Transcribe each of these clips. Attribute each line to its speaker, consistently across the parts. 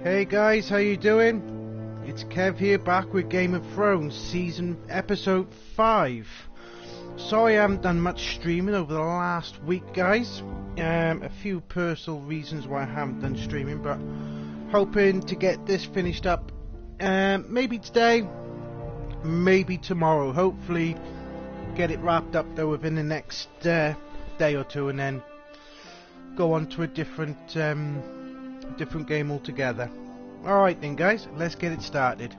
Speaker 1: Hey guys, how you doing? It's Kev here, back with Game of Thrones episode 5. Sorry I haven't done much streaming over the last week, guys. A few personal reasons why I haven't done streaming, but hoping to get this finished up maybe today, maybe tomorrow. Hopefully get it wrapped up though within the next day or two, and then go on to a different game altogether. Alright then guys, let's get it started.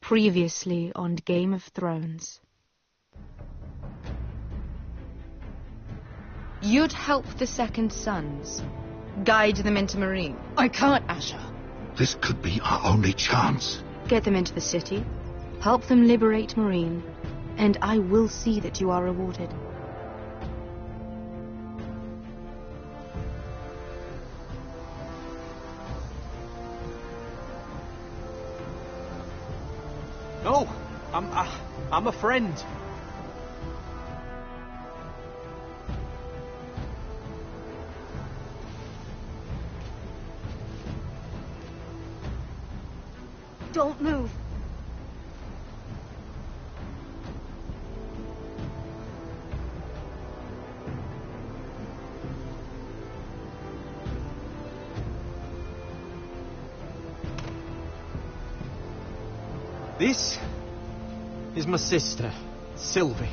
Speaker 2: Previously on Game of Thrones.
Speaker 3: You'd help the Second Sons. Guide them into Meereen.
Speaker 4: I can't, Asha.
Speaker 5: This could be our only chance.
Speaker 2: Get them into the city, help them liberate Meereen, and I will see that you are rewarded.
Speaker 6: No, I'm a friend.
Speaker 4: Don't move.
Speaker 6: This is my sister, Sylvie.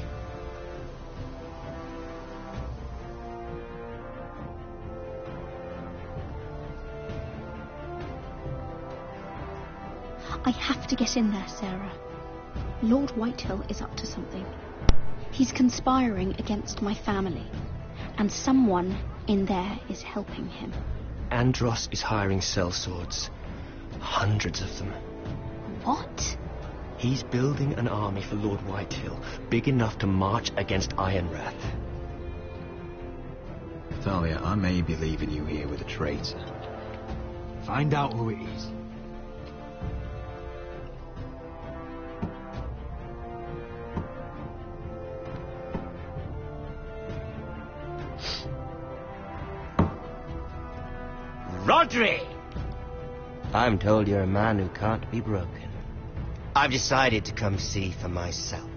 Speaker 7: I have to get in there, Sarah. Lord Whitehill is up to something. He's conspiring against my family, and someone in there is helping him.
Speaker 8: Andros is hiring sellswords. Hundreds of them.
Speaker 7: What?
Speaker 8: He's building an army for Lord Whitehill, big enough to march against Ironrath.
Speaker 9: Thalia, I may be leaving you here with a traitor.
Speaker 6: Find out who it is.
Speaker 8: Rodri! I'm told you're a man who can't be broken. I've decided to come see for myself.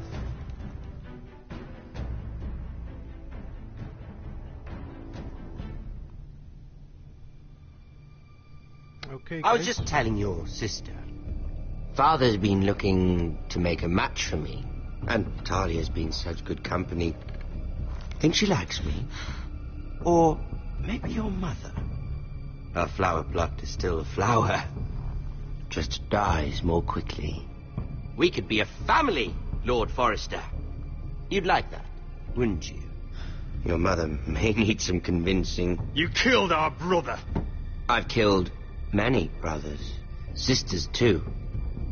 Speaker 1: Okay,
Speaker 8: I was
Speaker 1: guys.
Speaker 8: just telling your sister. Father's been looking to make a match for me, and Talia's been such good company. Think she likes me? Or maybe your mother? A flower plucked is still a flower. Just dies more quickly. We could be a family, Lord Forrester. You'd like that, wouldn't you? Your mother may need some convincing.
Speaker 6: You killed our brother.
Speaker 8: I've killed many brothers, sisters too.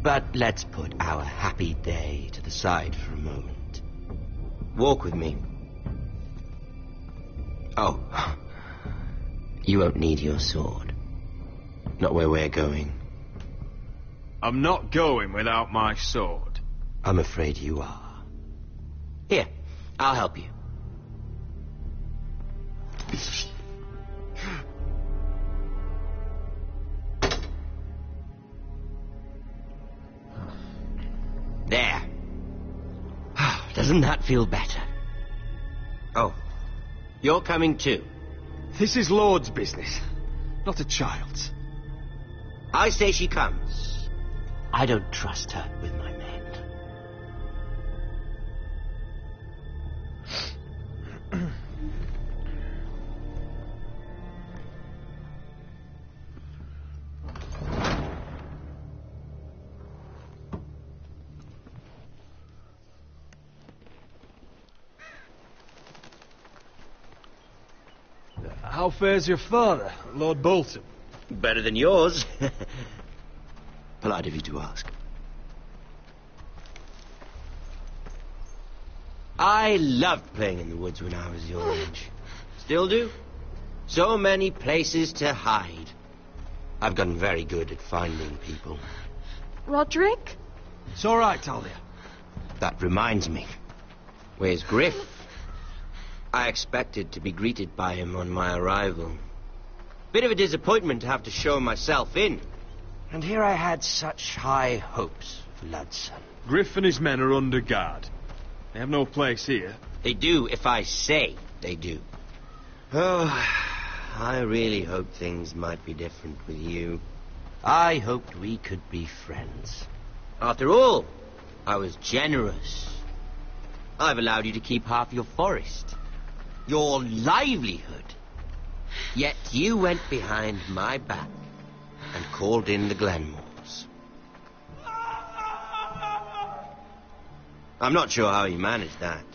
Speaker 8: But let's put our happy day to the side for a moment. Walk with me. Oh, you won't need your sword. Not where we're going.
Speaker 6: I'm not going without my sword.
Speaker 8: I'm afraid you are. Here, I'll help you. Doesn't that feel better? Oh, you're coming too.
Speaker 6: This is Lord's business, not a child's.
Speaker 8: I say she comes. I don't trust her with my men.
Speaker 6: How fares your father, Lord Bolton?
Speaker 8: Better than yours. Polite of you to ask. I loved playing in the woods when I was your age. Still do. So many places to hide. I've gotten very good at finding people.
Speaker 4: Roderick?
Speaker 6: It's all right, Talia.
Speaker 8: That reminds me. Where's Griff? I expected to be greeted by him on my arrival. Bit of a disappointment to have to show myself in. And here I had such high hopes for Ludson.
Speaker 6: Griff and his men are under guard. They have no place here.
Speaker 8: They do if I say they do. Oh, I really hoped things might be different with you. I hoped we could be friends. After all, I was generous. I've allowed you to keep half your forest. Your livelihood. Yet you went behind my back and called in the Glenmores. I'm not sure how you managed that.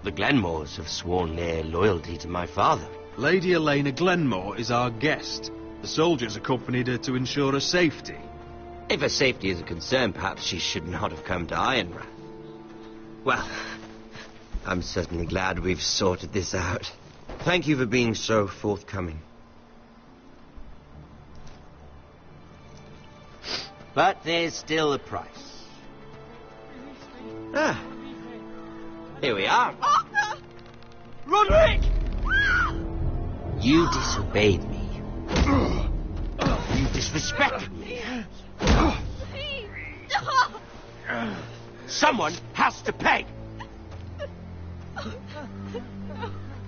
Speaker 8: The Glenmores have sworn their loyalty to my father.
Speaker 6: Lady Elena Glenmore is our guest. The soldiers accompanied her to ensure her safety.
Speaker 8: If her safety is a concern, perhaps she should not have come to Ironrath. Well, I'm certainly glad we've sorted this out. Thank you for being so forthcoming. But there's still a price. Ah, here we are.
Speaker 4: Arthur!
Speaker 6: Roderick!
Speaker 8: You disobeyed me. You disrespected me. Someone has to pay.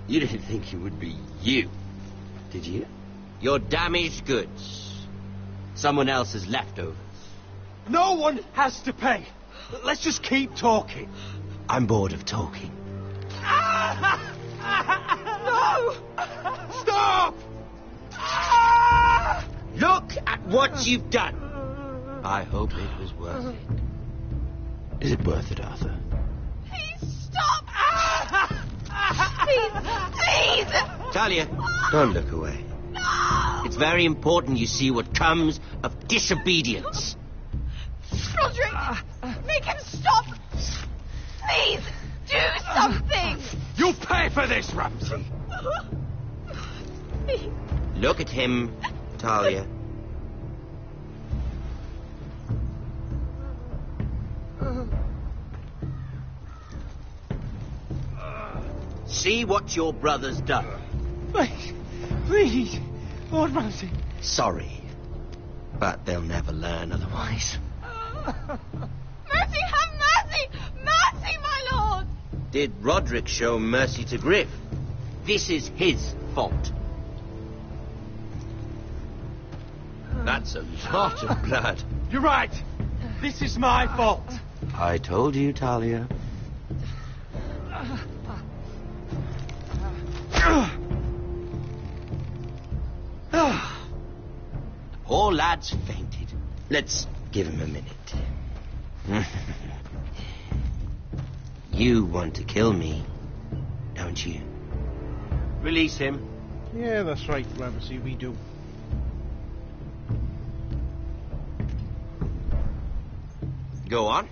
Speaker 8: You didn't think it would be you, did you? Your damaged goods. Someone else's leftovers.
Speaker 6: No one has to pay. Let's just keep talking.
Speaker 8: I'm bored of talking.
Speaker 6: No! Stop!
Speaker 8: Look at what you've done. I hope it was worth it. Is it worth it, Arthur?
Speaker 4: Please stop! Please!
Speaker 8: Talia, don't look away.
Speaker 4: No!
Speaker 8: It's very important you see what comes of disobedience.
Speaker 4: Roderick! Make him stop! Please! Do something!
Speaker 6: You'll pay for this, Ramsay!
Speaker 8: Look at him, Talia. See what your brother's done.
Speaker 6: Please, Lord Ramsay.
Speaker 8: Sorry, but they'll never learn otherwise.
Speaker 4: Mercy, have mercy! Mercy, my lord!
Speaker 8: Did Roderick show mercy to Griff? This is his fault. That's a lot of blood.
Speaker 6: You're right. This is my fault.
Speaker 8: I told you, Talia. The poor lad's fainted. Let's give him a minute. You want to kill me, don't you? Release him.
Speaker 1: Yeah, that's right, Ramsay, we do.
Speaker 8: Go on.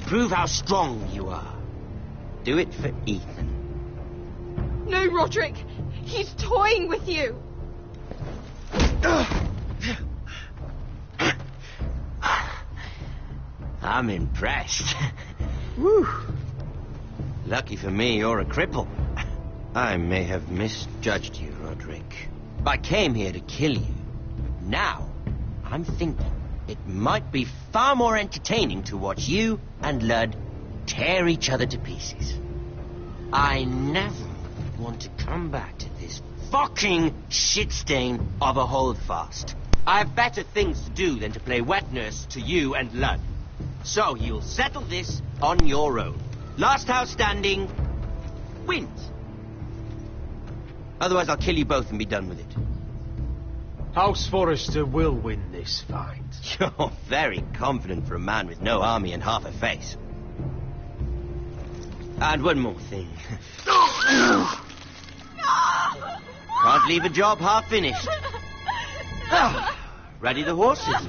Speaker 8: Prove how strong you are. Do it for Ethan.
Speaker 4: No, Roderick! He's toying with you!
Speaker 8: I'm impressed. Woo. Lucky for me, you're a cripple. I may have misjudged you, Roderick. I came here to kill you. Now, I'm thinking it might be far more entertaining to watch you and Lud tear each other to pieces. I never want to come back to this fucking shit stain of a holdfast. I have better things to do than to play wet nurse to you and Lud. So you'll settle this on your own. Last house standing wins. Otherwise I'll kill you both and be done with it.
Speaker 10: House Forrester will win this fight.
Speaker 8: You're very confident for a man with no army and half a face. And one more thing. Can't leave a job half finished. Ready the horses?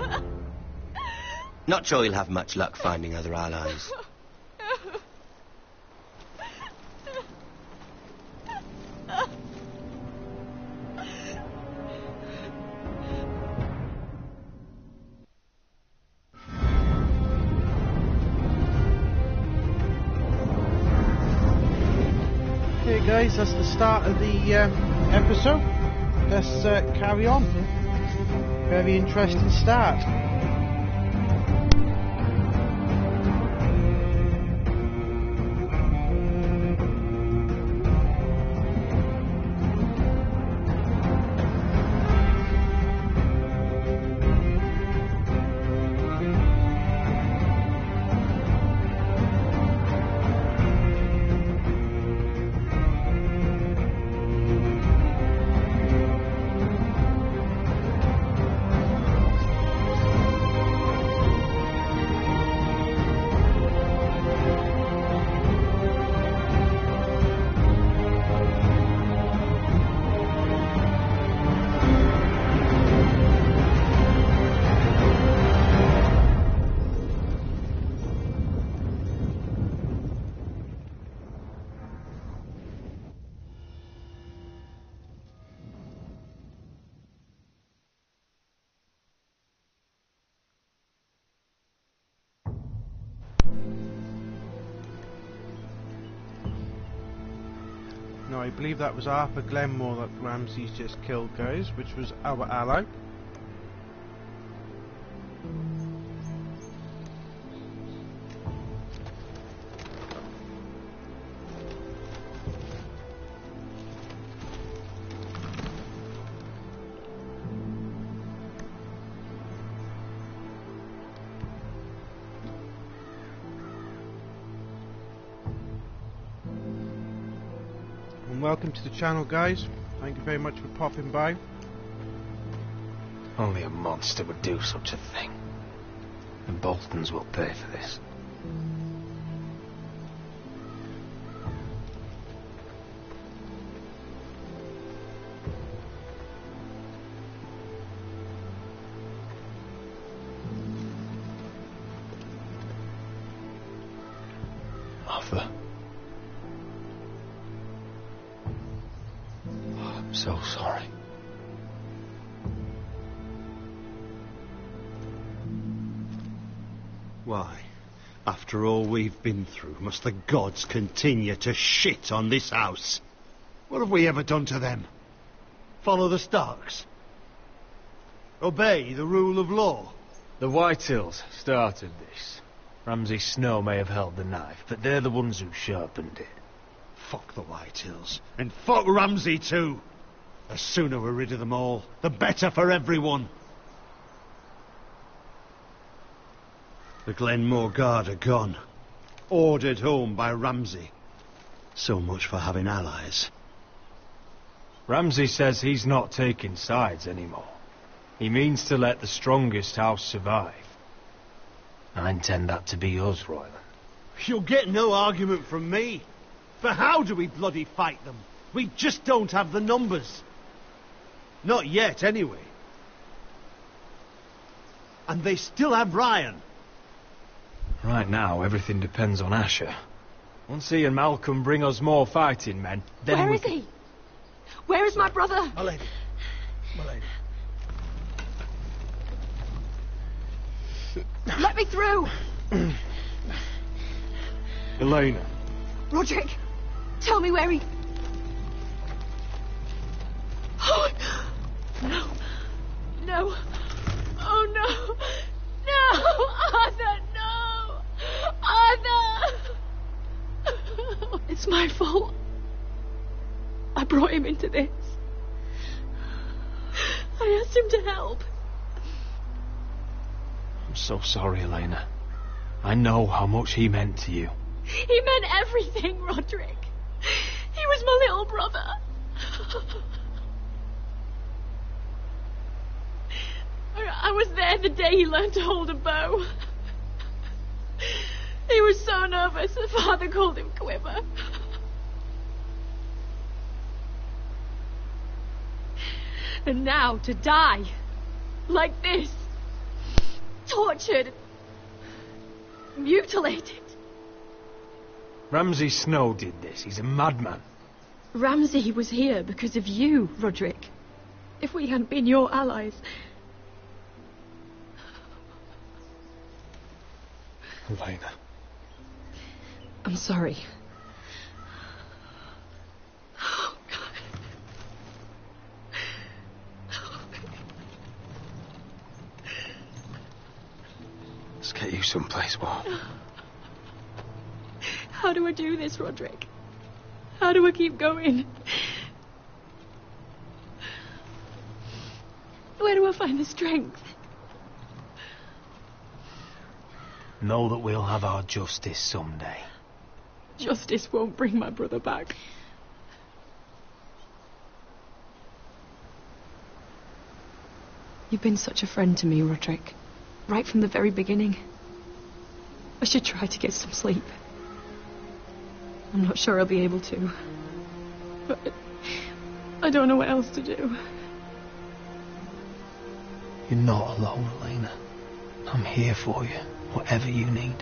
Speaker 8: Not sure you'll have much luck finding other allies.
Speaker 1: Okay guys, that's the start of the episode. Let's carry on. Very interesting start. No, I believe that was Arthur Glenmore that Ramsay's just killed, guys, which was our ally. Welcome to the channel, guys. Thank you very much for popping by.
Speaker 10: Only a monster would do such a thing. The Boltons will pay for this. Arthur. I'm so sorry.
Speaker 6: Why, after all we've been through, must the gods continue to shit on this house?
Speaker 5: What have we ever done to them? Follow the Starks? Obey the rule of law?
Speaker 10: The Whitehills started this. Ramsay Snow may have held the knife, but they're the ones who sharpened it.
Speaker 5: Fuck the Whitehills. And fuck Ramsay too. The sooner we're rid of them all, the better for everyone.
Speaker 6: The Glenmore Guard are gone. Ordered home by Ramsay. So much for having allies.
Speaker 10: Ramsay says he's not taking sides anymore. He means to let the strongest house survive. I intend that to be us, Royland.
Speaker 5: You'll get no argument from me. For how do we bloody fight them? We just don't have the numbers. Not yet, anyway. And they still have Ryan.
Speaker 10: Right now, everything depends on Asher. Once he and Malcolm bring us more fighting men, then
Speaker 4: Where is he? Where is my brother?
Speaker 5: My lady. My lady.
Speaker 4: Let me through!
Speaker 10: Elena.
Speaker 4: Roderick, tell me where he... Oh, no. No. Oh, no. No! Arthur, no! Arthur! to this. I asked him to help.
Speaker 10: I'm so sorry, Elena. I know how much he meant to you.
Speaker 4: He meant everything, Roderick. He was my little brother. I was there the day he learned to hold a bow. He was so nervous that Father called him Quiver. And now to die like this, tortured, mutilated.
Speaker 10: Ramsay Snow did this. He's a madman.
Speaker 4: Ramsay was here because of you, Roderick. If we hadn't been your allies...
Speaker 10: Elena.
Speaker 4: I'm sorry.
Speaker 10: Let's get you someplace warm.
Speaker 4: How do I do this, Roderick? How do I keep going? Where do I find the strength?
Speaker 10: Know that we'll have our justice someday.
Speaker 4: Justice won't bring my brother back. You've been such a friend to me, Roderick. Right from the very beginning. I should try to get some sleep. I'm not sure I'll be able to. But I don't know what else to do.
Speaker 10: You're not alone, Elena. I'm here for you, whatever you need.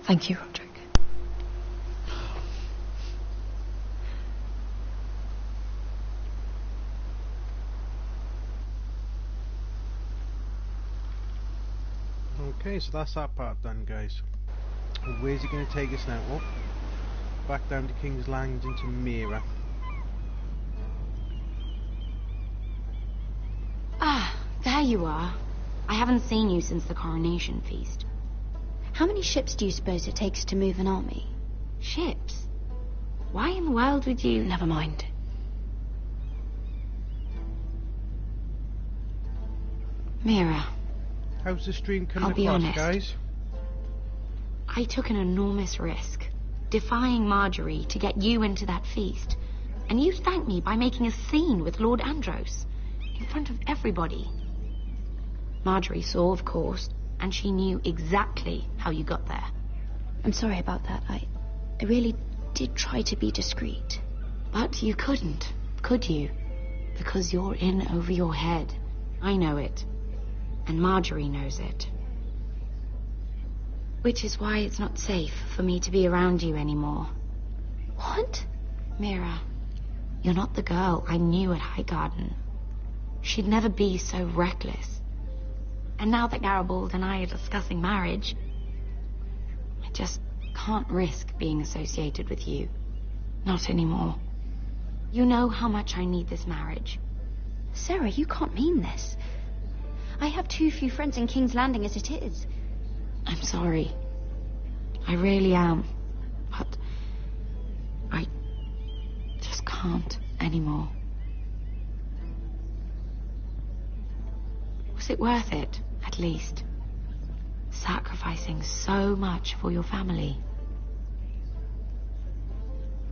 Speaker 4: Thank you, Roderick.
Speaker 1: Okay, so that's that part done, guys. Where's he going to take us now? Well, back down to King's Landing to Mira.
Speaker 2: Ah, there you are. I haven't seen you since the coronation feast.
Speaker 7: How many ships do you suppose it takes to move an army?
Speaker 2: Ships? Why in the world would you...
Speaker 7: Never mind.
Speaker 2: Mira.
Speaker 1: How's the stream coming
Speaker 2: I'll be
Speaker 1: across,
Speaker 2: honest.
Speaker 1: guys?
Speaker 2: I took an enormous risk, defying Marjorie to get you into that feast. And you thanked me by making a scene with Lord Andros, in front of everybody. Marjorie saw, of course, and she knew exactly how you got there.
Speaker 7: I'm sorry about that. I really did try to be discreet.
Speaker 2: But you couldn't, could you? Because you're in over your head. I know it. And Marjorie knows it. Which is why it's not safe for me to be around you anymore.
Speaker 7: What?
Speaker 2: Mira, you're not the girl I knew at Highgarden. She'd never be so reckless. And now that Garibald and I are discussing marriage, I just can't risk being associated with you. Not anymore. You know how much I need this marriage.
Speaker 7: Sarah, you can't mean this. I have too few friends in King's Landing as it is.
Speaker 2: I'm sorry. I really am. But I just can't anymore. Was it worth it, at least? Sacrificing so much for your family.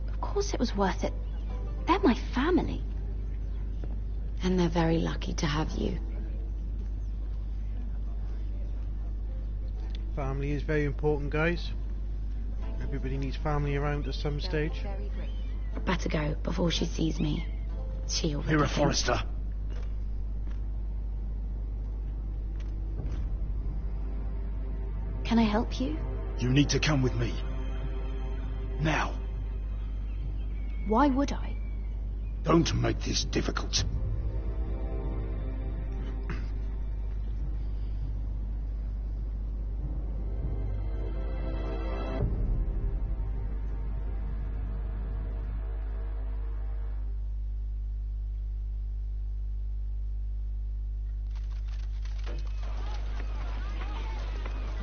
Speaker 7: Of course it was worth it. They're my family.
Speaker 2: And they're very lucky to have you.
Speaker 1: Family is very important, guys. Everybody needs family around at some stage.
Speaker 2: Better go before she sees me. She already
Speaker 6: Mira
Speaker 2: thinks-
Speaker 6: Forrester.
Speaker 7: Can I help you?
Speaker 6: You need to come with me. Now.
Speaker 7: Why would I?
Speaker 6: Don't make this difficult.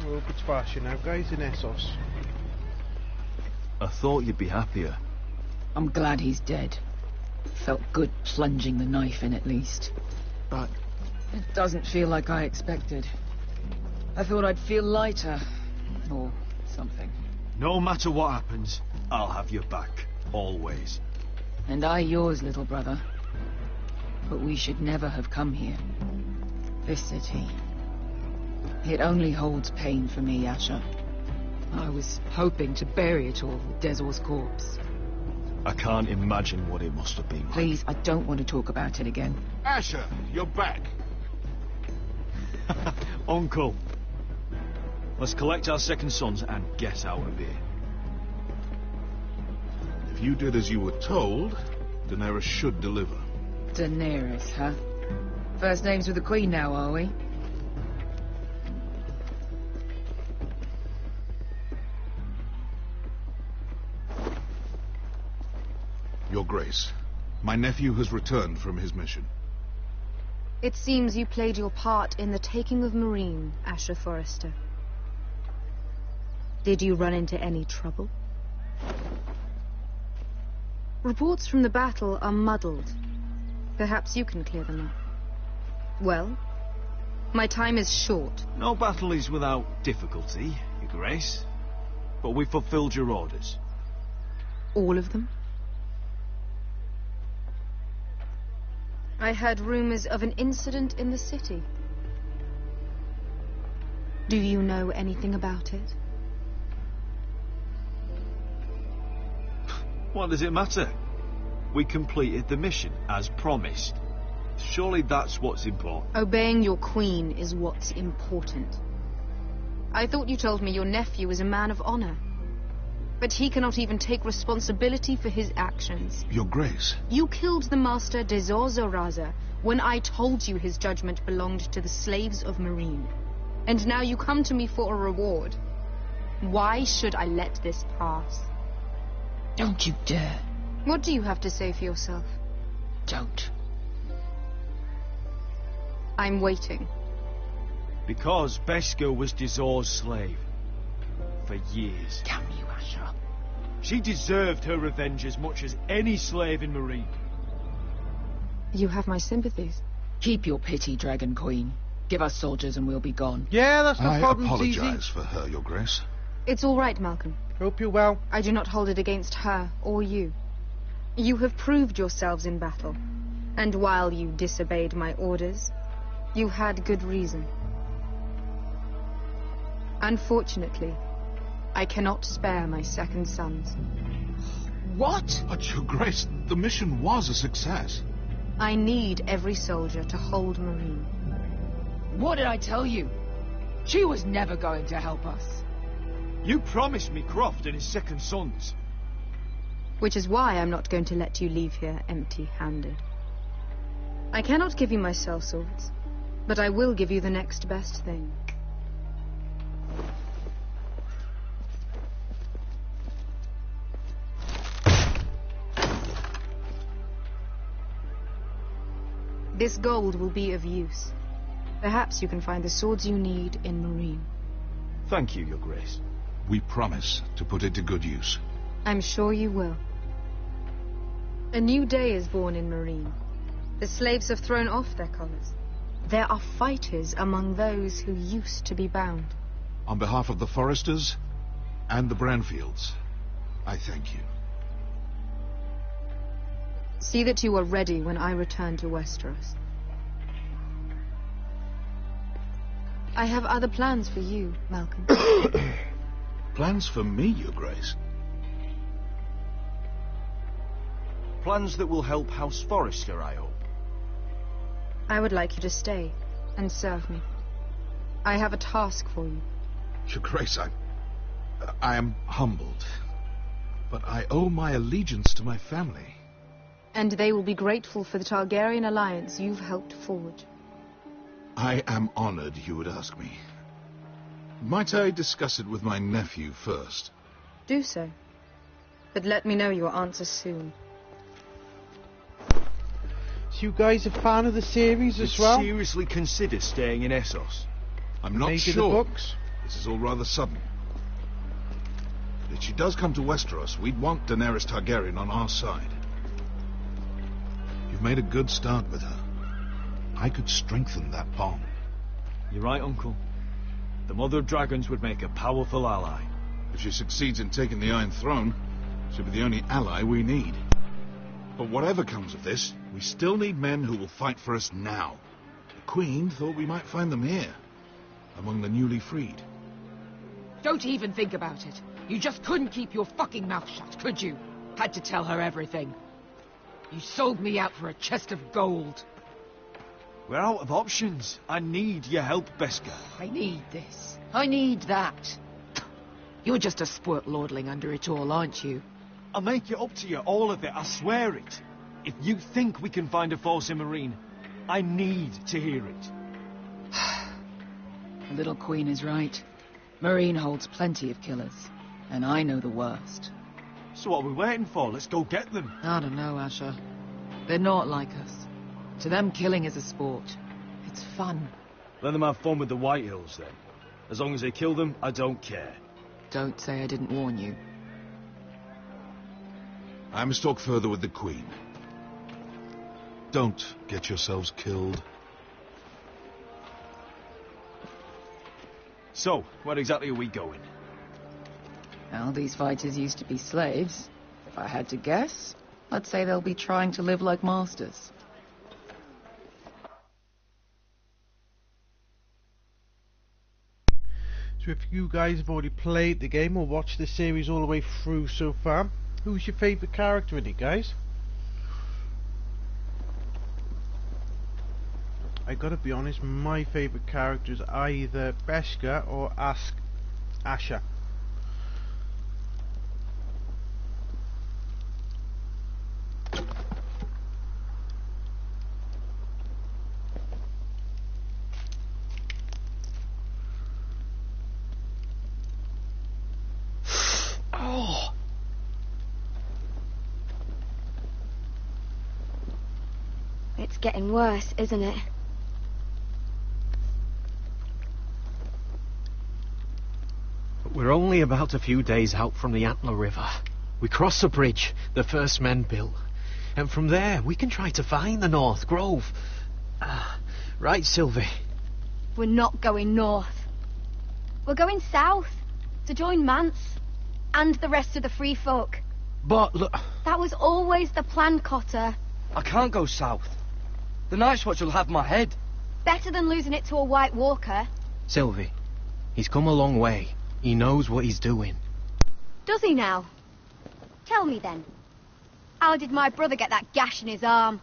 Speaker 1: We're up to Spartia now, guys, in Essos.
Speaker 11: I thought you'd be happier.
Speaker 4: I'm glad he's dead. Felt good plunging the knife in at least. But it doesn't feel like I expected. I thought I'd feel lighter. Or something.
Speaker 9: No matter what happens, I'll have your back. Always.
Speaker 4: And I yours, little brother. But we should never have come here. This city. It only holds pain for me, Asher. I was hoping to bury it all with Dezor's corpse.
Speaker 9: I can't imagine what it must have been like.
Speaker 4: Please, I don't want to talk about it again.
Speaker 11: Asher, you're back.
Speaker 9: Uncle. Let's collect our second sons and get out of here.
Speaker 11: If you did as you were told, Daenerys should deliver.
Speaker 4: Daenerys, huh? First names with the Queen now, are we?
Speaker 11: Your Grace, my nephew has returned from his mission.
Speaker 3: It seems you played your part in the taking of Meereen, Asher Forrester. Did you run into any trouble? Reports from the battle are muddled. Perhaps you can clear them up. Well, my time is short.
Speaker 9: No battle is without difficulty, Your Grace. But we fulfilled your orders.
Speaker 3: All of them? I heard rumors of an incident in the city. Do you know anything about it?
Speaker 9: What does it matter? We completed the mission, as promised. Surely that's what's important.
Speaker 3: Obeying your queen is what's important. I thought you told me your nephew is a man of honor. But he cannot even take responsibility for his actions.
Speaker 11: Your Grace.
Speaker 3: You killed the master Dezor Zoraza when I told you his judgment belonged to the slaves of Meereen. And now you come to me for a reward. Why should I let this pass?
Speaker 4: Don't you dare.
Speaker 3: What do you have to say for yourself?
Speaker 4: Don't.
Speaker 3: I'm waiting.
Speaker 9: Because Beskha was Dezor's slave. For years.
Speaker 4: Damn you, Asher.
Speaker 9: She deserved her revenge as much as any slave in Meereen.
Speaker 3: You have my sympathies.
Speaker 4: Keep your pity, Dragon Queen. Give us soldiers and we'll be gone.
Speaker 1: Yeah, that's no problem,
Speaker 11: I apologize
Speaker 1: Zizi.
Speaker 11: for her, Your Grace.
Speaker 3: It's all right, Malcolm.
Speaker 1: Hope you're well.
Speaker 3: I do not hold it against her or you. You have proved yourselves in battle. And while you disobeyed my orders, you had good reason. Unfortunately, I cannot spare my second sons.
Speaker 4: What?
Speaker 11: But, Your Grace, the mission was a success.
Speaker 3: I need every soldier to hold Meereen.
Speaker 4: What did I tell you? She was never going to help us.
Speaker 9: You promised me Croft and his second sons.
Speaker 3: Which is why I'm not going to let you leave here empty-handed. I cannot give you my sellswords, but I will give you the next best thing. This gold will be of use. Perhaps you can find the swords you need in Meereen.
Speaker 9: Thank you, Your Grace.
Speaker 11: We promise to put it to good use.
Speaker 3: I'm sure you will. A new day is born in Meereen. The slaves have thrown off their collars. There are fighters among those who used to be bound.
Speaker 11: On behalf of the Forresters and the Branfields, I thank you.
Speaker 3: See that you are ready when I return to Westeros. I have other plans for you, Malcolm.
Speaker 11: Plans for me, Your Grace?
Speaker 9: Plans that will help House Forrester, I hope.
Speaker 3: I would like you to stay and serve me. I have a task for you.
Speaker 11: Your Grace, I am humbled, but I owe my allegiance to my family.
Speaker 3: And they will be grateful for the Targaryen alliance you've helped forge.
Speaker 11: I am honored you would ask me. Might I discuss it with my nephew first?
Speaker 3: Do so. But let me know your answer soon.
Speaker 1: So you guys a fan of the series as well?
Speaker 9: Seriously consider staying in Essos?
Speaker 11: I'm not
Speaker 1: Maybe
Speaker 11: sure.
Speaker 1: the books?
Speaker 11: This is all rather sudden. But if she does come to Westeros, we'd want Daenerys Targaryen on our side. You've made a good start with her. I could strengthen that bond.
Speaker 9: You're right, Uncle. The Mother of Dragons would make a powerful ally.
Speaker 11: If she succeeds in taking the Iron Throne, she'll be the only ally we need. But whatever comes of this, we still need men who will fight for us now. The Queen thought we might find them here, among the newly freed.
Speaker 12: Don't even think about it. You just couldn't keep your fucking mouth shut, could you? Had to tell her everything. You sold me out for a chest of gold.
Speaker 9: We're out of options. I need your help, Beskar.
Speaker 12: I need this. I need that. You're just a spoilt lordling under it all, aren't you?
Speaker 9: I'll make it up to you, all of it, I swear it. If you think we can find a force in Marine, I need to hear it.
Speaker 12: The little queen is right. Marine holds plenty of killers, and I know the worst.
Speaker 9: So what are we waiting for? Let's go get them.
Speaker 12: I don't know, Asher. They're not like us. To them, killing is a sport. It's fun.
Speaker 9: Let them have fun with the Whitehills, then. As long as they kill them, I don't care.
Speaker 12: Don't say I didn't warn you.
Speaker 11: I must talk further with the Queen. Don't get yourselves killed.
Speaker 9: So, where exactly are we going?
Speaker 12: Well, these fighters used to be slaves. If I had to guess, I'd say they'll be trying to live like masters.
Speaker 1: So if you guys have already played the game or watched the series all the way through so far, who's your favourite character in it, guys? I gotta be honest, my favourite character is either Beskar or Asher.
Speaker 2: It's getting worse, isn't it?
Speaker 13: We're only about a few days out from the Antler River. We cross the bridge the first men built, and from there we can try to find the North Grove. Right, Sylvie?
Speaker 7: We're not going north. We're going south to join Mance and the rest of the free folk.
Speaker 13: But look...
Speaker 7: That was always the plan, Cotter.
Speaker 14: I can't go south. The Night's Watch will have my head.
Speaker 7: Better than losing it to a White Walker.
Speaker 13: Sylvie, he's come a long way. He knows what he's doing.
Speaker 7: Does he now? Tell me then. How did my brother get that gash in his arm?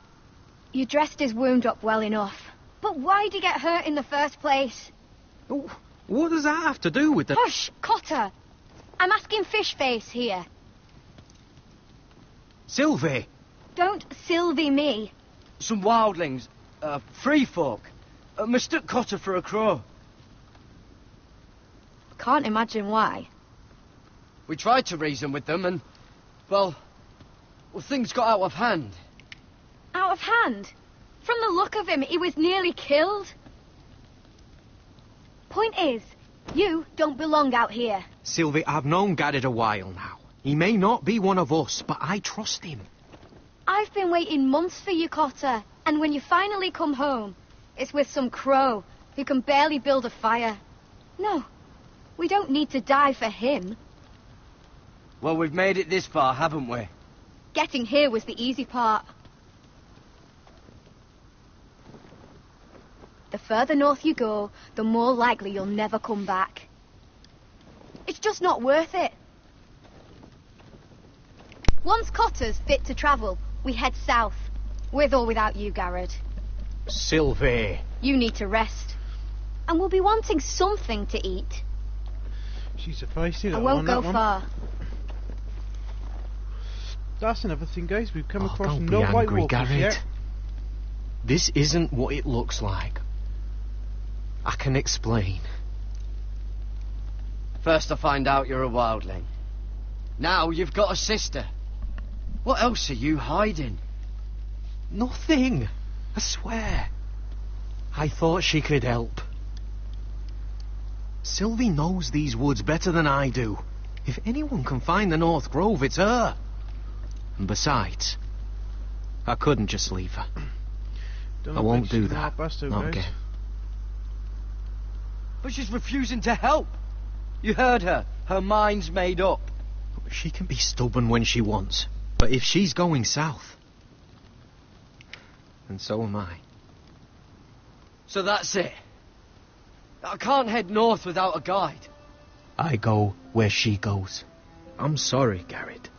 Speaker 7: You dressed his wound up well enough. But why'd he get hurt in the first place?
Speaker 13: What does that have to do with the...
Speaker 7: Hush, Cotter! I'm asking Fishface here.
Speaker 13: Sylvie!
Speaker 7: Don't Sylvie me.
Speaker 14: Some wildlings, free folk, mistook Cotter for a crow.
Speaker 7: Can't imagine why.
Speaker 14: We tried to reason with them and, well, things got out of hand.
Speaker 7: Out of hand? From the look of him, he was nearly killed. Point is, you don't belong out here.
Speaker 13: Sylvie, I've known Garrett a while now. He may not be one of us, but I trust him.
Speaker 7: I've been waiting months for you, Cotter, and when you finally come home, it's with some crow who can barely build a fire. No, we don't need to die for him.
Speaker 14: Well, we've made it this far, haven't we?
Speaker 7: Getting here was the easy part. The further north you go, the more likely you'll never come back. It's just not worth it. Once Cotter's fit to travel, we head south. With or without you, Garrett.
Speaker 13: Sylvie.
Speaker 7: You need to rest. And we'll be wanting something to eat.
Speaker 1: She's a feisty.
Speaker 7: I won't go far.
Speaker 1: That's another thing, guys. We've come across
Speaker 13: don't
Speaker 1: no
Speaker 13: be
Speaker 1: White
Speaker 13: angry,
Speaker 1: Walkers
Speaker 13: Garrett.
Speaker 1: yet.
Speaker 13: This isn't what it looks like. I can explain.
Speaker 14: First I find out you're a wildling. Now you've got a sister. What else are you hiding?
Speaker 13: Nothing. I swear. I thought she could help. Sylvie knows these woods better than I do. If anyone can find the North Grove, it's her. And besides, I couldn't just leave her. I won't do that. Not again.
Speaker 14: But she's refusing to help. You heard her. Her mind's made up.
Speaker 13: She can be stubborn when she wants. But if she's going south, then so am I.
Speaker 14: So that's it. I can't head north without a guide.
Speaker 13: I go where she goes. I'm sorry, Garrett.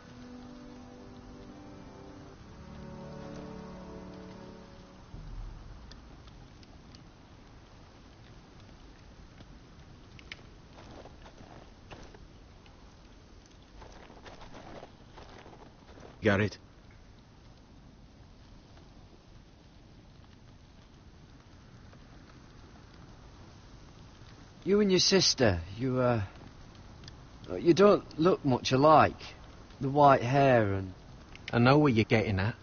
Speaker 13: Garrett.
Speaker 14: You and your sister, you don't look much alike. The white hair and...
Speaker 13: I know what you're getting at,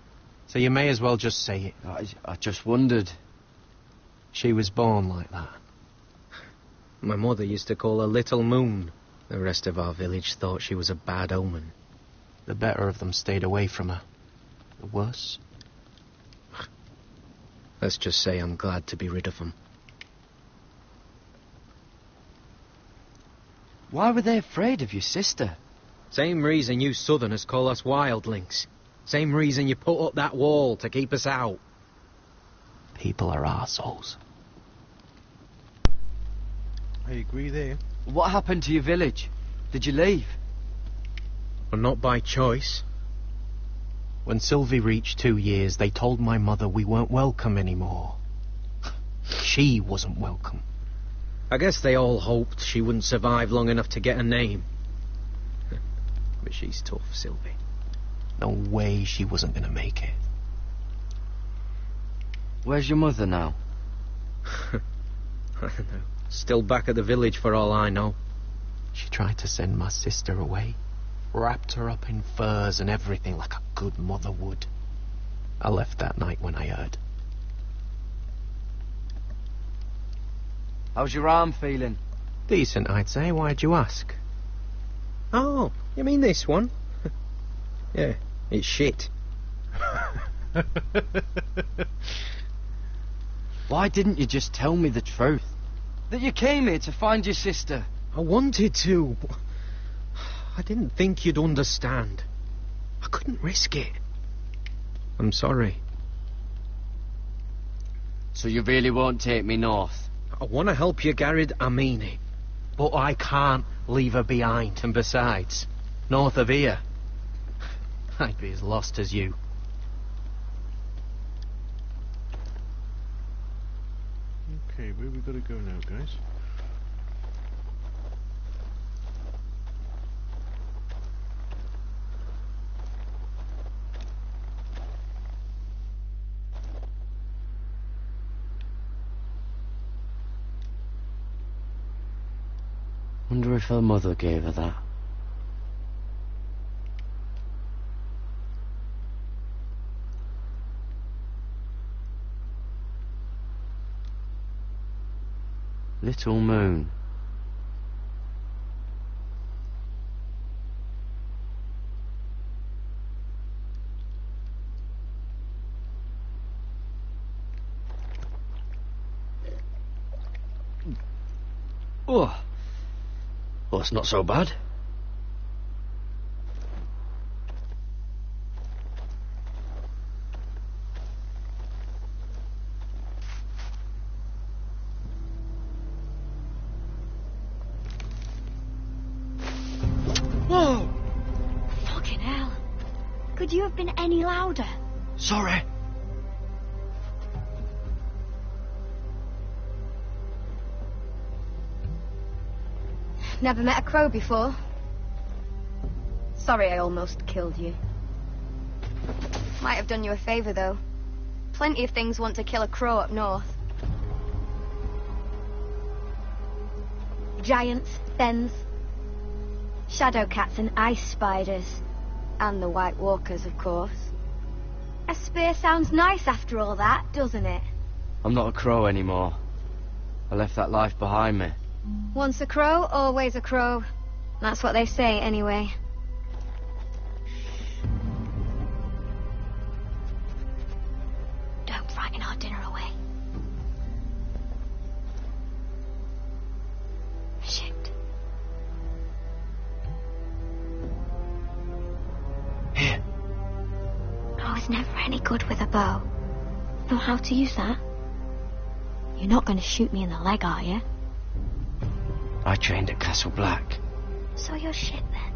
Speaker 13: so you may as well just say it.
Speaker 14: I just wondered.
Speaker 13: She was born like that. My mother used to call her Little Moon. The rest of our village thought she was a bad omen. The better of them stayed away from her. The worse? Let's just say I'm glad to be rid of them.
Speaker 14: Why were they afraid of your sister?
Speaker 13: Same reason you Southerners call us wildlings. Same reason you put up that wall to keep us out. People are arseholes.
Speaker 1: I agree there.
Speaker 14: What happened to your village? Did you leave?
Speaker 13: Well, not by choice. When Sylvie reached 2 years, they told my mother we weren't welcome anymore. She wasn't welcome. I guess they all hoped she wouldn't survive long enough to get a name. But she's tough, Sylvie. No way she wasn't going to make it.
Speaker 14: Where's your mother now?
Speaker 13: I don't know. Still back at the village for all I know. She tried to send my sister away. Wrapped her up in furs and everything like a good mother would. I left that night when I heard.
Speaker 14: How's your arm feeling?
Speaker 13: Decent, I'd say. Why'd you ask? Oh, you mean this one? Yeah, it's shit.
Speaker 14: Why didn't you just tell me the truth? That you came here to find your sister?
Speaker 13: I wanted to. I didn't think you'd understand. I couldn't risk it. I'm sorry.
Speaker 14: So you really won't take me north?
Speaker 13: I want to help you, Garrett, I mean it. But I can't leave her behind. And besides, north of here, I'd be as lost as you.
Speaker 1: Okay, where we gotta go now, guys?
Speaker 14: Wonder if her mother gave her that. Little Moon. Oh. Well, it's not so bad.
Speaker 7: Whoa! Fucking hell. Could you have been any louder?
Speaker 14: Sorry.
Speaker 15: Never met a crow before. Sorry I almost killed you. Might have done you a favour, though. Plenty of things want to kill a crow up north. Giants, fens, shadow cats and ice spiders. And the White Walkers, of course. A spear sounds nice after all that, doesn't it?
Speaker 14: I'm not a crow anymore. I left that life behind me.
Speaker 15: Once a crow, always a crow. That's what they say, anyway. Don't frighten our dinner away. Shit.
Speaker 13: Here.
Speaker 15: I was never any good with a bow. Know how to use that? You're not going to shoot me in the leg, are you?
Speaker 14: I trained at Castle Black.
Speaker 15: So you're shit then.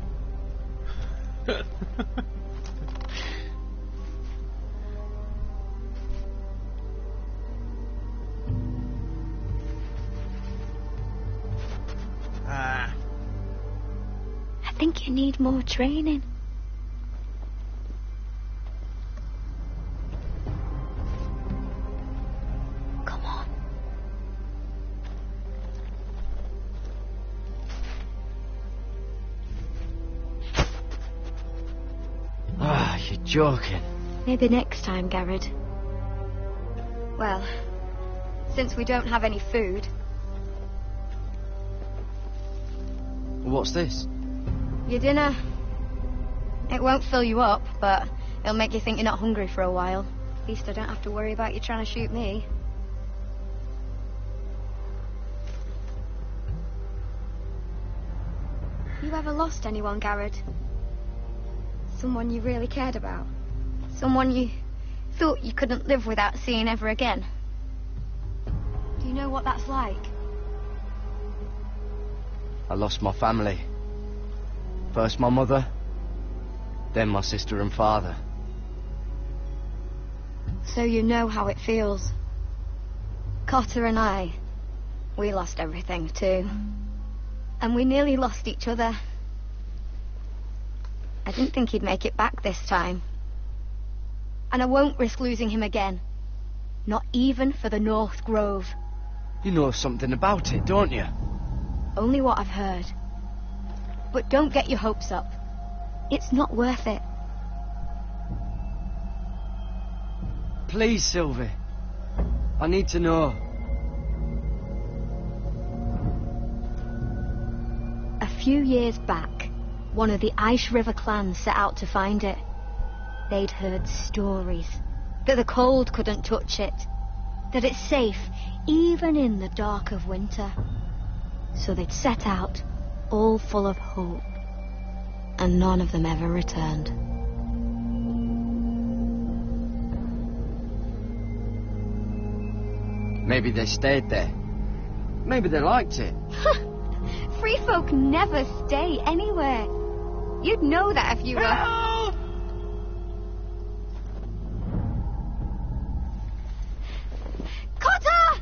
Speaker 15: I think you need more training. Come on.
Speaker 14: Ah, you're joking.
Speaker 15: Maybe next time, Garrett. Well, since we don't have any food...
Speaker 14: What's this?
Speaker 15: Your dinner. It won't fill you up, but it'll make you think you're not hungry for a while. At least I don't have to worry about you trying to shoot me. You ever lost anyone, Garrett? Someone you really cared about? Someone you thought you couldn't live without seeing ever again? Do you know what that's like?
Speaker 14: I lost my family. First my mother, then my sister and father.
Speaker 15: So you know how it feels. Cotter and I, we lost everything too. And we nearly lost each other. I didn't think he'd make it back this time. And I won't risk losing him again. Not even for the North Grove.
Speaker 14: You know something about it, don't you?
Speaker 15: Only what I've heard. But don't get your hopes up. It's not worth it.
Speaker 14: Please, Sylvie. I need to know.
Speaker 15: A few years back, one of the Ice River clans set out to find it. They'd heard stories that the cold couldn't touch it, that it's safe even in the dark of winter. So they'd set out, all full of hope, and none of them ever returned.
Speaker 14: Maybe they stayed there. Maybe they liked it.
Speaker 15: Free folk never stay anywhere. You'd know that if you were...
Speaker 14: Help!
Speaker 15: Cotter!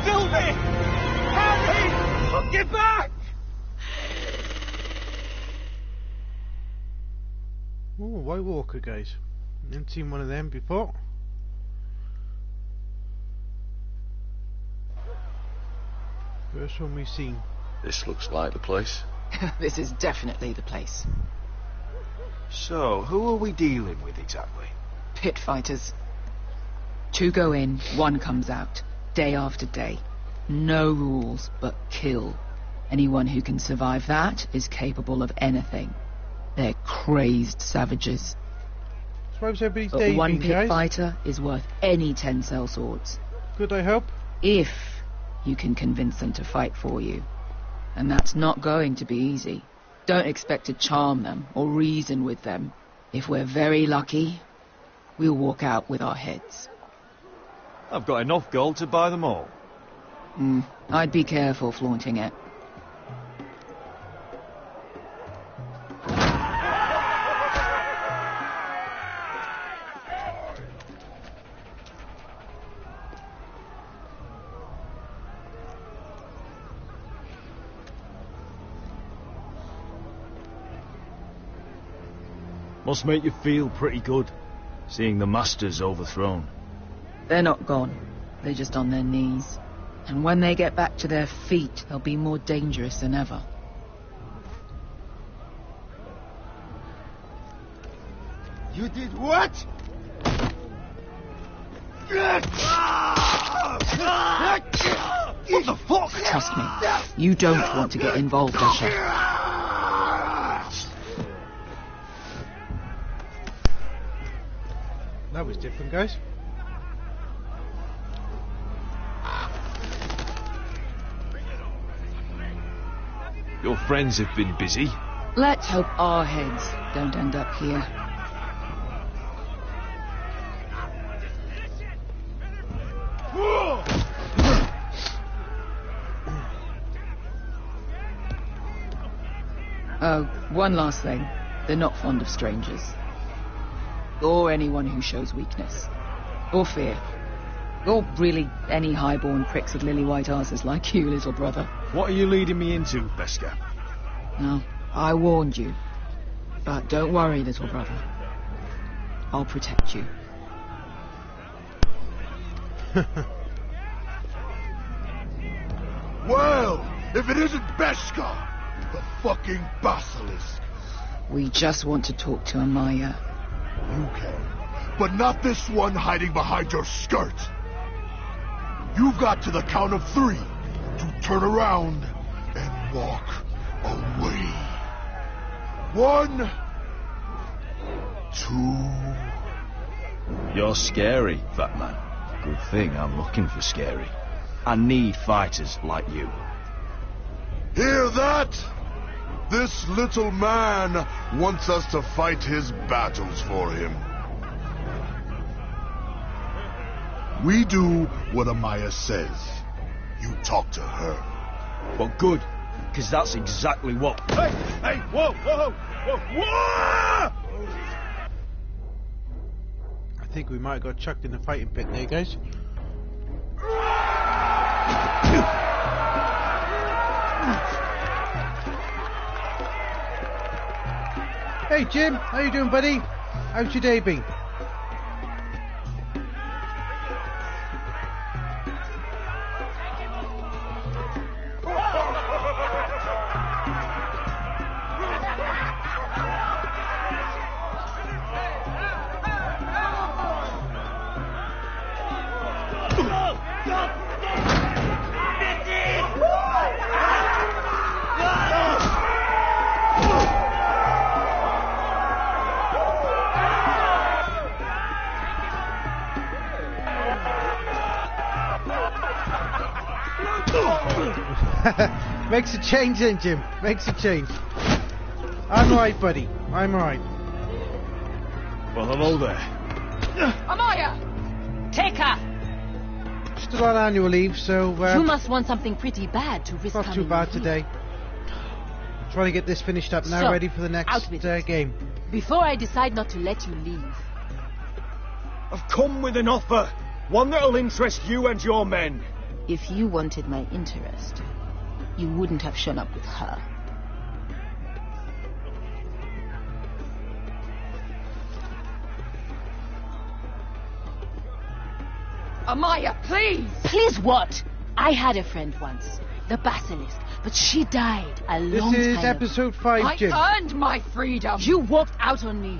Speaker 9: Sylvie! Harry! Get back!
Speaker 1: Oh, White Walker, guys. Haven't seen one of them before. First one we've seen.
Speaker 16: This looks like the place.
Speaker 12: This is definitely the place.
Speaker 16: So, who are we dealing with exactly?
Speaker 12: Pit fighters. 2 go in, 1 comes out. Day after day. No rules, but kill. Anyone who can survive that is capable of anything. They're crazed savages.
Speaker 1: Suppose everybody's
Speaker 12: But
Speaker 1: Daving,
Speaker 12: 1 pit
Speaker 1: guys.
Speaker 12: fighter is worth any 10 sellswords.
Speaker 1: Good, I hope.
Speaker 12: If you can convince them to fight for you. And that's not going to be easy. Don't expect to charm them or reason with them. If we're very lucky, we'll walk out with our heads.
Speaker 9: I've got enough gold to buy them all.
Speaker 12: I'd be careful flaunting it.
Speaker 9: Must make you feel pretty good, seeing the Masters overthrown.
Speaker 12: They're not gone. They're just on their knees. And when they get back to their feet, they'll be more dangerous than ever.
Speaker 8: You did what?
Speaker 9: What the fuck?
Speaker 12: Trust me, you don't want to get involved, Usher.
Speaker 1: That was different, guys.
Speaker 9: Your friends have been busy.
Speaker 12: Let's hope our heads don't end up here. Oh, one last thing. They're not fond of strangers. Or anyone who shows weakness. Or fear. Or really any highborn pricks with lily-white asses like you, little brother.
Speaker 9: What are you leading me into, Beskar?
Speaker 12: No, I warned you. But don't worry, little brother. I'll protect you.
Speaker 17: Well, if it isn't Beskar, the fucking basilisk.
Speaker 12: We just want to talk to Amaya.
Speaker 17: You can, but not this one hiding behind your skirt. You've got to the count of 3 to turn around and walk away. 1, 2.
Speaker 9: You're scary, fat man. Good thing I'm looking for scary. I need fighters like you.
Speaker 17: Hear that? This little man wants us to fight his battles for him. We do what Amaya says. You talk to her.
Speaker 9: Well, good, because that's exactly what... Hey! Hey! Whoa! Whoa! Whoa! Whoa!
Speaker 1: I think we might have got chucked in the fighting pit there, guys. Hey Jim, how you doing, buddy? How's your day been? Makes a change then, Jim. Makes a change. I'm right, buddy. I'm right.
Speaker 9: Well, hello there.
Speaker 18: Amaya! Take her!
Speaker 1: Still on annual leave, so...
Speaker 18: you must want something pretty bad to risk
Speaker 1: not too bad today. Trying to get this finished up now, ready for the next game.
Speaker 18: Before I decide not to let you leave.
Speaker 9: I've come with an offer. One that'll interest you and your men.
Speaker 18: If you wanted my interest, you wouldn't have shown up with her.
Speaker 12: Amaya, please!
Speaker 18: Please what? I had a friend once, the Basilisk, but she died a long time ago.
Speaker 1: This is episode 5, Jim.
Speaker 12: I earned my freedom.
Speaker 18: You walked out on me.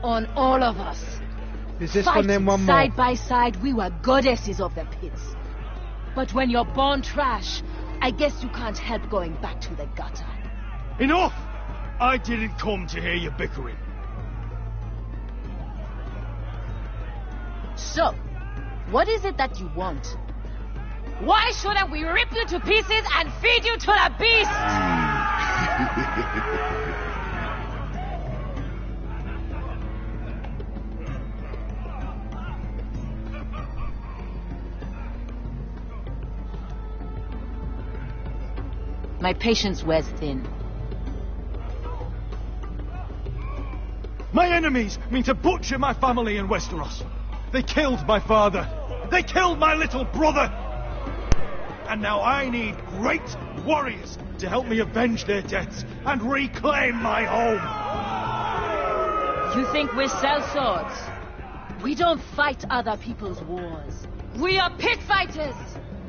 Speaker 18: On all of us.
Speaker 1: Is this one then one more?
Speaker 18: Side by side, we were goddesses of the pits. But when you're born trash, I guess you can't help going back to the gutter.
Speaker 9: Enough! I didn't come to hear you bickering.
Speaker 18: So, what is it that you want? Why shouldn't we rip you to pieces and feed you to the beast? My patience wears thin.
Speaker 9: My enemies mean to butcher my family in Westeros. They killed my father. They killed my little brother. And now I need great warriors to help me avenge their deaths and reclaim my home.
Speaker 18: You think we sell swords? We don't fight other people's wars. We are pit fighters!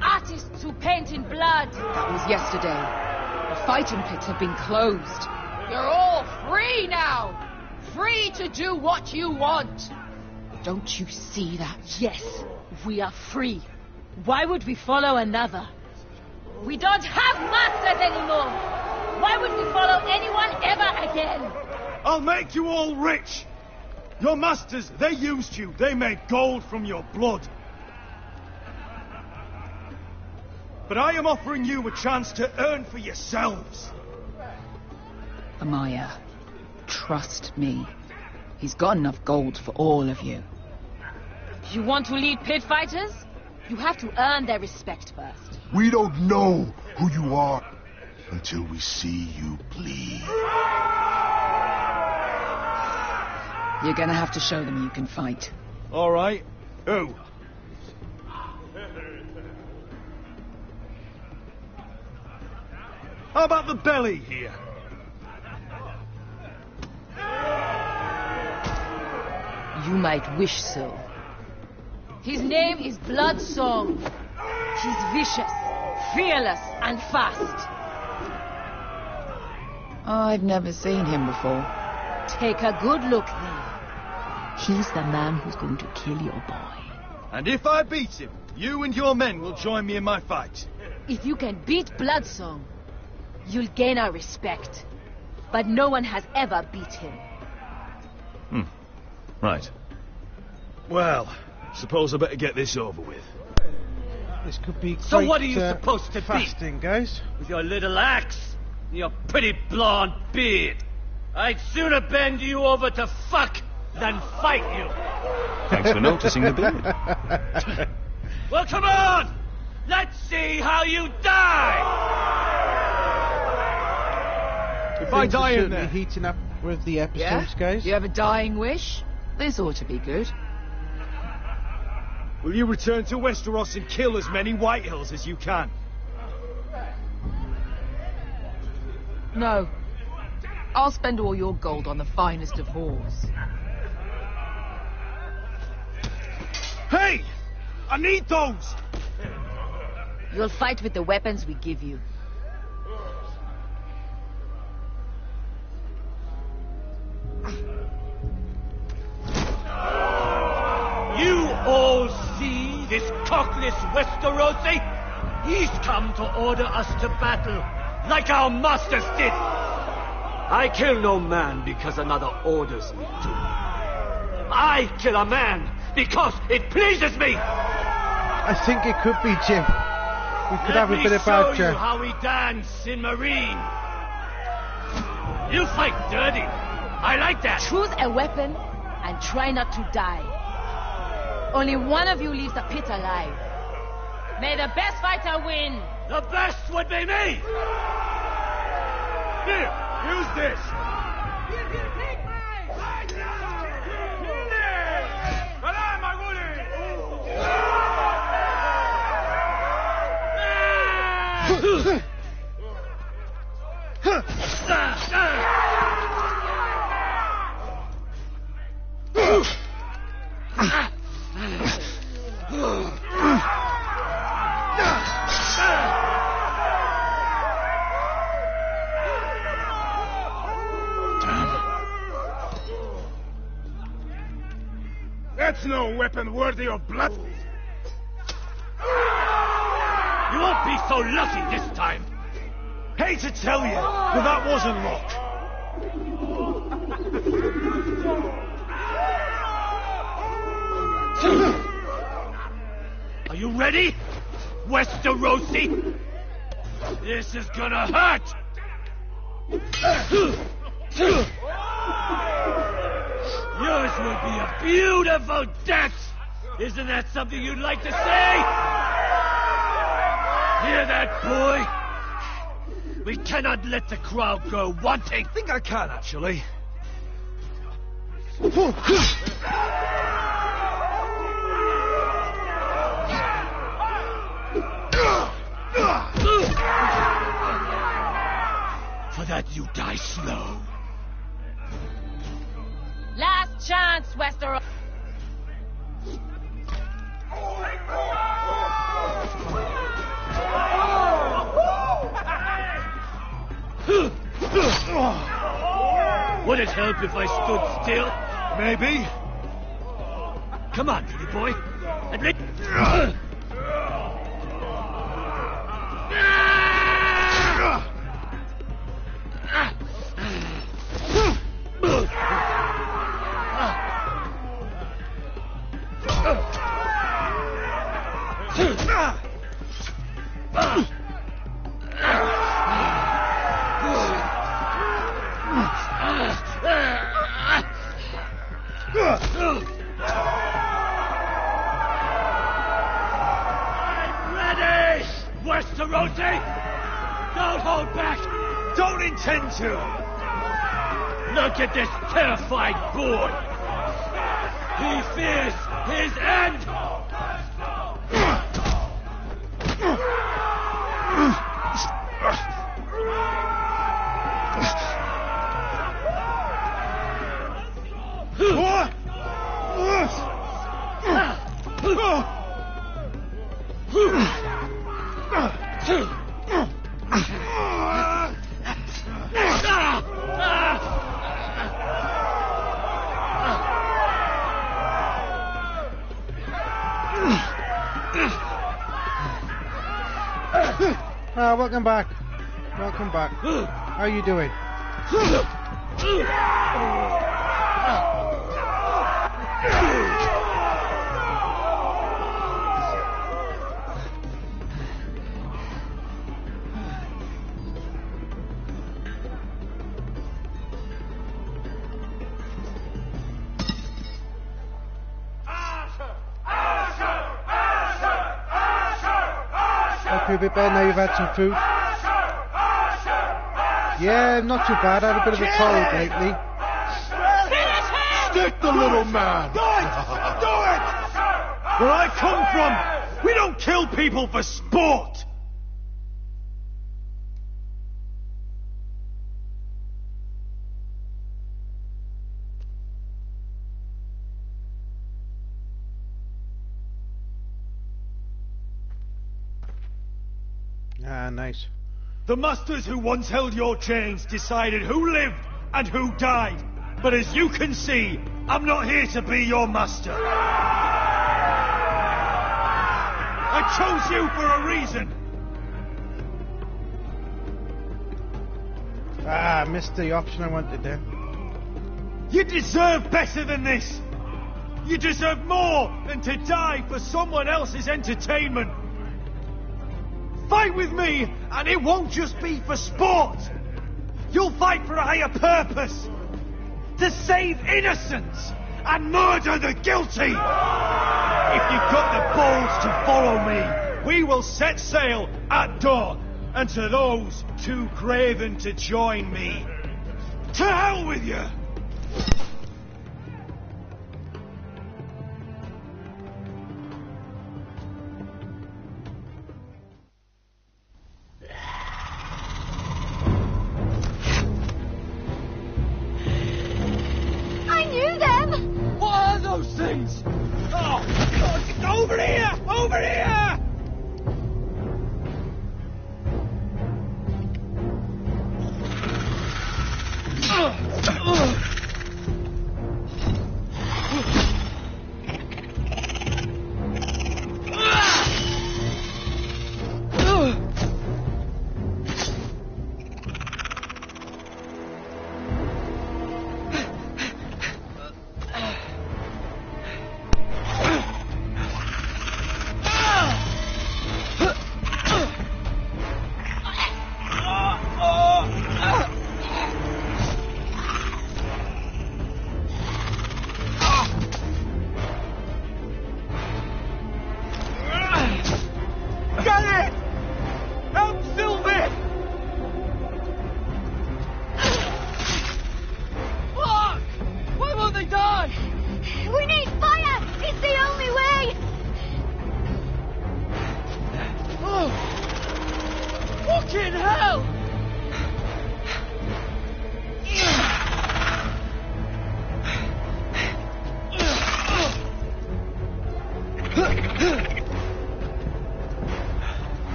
Speaker 18: Artists who paint in blood.
Speaker 12: That was yesterday. The fighting pits have been closed. You're all free now! Free to do what you want! Don't you see that?
Speaker 18: Yes, we are free. Why would we follow another? We don't have masters anymore. Why would we follow anyone ever again?
Speaker 9: I'll make you all rich. Your masters, they used you. They made gold from your blood. But I am offering you a chance to earn for yourselves.
Speaker 12: Amaya, trust me. He's got enough gold for all of you.
Speaker 18: You want to lead pit fighters? You have to earn their respect first.
Speaker 17: We don't know who you are until we see you bleed.
Speaker 12: You're gonna have to show them you can fight.
Speaker 9: All right. Who? How about the belly here?
Speaker 18: You might wish so. His name is Bloodsong. He's vicious, fearless, and fast.
Speaker 12: I've never seen him before.
Speaker 18: Take a good look then. He's the man who's going to kill your boy.
Speaker 9: And if I beat him, you and your men will join me in my fight.
Speaker 18: If you can beat Bloodsong, you'll gain our respect. But no one has ever beat him.
Speaker 9: Right. Well, suppose I better get this over with.
Speaker 1: This could be
Speaker 5: So
Speaker 1: quite,
Speaker 5: what are you supposed to
Speaker 1: fasting, guys?
Speaker 5: With your little axe? Your pretty blonde beard? I'd sooner bend you over to fuck than fight you.
Speaker 19: Thanks for noticing the beard.
Speaker 5: Well, come on! Let's see how you die!
Speaker 9: If I
Speaker 1: Things are
Speaker 9: die in
Speaker 1: certainly
Speaker 9: there...
Speaker 1: heating up with the episodes,
Speaker 12: Yeah?
Speaker 1: guys.
Speaker 12: You have a dying wish? This ought to be good.
Speaker 9: Will you return to Westeros and kill as many Whitehills as you can?
Speaker 12: No. I'll spend all your gold on the finest of whores.
Speaker 9: Hey! I need those!
Speaker 18: You'll fight with the weapons we give you.
Speaker 5: You all see this cockless Westerosi? He's come to order us to battle, like our masters did. I kill no man because another orders me to. I kill a man because it pleases me.
Speaker 1: I think it could be, Jim. We could have a bit
Speaker 5: Let
Speaker 1: about
Speaker 5: me show you how we dance in Marine. You fight dirty. I like that.
Speaker 18: Choose a weapon and try not to die. Only one of you leaves the pit alive. May the best fighter win.
Speaker 5: The best would be me.
Speaker 9: Here, use this.
Speaker 17: That's no weapon worthy of blood.
Speaker 5: You won't be so lucky this time.
Speaker 9: Hate to tell you, but that wasn't luck.
Speaker 5: Are you ready, Westerosi? This is gonna hurt. Yours will be a beautiful death. Isn't that something you'd like to say? Hear that, boy? We cannot let the crowd go wanting.
Speaker 9: I think I can, actually.
Speaker 5: For that you die slow.
Speaker 18: Last chance, Westeros.
Speaker 5: Would it help if I stood still?
Speaker 9: Maybe.
Speaker 5: Come on, pretty boy. Admit. Ramsay! Don't hold back!
Speaker 9: Don't intend to!
Speaker 5: Look at this terrified boy! He fears his end!
Speaker 1: Welcome back. Welcome back. How are you doing? Okay, a bit better now you've had some food. Yeah, not too bad. I had a bit of a cold lately.
Speaker 17: Stick the little man!
Speaker 9: Do it! Do it! Where I come from, we don't kill people for sport!
Speaker 1: Ah, nice.
Speaker 9: The masters who once held your chains decided who lived and who died. But as you can see, I'm not here to be your master. I chose you for a reason.
Speaker 1: Ah, missed the option I wanted there.
Speaker 9: You deserve better than this. You deserve more than to die for someone else's entertainment. Fight with me, and it won't just be for sport. You'll fight for a higher purpose. To save innocents and murder the guilty. If you've got the balls to follow me, we will set sail at dawn. And to those too craven to join me, to hell with you! Things! Oh, over here! Over here!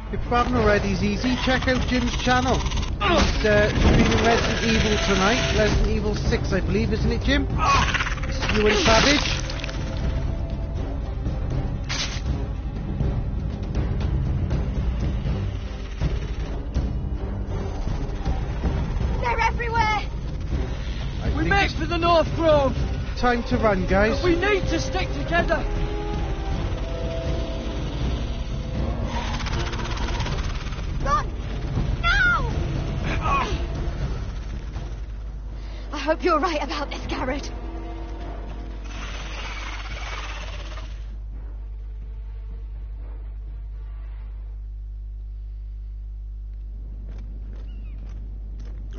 Speaker 1: If you haven't already, it's easy. Check out Jim's channel. He's streaming Resident Evil tonight. Resident Evil 6, I believe, isn't it, Jim? You and Savage.
Speaker 15: They're everywhere!
Speaker 14: We make for the North Grove!
Speaker 1: Time to run, guys.
Speaker 14: But we need to stick together!
Speaker 15: hope you're right about this, Garrett.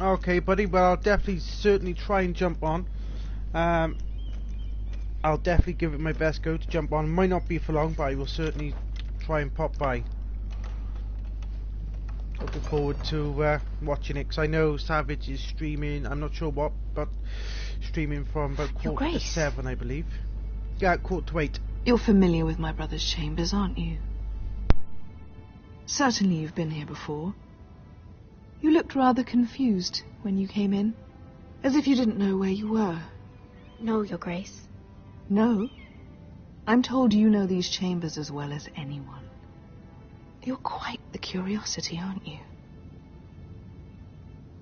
Speaker 1: Okay, buddy, well, I'll definitely, certainly try and jump on. I'll definitely give it my best go to jump on. It might not be for long, but I will certainly try and pop by. Looking forward to watching it, because I know Savage is streaming, I'm not sure what, but streaming from about quarter to 7, I believe. Yeah, quarter to 8.
Speaker 20: You're familiar with my brother's chambers, aren't you? Certainly you've been here before. You looked rather confused when you came in, as if you didn't know where you were.
Speaker 2: No, Your Grace.
Speaker 20: No? I'm told you know these chambers as well as anyone. You're quite the curiosity, aren't you?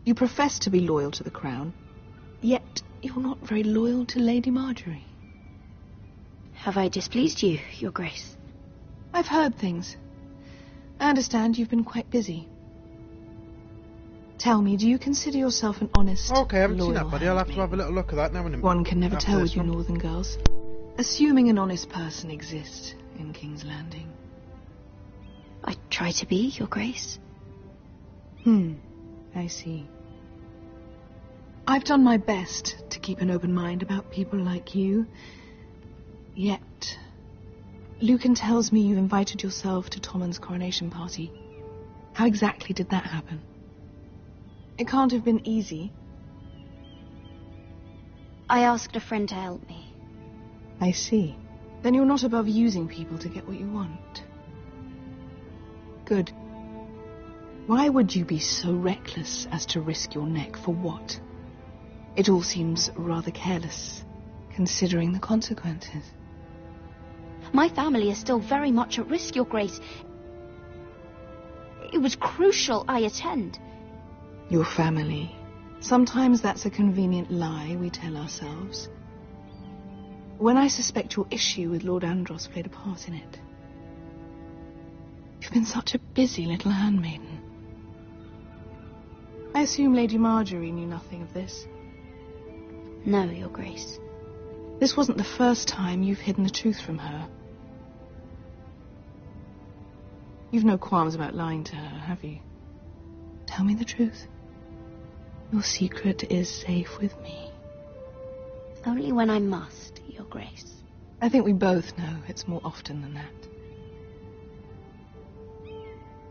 Speaker 20: You profess to be loyal to the crown, yet you're not very loyal to Lady Marjorie.
Speaker 2: Have I displeased you, Your Grace?
Speaker 20: I've heard things. I understand you've been quite busy. Tell me, do you consider yourself an honest,
Speaker 1: okay, I haven't seen that,
Speaker 20: loyal
Speaker 1: buddy. I'll have to
Speaker 20: handmaid?
Speaker 1: have a little look at that now in a minute.
Speaker 20: One can never
Speaker 1: After
Speaker 20: tell
Speaker 1: this
Speaker 20: with you
Speaker 1: one.
Speaker 20: northern girls. Assuming an honest person exists in King's Landing.
Speaker 2: I try to be, Your Grace.
Speaker 20: I see. I've done my best to keep an open mind about people like you. Yet, Lucan tells me you invited yourself to Tommen's coronation party. How exactly did that happen? It can't have been easy.
Speaker 15: I asked a friend to help me.
Speaker 20: I see. Then you're not above using people to get what you want. Good. Why would you be so reckless as to risk your neck for what? It all seems rather careless, considering the consequences.
Speaker 15: My family is still very much at risk, Your Grace. It was crucial I attend.
Speaker 20: Your family. Sometimes that's a convenient lie we tell ourselves. When I suspect your issue with Lord Andros played a part in it. You've been such a busy little handmaiden. I assume Lady Marjorie knew nothing of this.
Speaker 2: No, Your Grace.
Speaker 20: This wasn't the first time you've hidden the truth from her. You've no qualms about lying to her, have you? Tell me the truth. Your secret is safe with me.
Speaker 2: Only when I must, Your Grace.
Speaker 20: I think we both know it's more often than that.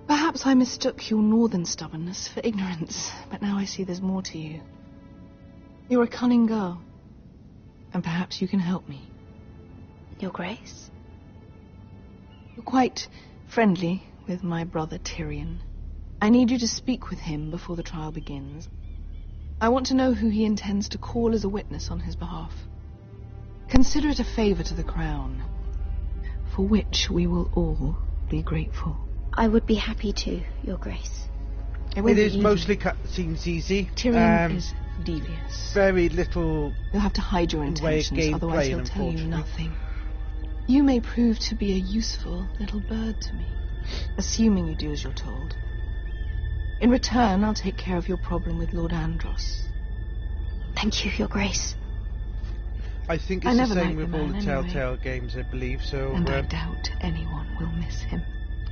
Speaker 20: Perhaps I mistook your northern stubbornness for ignorance, but now I see there's more to you. You're a cunning girl, and perhaps you can help me.
Speaker 2: Your Grace?
Speaker 20: You're quite friendly with my brother Tyrion. I need you to speak with him before the trial begins. I want to know who he intends to call as a witness on his behalf. Consider it a favor to the crown, for which we will all be grateful.
Speaker 2: I would be happy to, Your Grace.
Speaker 1: It is mostly seems easy.
Speaker 20: Tyrion is devious.
Speaker 1: Very little.
Speaker 20: You'll have to hide your intentions, otherwise he'll tell you nothing. You may prove to be a useful little bird to me, assuming you do as you're told. In return, I'll take care of your problem with Lord Andros.
Speaker 2: Thank you, Your Grace.
Speaker 1: I think it's the same with all the Telltale games, I believe, so...
Speaker 20: And I doubt anyone will miss him.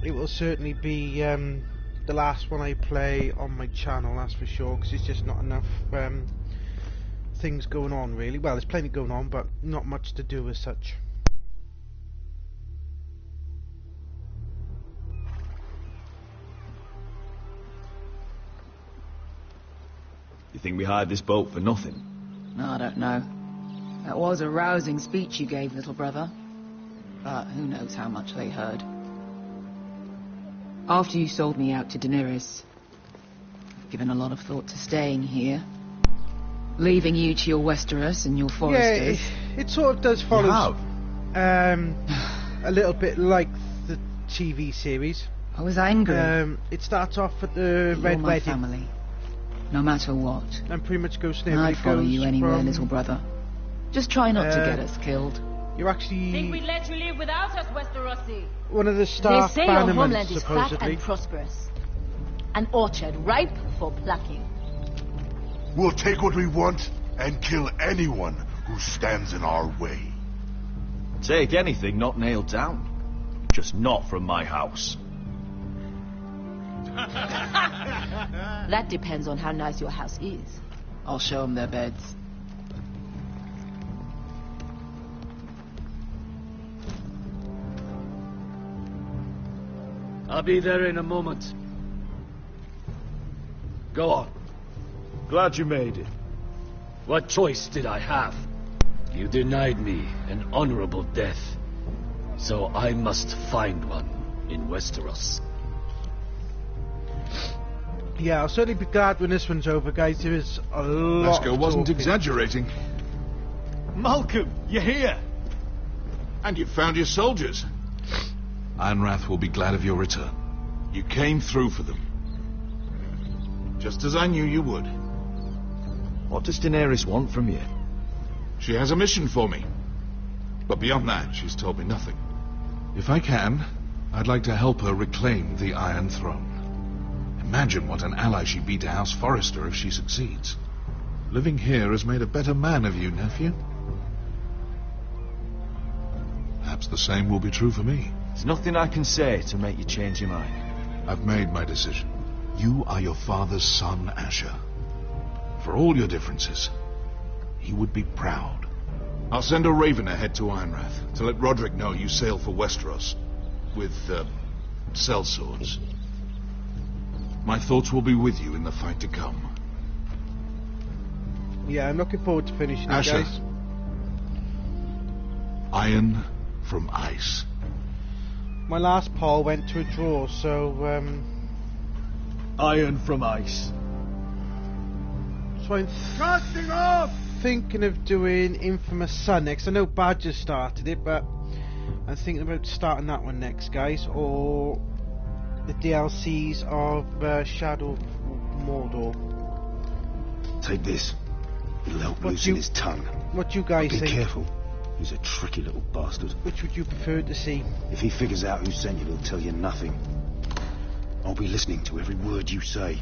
Speaker 1: It will certainly be the last one I play on my channel, that's for sure, because it's just not enough things going on, really. Well, there's plenty going on, but not much to do as such.
Speaker 19: You think we hired this boat for nothing?
Speaker 12: I don't know. That was a rousing speech you gave, little brother. But who knows how much they heard. After you sold me out to Daenerys, I've given a lot of thought to staying here. Leaving you to your Westeros and your foresters.
Speaker 1: Yeah, it sort of does follow a little bit like the TV series.
Speaker 12: I was angry.
Speaker 1: It starts off at the Red
Speaker 12: my
Speaker 1: Wedding.
Speaker 12: Family. No matter what.
Speaker 1: And pretty much goes
Speaker 12: And I'd follow you anywhere, little brother. Just try not to get us killed.
Speaker 1: You're actually...
Speaker 18: Think we'd let you live without us, Westerosi?
Speaker 1: One of the Stark
Speaker 18: They say your
Speaker 1: bannermen,
Speaker 18: homeland is fat
Speaker 1: supposedly.
Speaker 18: and prosperous. An orchard ripe for plucking.
Speaker 17: We'll take what we want and kill anyone who stands in our way.
Speaker 16: Take anything not nailed down. Just not from my house.
Speaker 18: That depends on how nice your house is.
Speaker 12: I'll show them their beds.
Speaker 5: I'll be there in a moment. Go on.
Speaker 16: Glad you made it.
Speaker 5: What choice did I have? You denied me an honorable death. So I must find one in Westeros.
Speaker 1: Yeah, I'll certainly be glad when this one's over, guys. There is a lot.
Speaker 11: Lesko wasn't exaggerating.
Speaker 9: Malcolm, you're here!
Speaker 11: And you found your soldiers. Ironrath will be glad of your return. You came through for them. Just as I knew you would.
Speaker 16: What does Daenerys want from you?
Speaker 11: She has a mission for me. But beyond that, she's told me nothing. If I can, I'd like to help her reclaim the Iron Throne. Imagine what an ally she'd be to House Forrester if she succeeds. Living here has made a better man of you, nephew. Perhaps the same will be true for me.
Speaker 16: There's nothing I can say to make you change your mind.
Speaker 11: I've made my decision. You are your father's son, Asher. For all your differences, he would be proud. I'll send a raven ahead to Ironrath to let Roderick know you sail for Westeros with, sellswords. My thoughts will be with you in the fight to come.
Speaker 1: Yeah, I'm looking forward to finishing it,
Speaker 11: Asher.
Speaker 1: guys.
Speaker 11: Iron from ice.
Speaker 1: My last poll went to a draw, so,
Speaker 9: Iron from ice.
Speaker 1: So I'm casting off! Thinking of doing Infamous Son next. I know Badger started it, but I'm thinking about starting that one next, guys. Or the DLCs of Shadow of Mordor.
Speaker 6: Take this. It'll help loosen his tongue.
Speaker 1: What you guys
Speaker 6: Be
Speaker 1: think?
Speaker 6: careful. He's a tricky little bastard.
Speaker 1: Which would you prefer to see?
Speaker 6: If he figures out who sent you, he'll tell you nothing. I'll be listening to every word you say.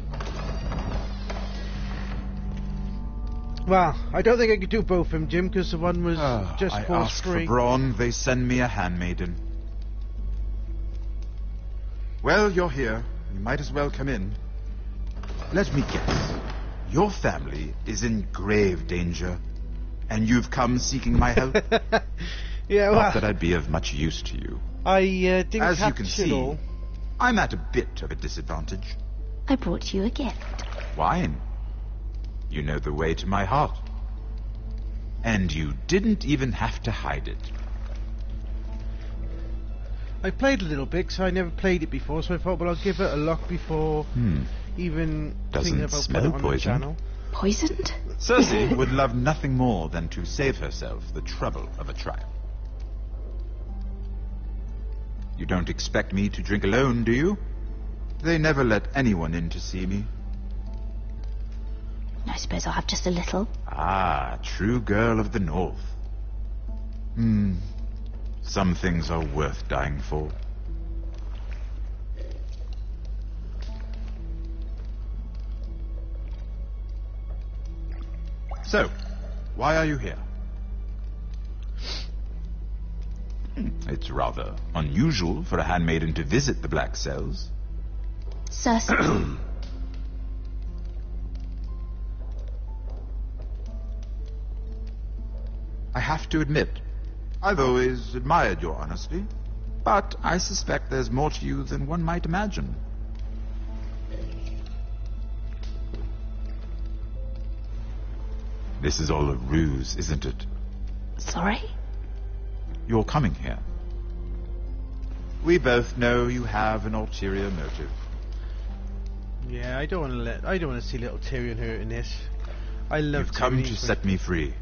Speaker 1: Well, I don't think I could do both of them, Jim, because the one was just
Speaker 21: I
Speaker 1: force
Speaker 21: ask
Speaker 1: free.
Speaker 21: for brawn, they send me a handmaiden. Well, you're here. You might as well come in. Let me guess. Your family is in grave danger, and you've come seeking my help?
Speaker 1: Yeah, well,
Speaker 21: Not that I'd be of much use to you.
Speaker 1: I didn't
Speaker 21: As you
Speaker 1: catch
Speaker 21: can
Speaker 1: it
Speaker 21: see,
Speaker 1: all.
Speaker 21: I'm at a bit of a disadvantage.
Speaker 7: I brought you a gift.
Speaker 21: Wine. You know the way to my heart. And you didn't even have to hide it.
Speaker 1: I played a little bit, so I never played it before, so I thought, well, I'll give it a look before even thinking
Speaker 21: Doesn't
Speaker 1: about
Speaker 21: smell
Speaker 1: putting it on the
Speaker 21: poisoned.
Speaker 1: channel.
Speaker 7: Poisoned?
Speaker 21: Cersei would love nothing more than to save herself the trouble of a trial. You don't expect me to drink alone, do you? They never let anyone in to see me.
Speaker 7: I suppose I'll have just a little.
Speaker 21: Ah, true girl of the North. Some things are worth dying for. So, why are you here? It's rather unusual for a handmaiden to visit the Black Cells.
Speaker 7: Cersei.
Speaker 21: I have to admit, I've always admired your honesty, but I suspect there's more to you than one might imagine. This is all a ruse, isn't it?
Speaker 7: Sorry?
Speaker 21: You're coming here. We both know you have an ulterior motive.
Speaker 1: Yeah, I don't want to see little Tyrion hurt in this. I love
Speaker 21: You've come
Speaker 1: Tyrion.
Speaker 21: to set me free.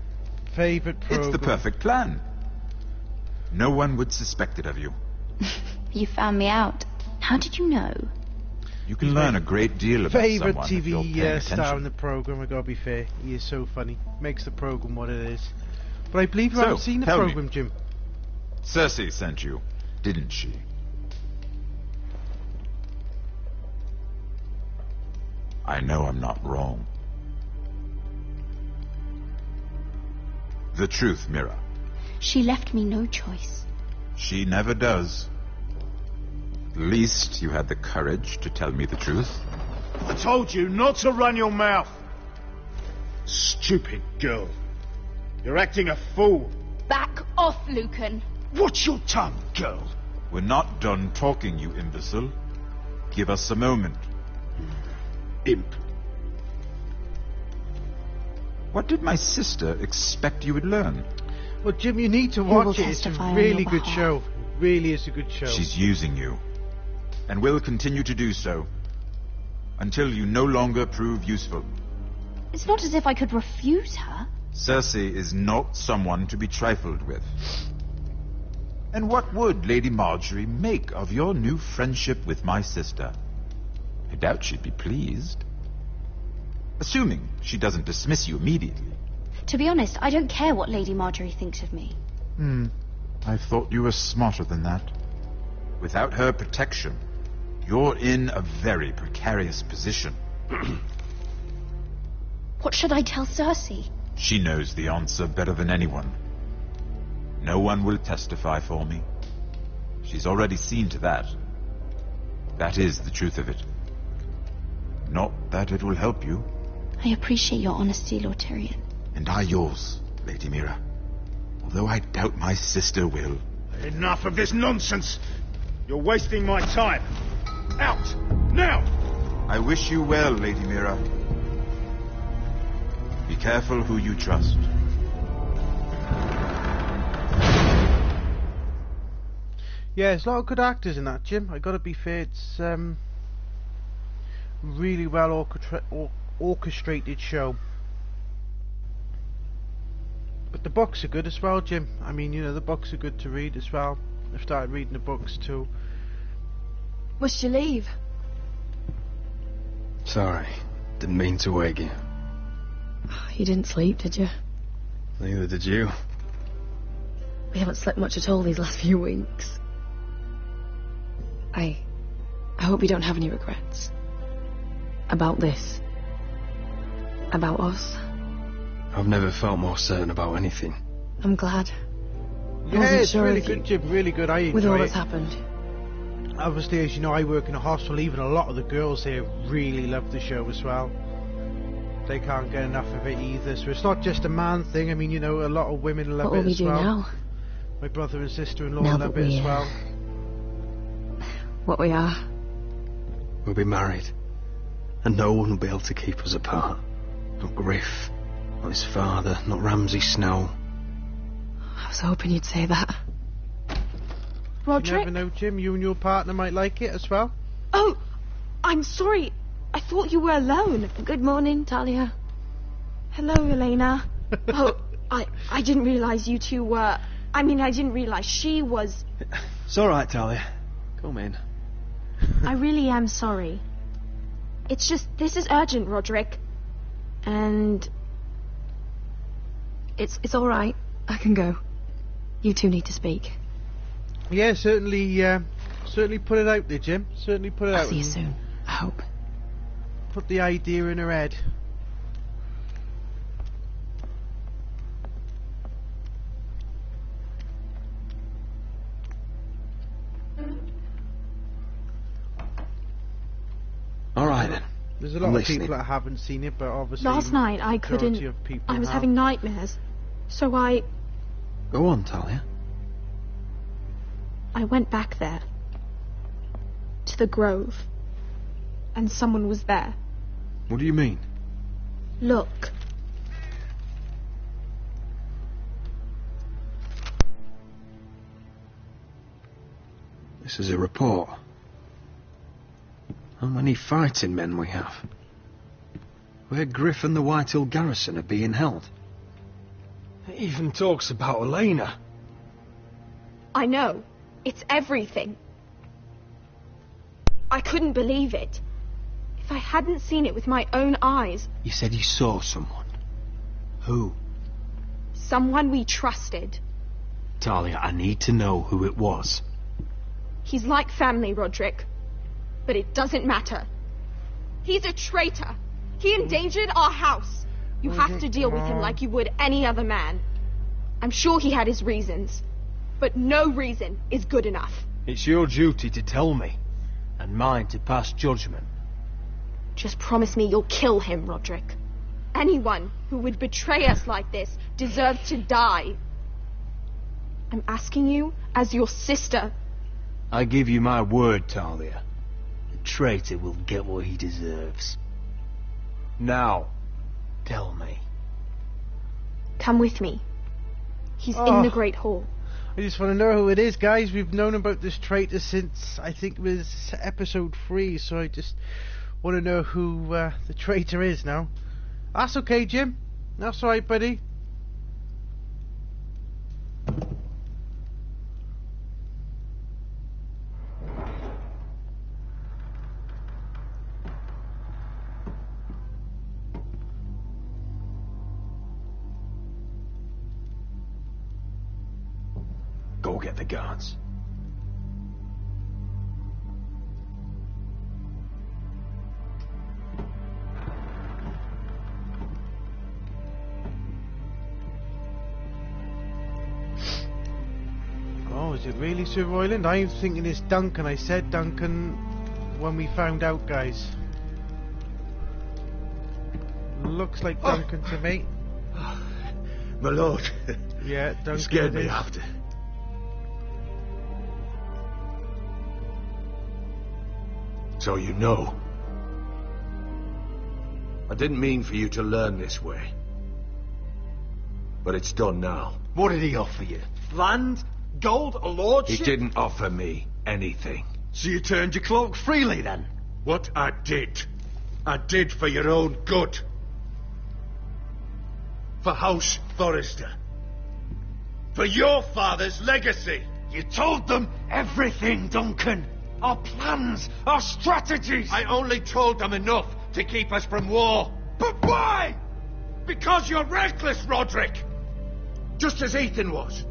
Speaker 1: Favorite program.
Speaker 21: It's the perfect plan. No one would suspect it of you.
Speaker 7: You found me out. How did you know?
Speaker 21: You can learn a great deal about
Speaker 1: Favorite
Speaker 21: someone if you're paying
Speaker 1: TV star in
Speaker 21: attention.
Speaker 1: the program. I gotta be fair. He is so funny. Makes the program what it is. But I believe you
Speaker 21: So,
Speaker 1: haven't seen the
Speaker 21: tell me.
Speaker 1: program, Jim.
Speaker 21: Cersei sent you, didn't she? I know I'm not wrong. the truth, Mira.
Speaker 7: She left me no choice.
Speaker 21: She never does. At least you had the courage to tell me the truth.
Speaker 9: I told you not to run your mouth. Stupid girl. You're acting a fool.
Speaker 18: Back off, Lucan.
Speaker 9: Watch your tongue, girl.
Speaker 21: We're not done talking, you imbecile. Give us a moment.
Speaker 9: Imp.
Speaker 21: What did my sister expect you would learn?
Speaker 1: Well, Jim, you need to
Speaker 7: Who will
Speaker 1: watch it. It's a
Speaker 7: testify on
Speaker 1: really
Speaker 7: your
Speaker 1: good
Speaker 7: behalf?
Speaker 1: show. Really is a good show.
Speaker 21: She's using you. And will continue to do so. Until you no longer prove useful.
Speaker 7: It's not as if I could refuse her.
Speaker 21: Cersei is not someone to be trifled with. And what would Lady Marjorie make of your new friendship with my sister? I doubt she'd be pleased. Assuming she doesn't dismiss you immediately.
Speaker 7: To be honest, I don't care what Lady Marjorie thinks of me.
Speaker 21: I thought you were smarter than that. Without her protection, you're in a very precarious position.
Speaker 7: What should I tell Cersei?
Speaker 21: She knows the answer better than anyone. No one will testify for me. She's already seen to that. That is the truth of it. Not that it will help you.
Speaker 7: I appreciate your honesty, Lord Tyrion.
Speaker 21: And I yours, Lady Mira. Although I doubt my sister will.
Speaker 9: Enough of this nonsense. You're wasting my time. Out! Now!
Speaker 21: I wish you well, Lady Mira. Be careful who you trust.
Speaker 1: Yeah, there's a lot of good actors in that, Jim. I gotta be fair, it's really well orchestrated show. But the books are good as well, Jim. I mean, you know, the books are good to read as well. I've started reading the books too.
Speaker 4: Must you leave?
Speaker 10: Sorry, didn't mean to wake you.
Speaker 4: You didn't sleep, did you?
Speaker 10: Neither did you.
Speaker 4: We haven't slept much at all these last few weeks. I hope you don't have any regrets. About this. About us.
Speaker 10: I've never felt more certain about anything.
Speaker 4: I'm glad. I
Speaker 1: Yeah,
Speaker 4: wasn't
Speaker 1: it's
Speaker 4: sure
Speaker 1: really
Speaker 4: if you-
Speaker 1: good, Jim. Really good. I enjoy
Speaker 4: With all
Speaker 1: it.
Speaker 4: that's happened.
Speaker 1: Obviously, as you know, I work in a hospital. Even a lot of the girls here really love the show as well. They can't get enough of it either. So it's not just a man thing. I mean, you know, a lot of women love
Speaker 4: What will
Speaker 1: it
Speaker 4: we
Speaker 1: as
Speaker 4: do
Speaker 1: well.
Speaker 4: now?
Speaker 1: My brother and sister-in-law
Speaker 4: Now
Speaker 1: love
Speaker 4: that
Speaker 1: it
Speaker 4: we,
Speaker 1: as well.
Speaker 4: What we are.
Speaker 10: We'll be married. And no one will be able to keep us apart. Not Griff, not his father, not Ramsay Snow.
Speaker 4: I was hoping you'd say that.
Speaker 1: You
Speaker 4: Roderick?
Speaker 1: never know, Jim. You and your partner might like it as well.
Speaker 4: Oh, I'm sorry. I thought you were alone. Good morning, Talia. Hello, Elena. Oh, I didn't realise you two were... I mean, I didn't realise she was...
Speaker 10: It's all right, Talia. Come in.
Speaker 22: I really am sorry. It's just, this is urgent, Roderick. And...
Speaker 4: It's all right. I can go. You two need to speak.
Speaker 1: Yeah, certainly put it out there, Jim. Certainly put it out.
Speaker 4: I'll see you
Speaker 1: and
Speaker 4: soon. I hope.
Speaker 1: Put the idea in her head.
Speaker 10: All right, then.
Speaker 1: There's a lot
Speaker 10: I'm
Speaker 1: of
Speaker 10: listening.
Speaker 1: people that haven't seen it, but obviously
Speaker 22: last night I
Speaker 1: majority
Speaker 22: couldn't...
Speaker 1: of people
Speaker 22: I was
Speaker 1: have.
Speaker 22: having nightmares. So I
Speaker 10: Go on, Talia.
Speaker 22: went back there. To the grove. And someone was there.
Speaker 10: What do you mean?
Speaker 22: Look.
Speaker 10: This is a report. How many fighting men we have? Where Griff and the Whitehill garrison are being held.
Speaker 9: It even talks about Elena.
Speaker 22: I know. It's everything. I couldn't believe it. If I hadn't seen it with my own eyes,
Speaker 10: You said you saw someone. Who?
Speaker 22: someone we trusted.
Speaker 10: Talia, I need to know who it was.
Speaker 22: He's like family, Roderick. But it doesn't matter. He's a traitor. He endangered our house. You have to deal with him like you would any other man. I'm sure he had his reasons. But no reason is good enough.
Speaker 10: It's your duty to tell me, and mine to pass judgment.
Speaker 22: Just promise me you'll kill him, Roderick. Anyone who would betray us like this deserves to die. I'm asking you as your sister.
Speaker 10: I give you my word, Talia. The traitor will get what he deserves. Now, tell me.
Speaker 22: Come with me. He's in the Great Hall.
Speaker 1: I just want to know who it is, guys. We've known about this traitor since, I think it was episode 3, so I just want to know who the traitor is now. That's okay, Jim. That's alright, buddy.
Speaker 10: Go get the guards.
Speaker 1: Oh, is it really Sir Royland? I'm thinking it's Duncan. I said Duncan when we found out, guys. Looks like Duncan to me.
Speaker 17: My lord.
Speaker 1: Yeah, Duncan.
Speaker 17: You scared me after. So you know. I didn't mean for you to learn this way. But it's done now.
Speaker 10: What did he offer you? Land? Gold? A lordship?
Speaker 17: He didn't offer me anything.
Speaker 10: So you turned your cloak freely then?
Speaker 17: What I did for your own good. For House Forrester. For your father's legacy.
Speaker 10: You told them everything, Duncan. Our plans, our strategies.
Speaker 17: I only told them enough to keep us from war. But why? Because you're reckless, Roderick. Just as Ethan was.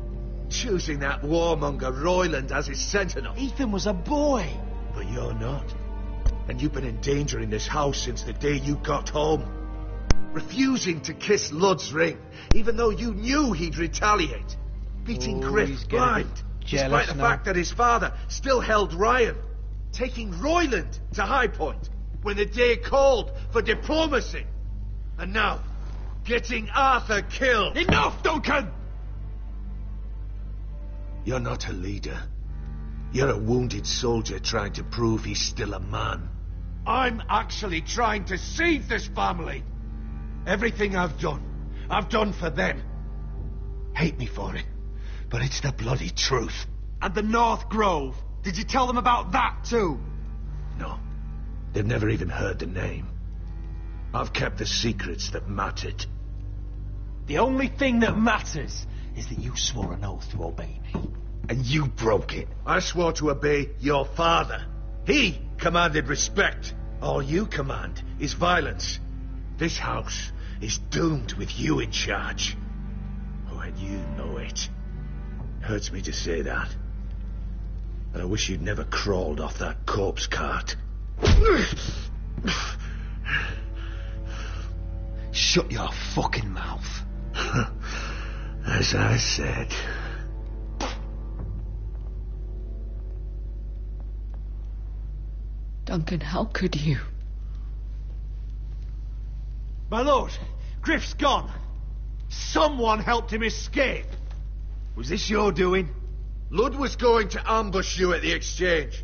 Speaker 17: Choosing that warmonger Royland as his sentinel.
Speaker 10: Ethan was a boy.
Speaker 17: But you're not. And you've been endangering this house since the day you got home. Refusing to kiss Lud's ring, even though you knew he'd retaliate. Beating Griff blind, despite the fact that his father still held Ryan. Taking Royland to High Point, when the day called for diplomacy. And now, getting Arthur killed.
Speaker 10: Enough, Duncan!
Speaker 17: You're not a leader. You're a wounded soldier trying to prove he's still a man. I'm actually trying to save this family. Everything I've done for them. Hate me for it, but it's the bloody truth.
Speaker 10: And the North Grove? Did you tell them about that too?
Speaker 17: No. They've never even heard the name. I've kept the secrets that mattered.
Speaker 10: The only thing that matters is that you swore an oath to obey me.
Speaker 17: And you broke it. I swore to obey your father. He commanded respect. All you command is violence. This house is doomed with you in charge. Oh, and you know it. Hurts me to say that. And I wish you'd never crawled off that corpse cart.
Speaker 10: Shut your fucking mouth.
Speaker 17: As I said.
Speaker 12: Duncan, how could you?
Speaker 10: My lord, Griff's gone. Someone helped him escape. Was this your doing?
Speaker 17: Lud was going to ambush you at the exchange.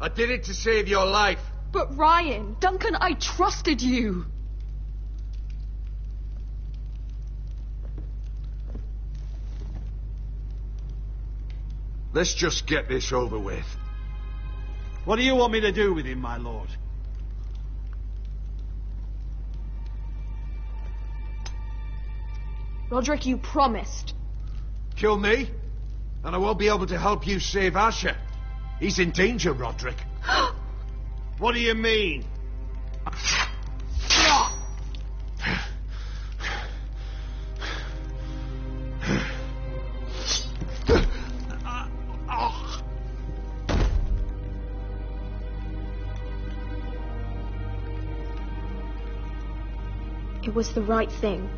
Speaker 17: I did it to save your life.
Speaker 22: But Ryan...
Speaker 12: Duncan, I trusted you.
Speaker 17: Let's just get this over with.
Speaker 10: What do you want me to do with him, my lord?
Speaker 22: Roderick, you promised.
Speaker 17: Kill me, and I won't be able to help you save Asher. He's in danger, Roderick.
Speaker 10: What do you mean?
Speaker 22: It was the right thing.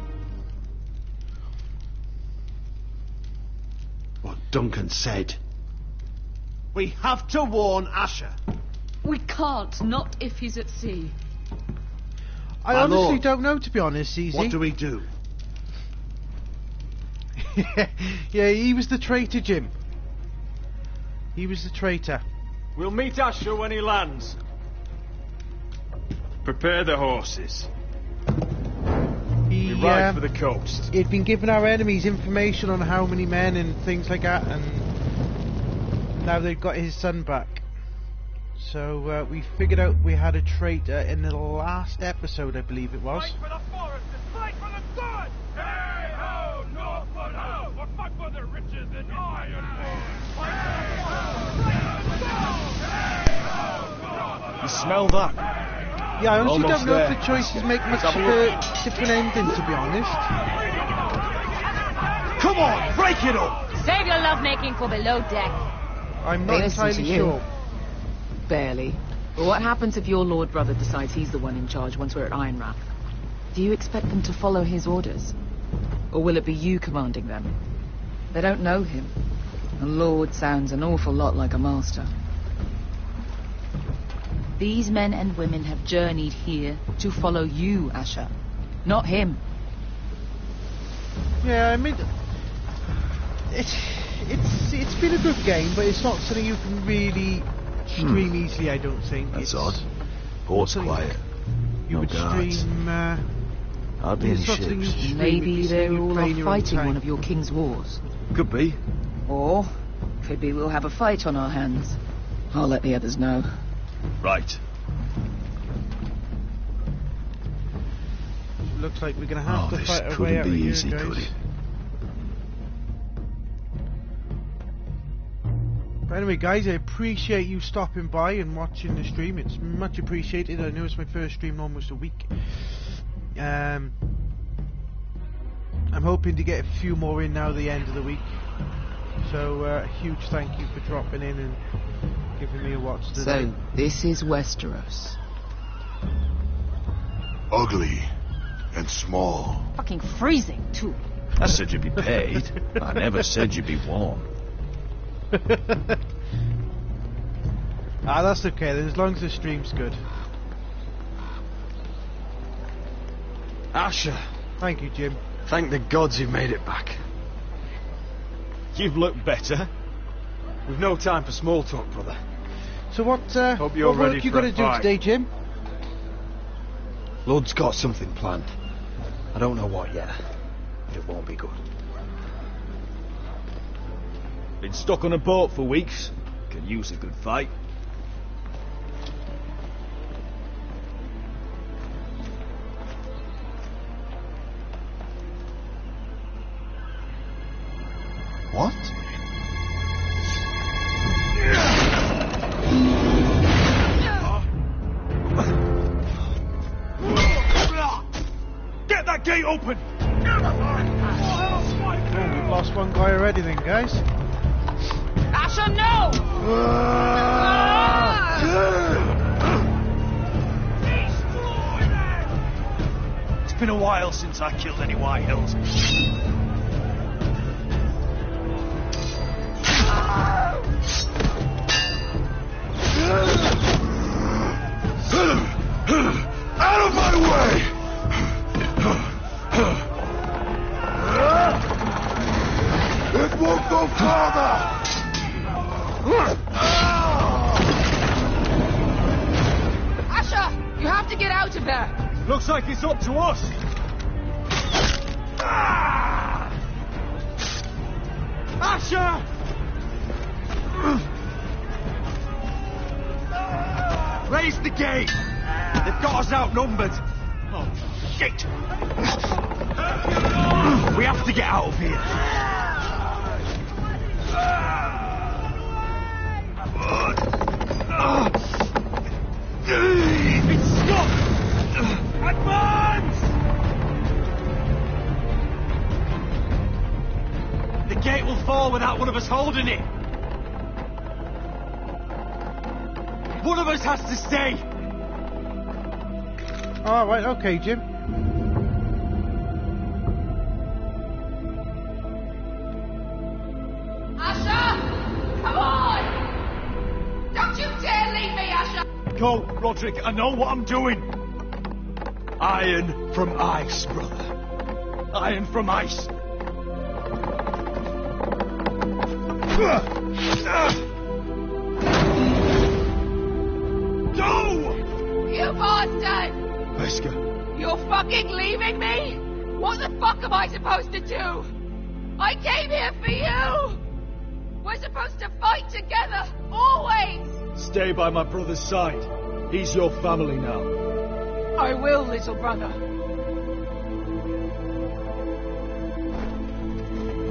Speaker 6: Duncan said.
Speaker 16: We have to warn Asher.
Speaker 12: We can't, not if he's at sea.
Speaker 1: I
Speaker 6: My
Speaker 1: honestly
Speaker 6: lord.
Speaker 1: don't know, to be honest, Easy.
Speaker 6: What do we do?
Speaker 1: Yeah, he was the traitor, Jim. He was the traitor.
Speaker 5: We'll meet Asher when he lands. Prepare the horses. We ride for the coast.
Speaker 1: He'd been giving our enemies information on how many men and things like that, and now they've got his son back. So we figured out we had a traitor in the last episode, I believe it was.
Speaker 9: Fight for the forest and fight for the sun! Hey ho, Northwood ho! Or fight for the riches in Ironwood!
Speaker 5: You smell that?
Speaker 1: Yeah, I honestly
Speaker 5: Almost
Speaker 1: don't know
Speaker 5: there.
Speaker 1: if the choices make much
Speaker 5: Let's
Speaker 1: of
Speaker 5: have a
Speaker 1: a different ending, to be honest.
Speaker 9: Come on, break it up!
Speaker 18: Save your lovemaking for below deck.
Speaker 1: I'm
Speaker 12: They
Speaker 1: not
Speaker 12: listen to
Speaker 1: entirely
Speaker 12: you.
Speaker 1: sure.
Speaker 12: Barely. But what happens if your lord brother decides he's the one in charge once we're at Ironrath? Do you expect them to follow his orders? Or will it be you commanding them? They don't know him. A lord sounds an awful lot like a master. These men and women have journeyed here to follow you, Asher. Not him.
Speaker 1: Yeah, I mean, it's been a good game, but it's not something you can really stream easily, I don't think.
Speaker 10: That's
Speaker 1: it's
Speaker 10: odd. Port's quiet.
Speaker 1: You
Speaker 10: No
Speaker 1: would
Speaker 10: guards.
Speaker 1: stream...
Speaker 10: Hardly any
Speaker 1: it's not something you
Speaker 10: ships.
Speaker 1: stream,
Speaker 12: Maybe
Speaker 1: it's
Speaker 12: they're
Speaker 1: something you
Speaker 12: all
Speaker 1: play in
Speaker 12: off
Speaker 1: your own
Speaker 12: fighting
Speaker 1: time.
Speaker 12: one of your king's wars.
Speaker 10: Could be.
Speaker 12: Or, could be we'll have a fight on our hands. I'll let the others know.
Speaker 16: Right.
Speaker 1: Looks like we're going to have to
Speaker 10: this
Speaker 1: fight our way
Speaker 10: couldn't
Speaker 1: out
Speaker 10: be
Speaker 1: of here,
Speaker 10: easy,
Speaker 1: guys.
Speaker 10: could it?
Speaker 1: But anyway, guys, I appreciate you stopping by and watching the stream. It's much appreciated. I know it's my first stream in almost a week. I'm hoping to get a few more in now at the end of the week. So, a huge thank you for dropping in and giving me a watch today.
Speaker 12: So, this is Westeros.
Speaker 17: Ugly and small.
Speaker 18: Fucking freezing, too.
Speaker 16: I said you'd be paid. I never said you'd be warm.
Speaker 1: That's okay then, as long as the stream's good.
Speaker 10: Asher,
Speaker 1: Thank you, Jim.
Speaker 10: thank the gods you've made it back.
Speaker 5: You've looked better.
Speaker 10: We've no time for small talk, brother.
Speaker 1: So what
Speaker 5: Hope you're
Speaker 1: what work
Speaker 5: ready
Speaker 1: you
Speaker 5: for
Speaker 1: got
Speaker 5: a
Speaker 1: to do
Speaker 5: fight.
Speaker 1: today, Jim?
Speaker 10: Lord's got something planned. I don't know what yet, but it won't be good.
Speaker 16: Been stuck on a boat for weeks. Can use a good fight.
Speaker 17: What?
Speaker 9: Get that gate open!
Speaker 1: Oh, we've lost one guy already then, guys.
Speaker 18: Asher, no!
Speaker 5: It's been a while since I killed any White Hills.
Speaker 17: Out of my way! It won't go farther!
Speaker 12: Asher, you have to get out of there.
Speaker 5: Looks like it's up to us. Asher!
Speaker 9: Raise the gate! They've got us outnumbered! Oh, shit! We have to get out of here!
Speaker 5: It's stuck! Advance!
Speaker 9: The gate will fall without one of us holding it! One of us has to stay!
Speaker 1: Alright, okay, Jim.
Speaker 18: Asher!
Speaker 9: uncle, Roderick. I know what I'm doing. Iron from ice, brother. Iron from ice. Go!
Speaker 12: You bastard!
Speaker 9: Wesker.
Speaker 12: You're fucking leaving me? What the fuck am I supposed to do? I came here for you! We're supposed to fight together, always!
Speaker 9: Stay by my brother's side. He's your family now.
Speaker 12: I will, little brother.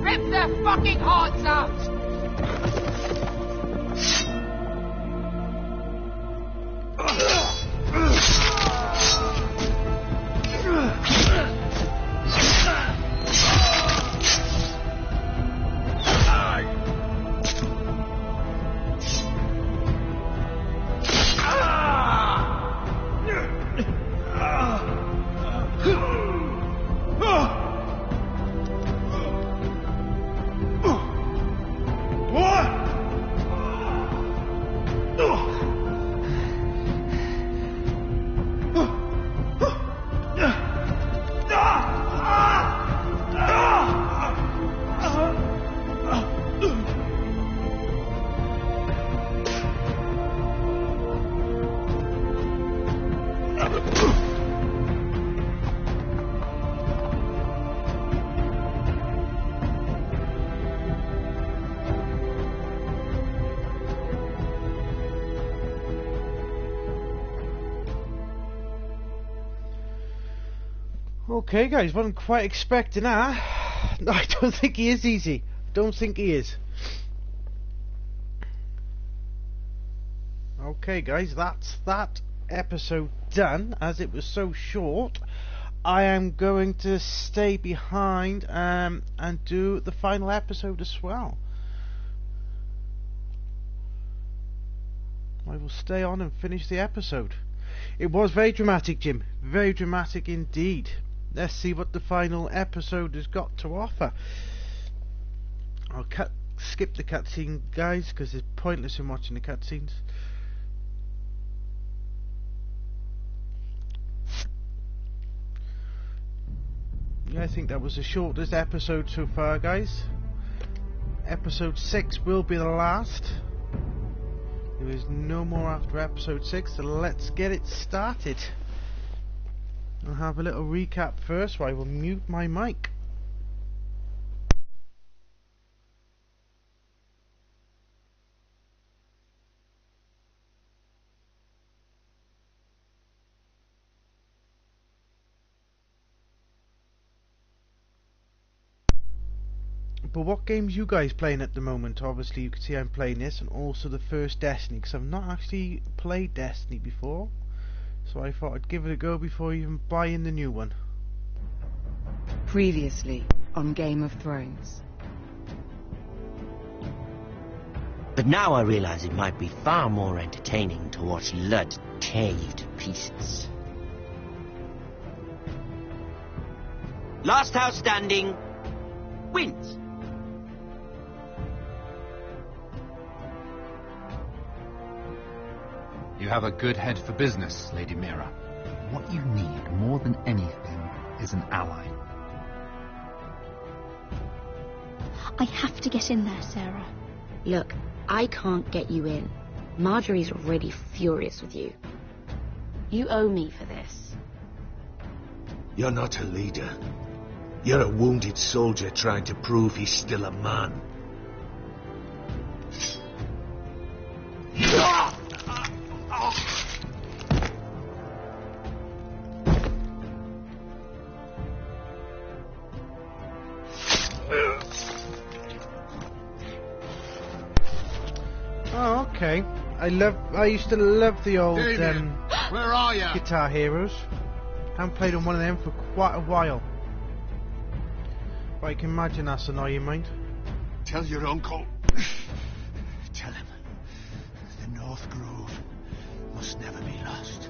Speaker 12: Rip their fucking hearts out!
Speaker 1: Okay, guys, wasn't quite expecting that. No, I don't think he is easy. Don't think he is. Okay, guys, that's that episode done. As it was so short, I am going to stay behind and do the final episode as well. I will stay on and finish the episode. It was very dramatic, Jim. Very dramatic indeed. Let's see what the final episode has got to offer. I'll skip the cutscene, guys, because it's pointless in watching the cutscenes. Yeah, I think that was the shortest episode so far, guys. Episode 6 will be the last. There is no more after episode 6, so let's get it started. I'll have a little recap first, so I will mute my mic. But what games you guys playing at the moment? Obviously you can see I'm playing this, and also the first Destiny, because I've not actually played Destiny before. So I thought I'd give it a go before even buying the new one.
Speaker 12: Previously on Game of Thrones.
Speaker 8: But now I realize it might be far more entertaining to watch Ludd tear you to pieces. Last house standing wins.
Speaker 3: You have a good head for business, Lady Mira. What you need more than anything is an ally.
Speaker 7: I have to get in there, Sarah.
Speaker 2: Look, I can't get you in. Marjorie's already furious with you. You owe me for this.
Speaker 17: You're not a leader. You're a wounded soldier trying to prove he's still a man.
Speaker 1: Oh, okay. I used to love the old
Speaker 11: where are you?
Speaker 1: Guitar Heroes. Haven't played on one of them for quite a while. But I can imagine that's annoying, mind.
Speaker 17: Tell your uncle. Tell him the North Grove must never be lost.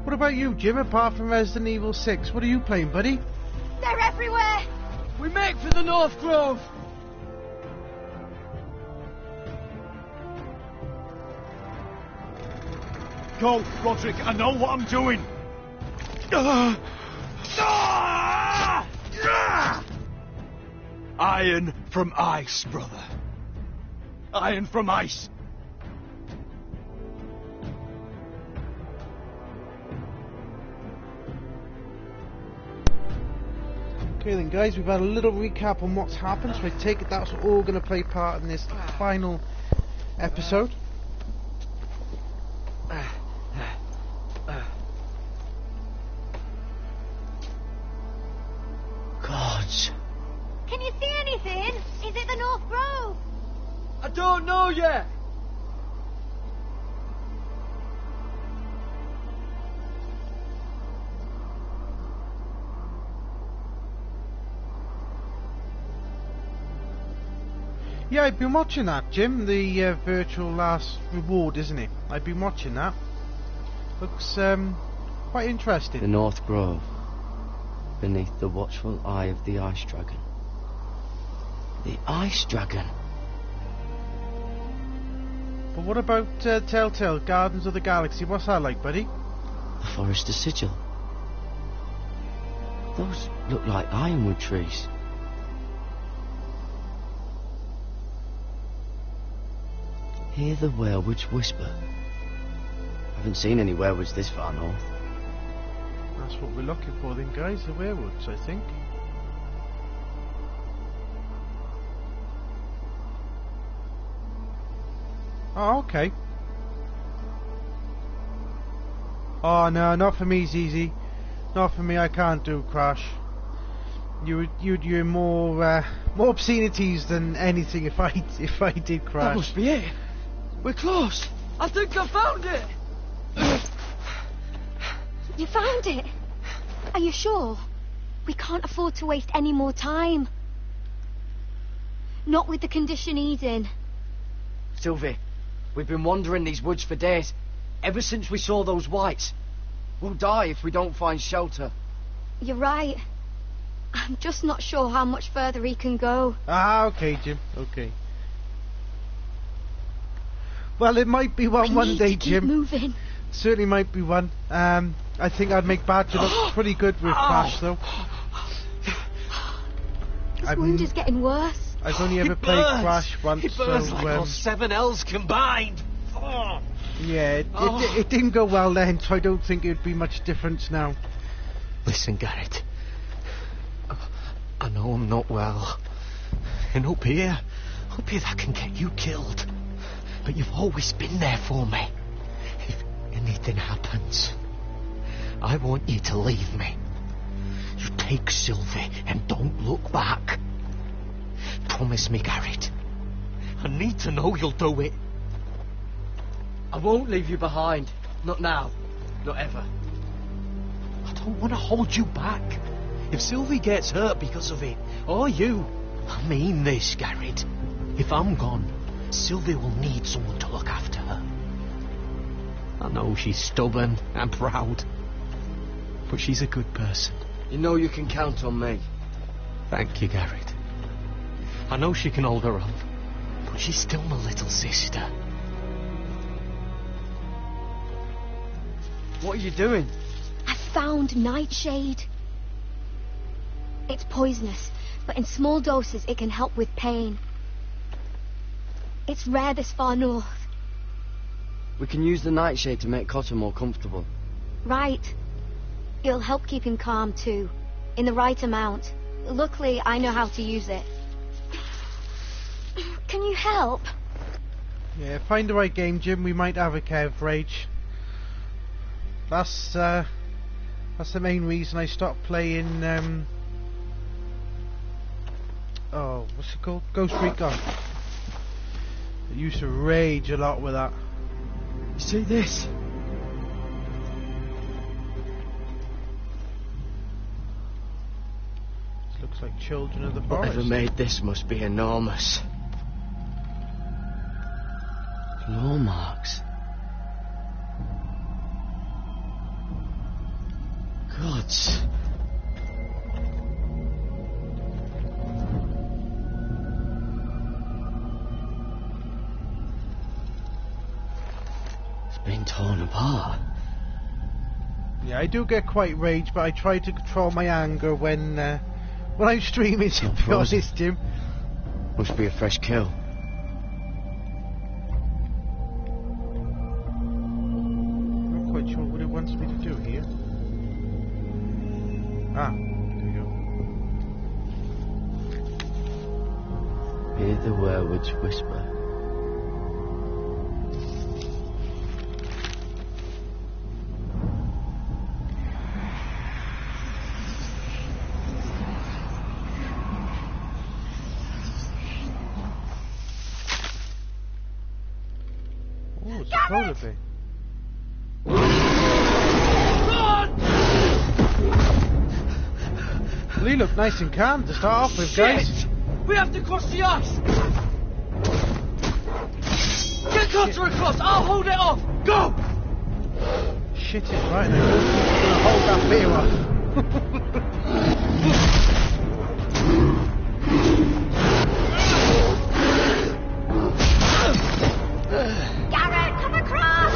Speaker 1: What What about you, Jim? Apart from Resident Evil 6, what are you playing, buddy?
Speaker 15: They're everywhere!
Speaker 5: We make for the North Grove!
Speaker 9: Go, Roderick, I know what I'm doing! Iron from ice, brother. Iron from ice.
Speaker 1: Okay then guys, we've had a little recap on what's happened, so I take it that's all going to play part in this final episode.
Speaker 5: Gods.
Speaker 15: Can you see anything? Is it the North Grove?
Speaker 5: I don't know yet.
Speaker 1: Yeah, I've been watching that, Jim. The virtual last reward, isn't it? I've been watching that. Looks quite interesting.
Speaker 13: The North Grove, beneath the watchful eye of the Ice Dragon. The Ice Dragon?
Speaker 1: But what about Telltale Gardens of the Galaxy? What's that like, buddy?
Speaker 13: The Forester Sigil. Those look like ironwood trees. Hear the werewolves whisper. Haven't seen any werewolves this far north.
Speaker 1: That's what we're looking for then, guys. The werewolves, I think. Oh, okay. Oh no, not for me, ZZ. Not for me. I can't do Crash. You're more obscenities than anything. If I did Crash.
Speaker 5: That must be it. We're close. I think I found it.
Speaker 15: You found it? Are you sure? We can't afford to waste any more time. Not with the condition he's in.
Speaker 5: Sylvie, we've been wandering these woods for days. Ever since we saw those whites. We'll die if we don't find shelter.
Speaker 15: You're right. I'm just not sure how much further he can go.
Speaker 1: Ah, okay, Jim. Okay. Well, it might be one day, Jim.
Speaker 15: Moving.
Speaker 1: Certainly might be one. I think I'd make Badger look pretty good with Crash, though.
Speaker 15: His wound is getting worse.
Speaker 1: I've only ever played Crash once,
Speaker 5: It burns
Speaker 1: so
Speaker 5: like all 7 L's combined. Oh.
Speaker 1: Yeah, it didn't go well then, so I don't think it'd be much difference now.
Speaker 5: Listen, Garrett. I know I'm not well. And up here that can get you killed. But you've always been there for me. If anything happens, I want you to leave me. You take Sylvie and don't look back. Promise me, Garrett. I need to know you'll do it. I won't leave you behind. Not now. Not ever. I don't want to hold you back. If Sylvie gets hurt because of it, or you, I mean this, Garrett. If I'm gone, Sylvie will need someone to look after her. I know she's stubborn and proud, but she's a good person. You know you can count on me. Thank you, Garrett. I know she can hold her own, but she's still my little sister. What are you doing?
Speaker 15: I found Nightshade. It's poisonous, but in small doses it can help with pain. It's rare this far north.
Speaker 13: We can use the Nightshade to make Cotter more comfortable.
Speaker 15: Right. It'll help keep him calm too, in the right amount. Luckily, I know how to use it. Can you help?
Speaker 1: Yeah, find the right game, Jim. We might have a Kev Rage. That's the main reason I stopped playing. Oh, what's it called? Ghost Recon. I used to rage a lot with that.
Speaker 5: See this?
Speaker 1: This looks like Children of the Forest.
Speaker 5: Whatever made this must be enormous.
Speaker 13: Claw marks.
Speaker 10: Nuts.
Speaker 13: It's been torn apart.
Speaker 1: Yeah, I do get quite raged, but I try to control my anger when I'm streaming, to be honest, Jim.
Speaker 13: Must be a fresh kill.
Speaker 1: Not quite sure what it wants me to do here. Ah, there you go.
Speaker 13: Hear the werewolves whisper.
Speaker 1: Oh, it's a polar bear. Lee looked nice and calm to start off with, guys.
Speaker 5: We have to cross the ice! Get Cutter across! I'll hold it off! Go!
Speaker 1: Shit is right now. Who's gonna hold that beer off?
Speaker 15: Garrett, come across!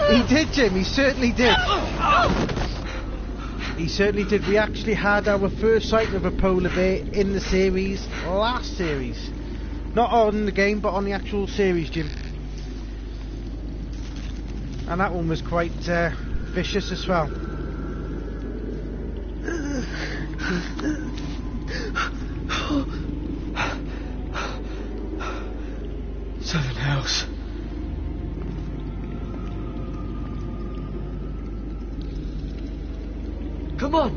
Speaker 1: He did, Jim. He certainly did. He certainly did. We actually had our first sight of a polar bear in the series, last series. Not on the game, but on the actual series, Jim. And that one was quite vicious as well.
Speaker 10: Something else.
Speaker 5: Come on!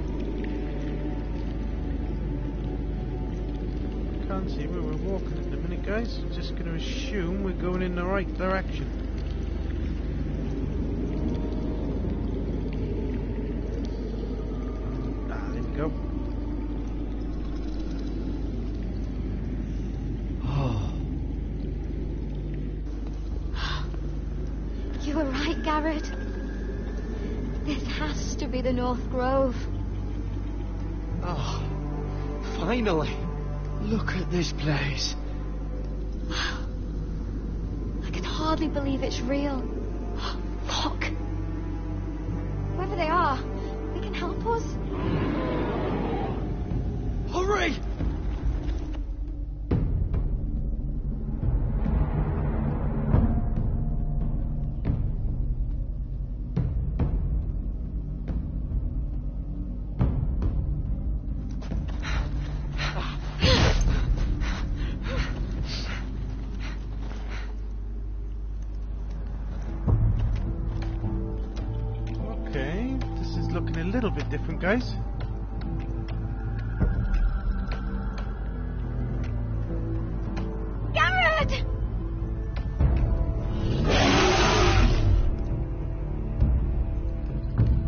Speaker 1: Can't see where we're walking at the minute, guys. Just going to assume we're going in the right direction. Ah, there we go.
Speaker 15: You were right, Garrett. This has to be the North Grove.
Speaker 10: Oh, finally. Look at this place.
Speaker 15: I can hardly believe it's real. Look. Whoever they are, they can help us.
Speaker 5: Hurry!
Speaker 1: Okay, this is looking a little bit different, guys.
Speaker 15: Garrett!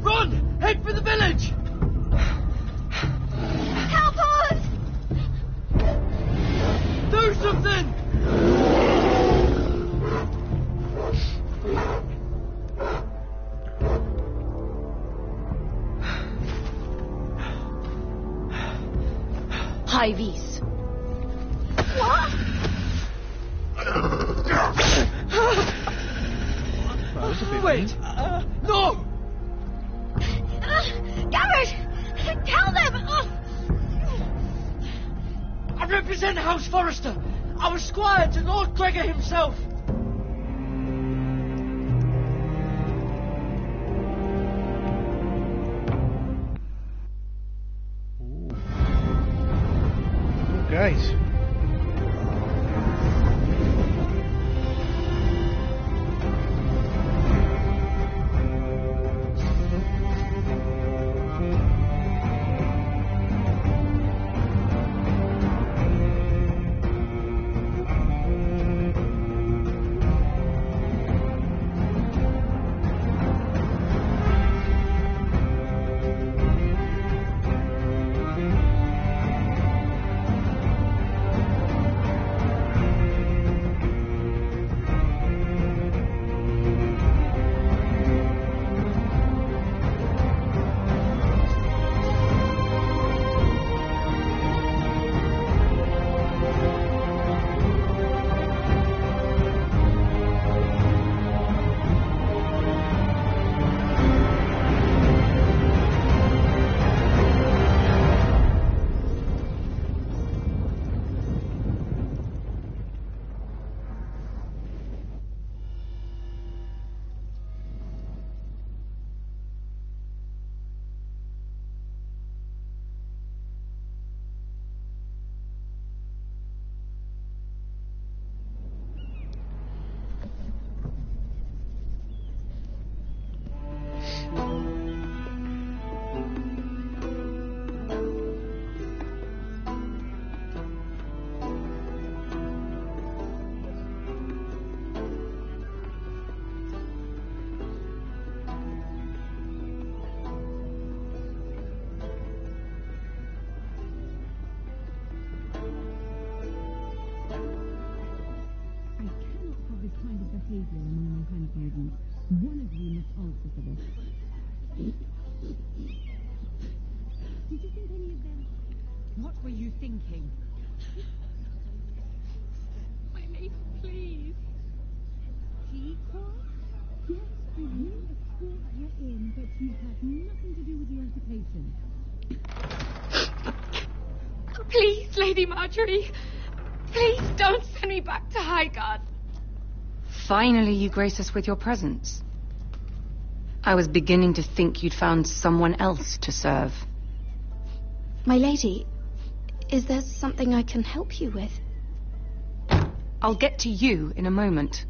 Speaker 5: Run! Head for the village!
Speaker 15: Help us!
Speaker 5: Do something!
Speaker 18: Hivies.
Speaker 15: What?
Speaker 5: Wait! No!
Speaker 15: Garrett! Tell them!
Speaker 5: I represent House Forrester. I was squire to Lord Gregor himself.
Speaker 1: Guys.
Speaker 14: behavior among my handmaidens. One of you must answer for this. Did you think any of them...
Speaker 12: What were you thinking?
Speaker 14: My lady, please. Chico? Yes, you escort her in, but she has nothing to do with the altercation.
Speaker 4: Please, Lady Marjorie. Please don't send me back to Highgarden.
Speaker 20: Finally, you grace us with your presence. I was beginning to think you'd found someone else to serve.
Speaker 7: My lady, is there something I can help you with?
Speaker 20: I'll get to you in a moment.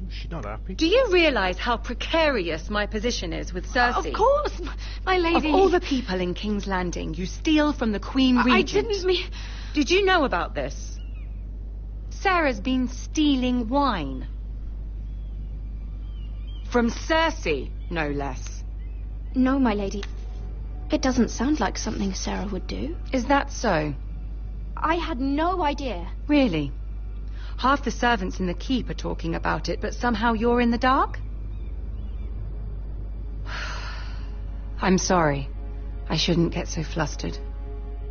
Speaker 1: She's not happy.
Speaker 20: Do you realize how precarious my position is with Cersei?
Speaker 4: Of course, my lady.
Speaker 20: Of all the people in King's Landing, you steal from the Queen Regent.
Speaker 4: I didn't mean...
Speaker 20: Did you know about this? Sarah's been stealing wine. From Cersei, no less.
Speaker 7: No, my lady. It doesn't sound like something Sarah would do.
Speaker 20: Is that so?
Speaker 7: I had no idea.
Speaker 20: Really? Half the servants in the keep are talking about it, but somehow you're in the dark? I'm sorry. I shouldn't get so flustered.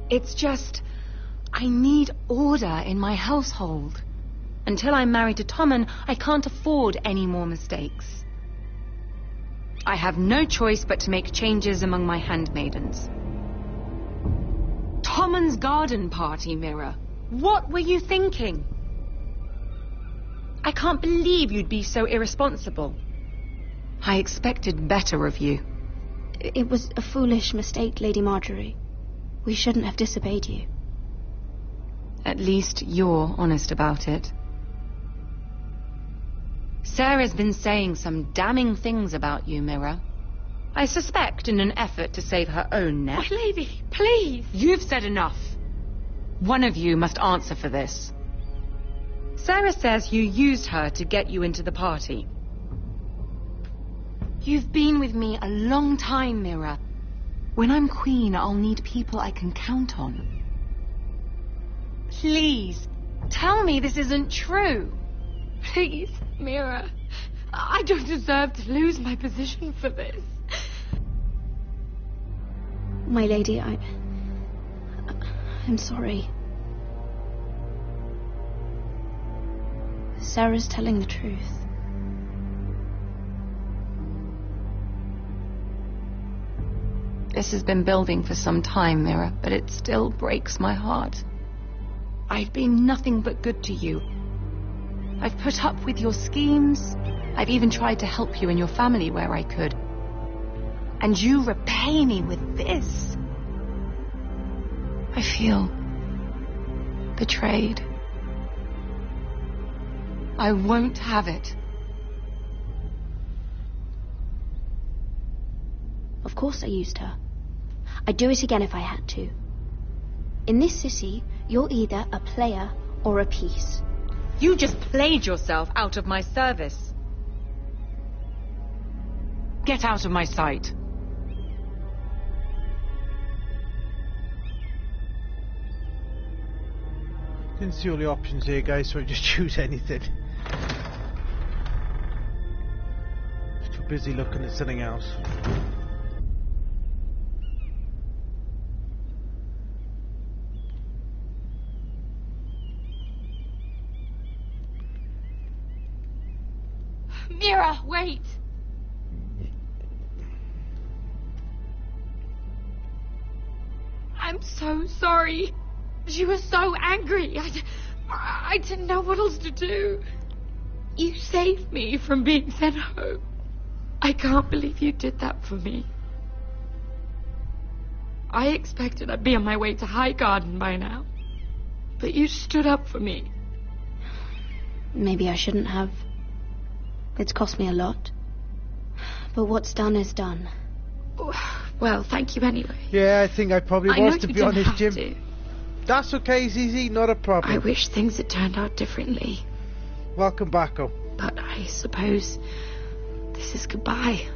Speaker 20: It's just... I need order in my household. Until I'm married to Tommen, I can't afford any more mistakes. I have no choice but to make changes among my handmaidens. Tommen's garden party, Mira. What were you thinking? I can't believe you'd be so irresponsible. I expected better of you.
Speaker 7: It was a foolish mistake, Lady Marjorie. We shouldn't have disobeyed you.
Speaker 20: At least you're honest about it. Sarah's been saying some damning things about you, Mira. I suspect in an effort to save her own neck.
Speaker 4: My lady, please.
Speaker 20: You've said enough. One of you must answer for this. Sarah says you used her to get you into the party. You've been with me a long time, Mira. When I'm queen, I'll need people I can count on. Please, tell me this isn't true.
Speaker 4: Please, Mira. I don't deserve to lose my position for this.
Speaker 7: My lady, I'm sorry. Sarah's telling the truth.
Speaker 20: This has been building for some time, Mira, but it still breaks my heart. I've been nothing but good to you. I've put up with your schemes. I've even tried to help you and your family where I could. And you repay me with this. I feel betrayed. I won't have it.
Speaker 7: Of course I used her. I'd do it again if I had to. In this city, you're either a player or a piece.
Speaker 20: You just played yourself out of my service. Get out of my sight.
Speaker 1: Didn't see all the options here, guys, so I just choose anything. Too busy looking at something else.
Speaker 4: Mira, wait! I'm so sorry. She was so angry. I didn't know what else to do. You saved me from being sent home. I can't believe you did that for me. I expected I'd be on my way to Highgarden by now. But you stood up for me.
Speaker 7: Maybe I shouldn't have. It's cost me a lot. But what's done is done.
Speaker 4: Well, thank you anyway.
Speaker 1: Yeah, I think I probably was, to be honest, Jim.
Speaker 4: To.
Speaker 1: That's okay, Zizi, not a problem.
Speaker 4: I wish things had turned out differently.
Speaker 1: Welcome back, oh.
Speaker 4: But I suppose this is goodbye.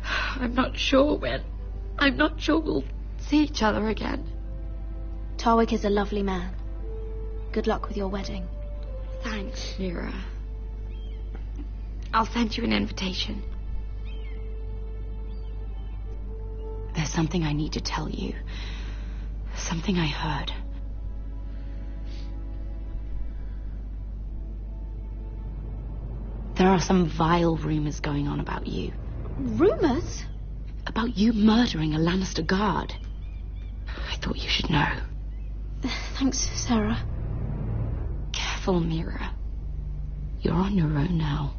Speaker 4: I'm not sure when. I'm not sure we'll see each other again.
Speaker 7: Tarwick is a lovely man. Good luck with your wedding.
Speaker 2: Thanks, Mira. I'll send you an invitation. There's something I need to tell you. Something I heard. There are some vile rumors going on about you.
Speaker 15: Rumors?
Speaker 2: About you murdering a Lannister guard. I thought you should know.
Speaker 15: Thanks, Sarah.
Speaker 2: Careful, Mira. You're on your own now.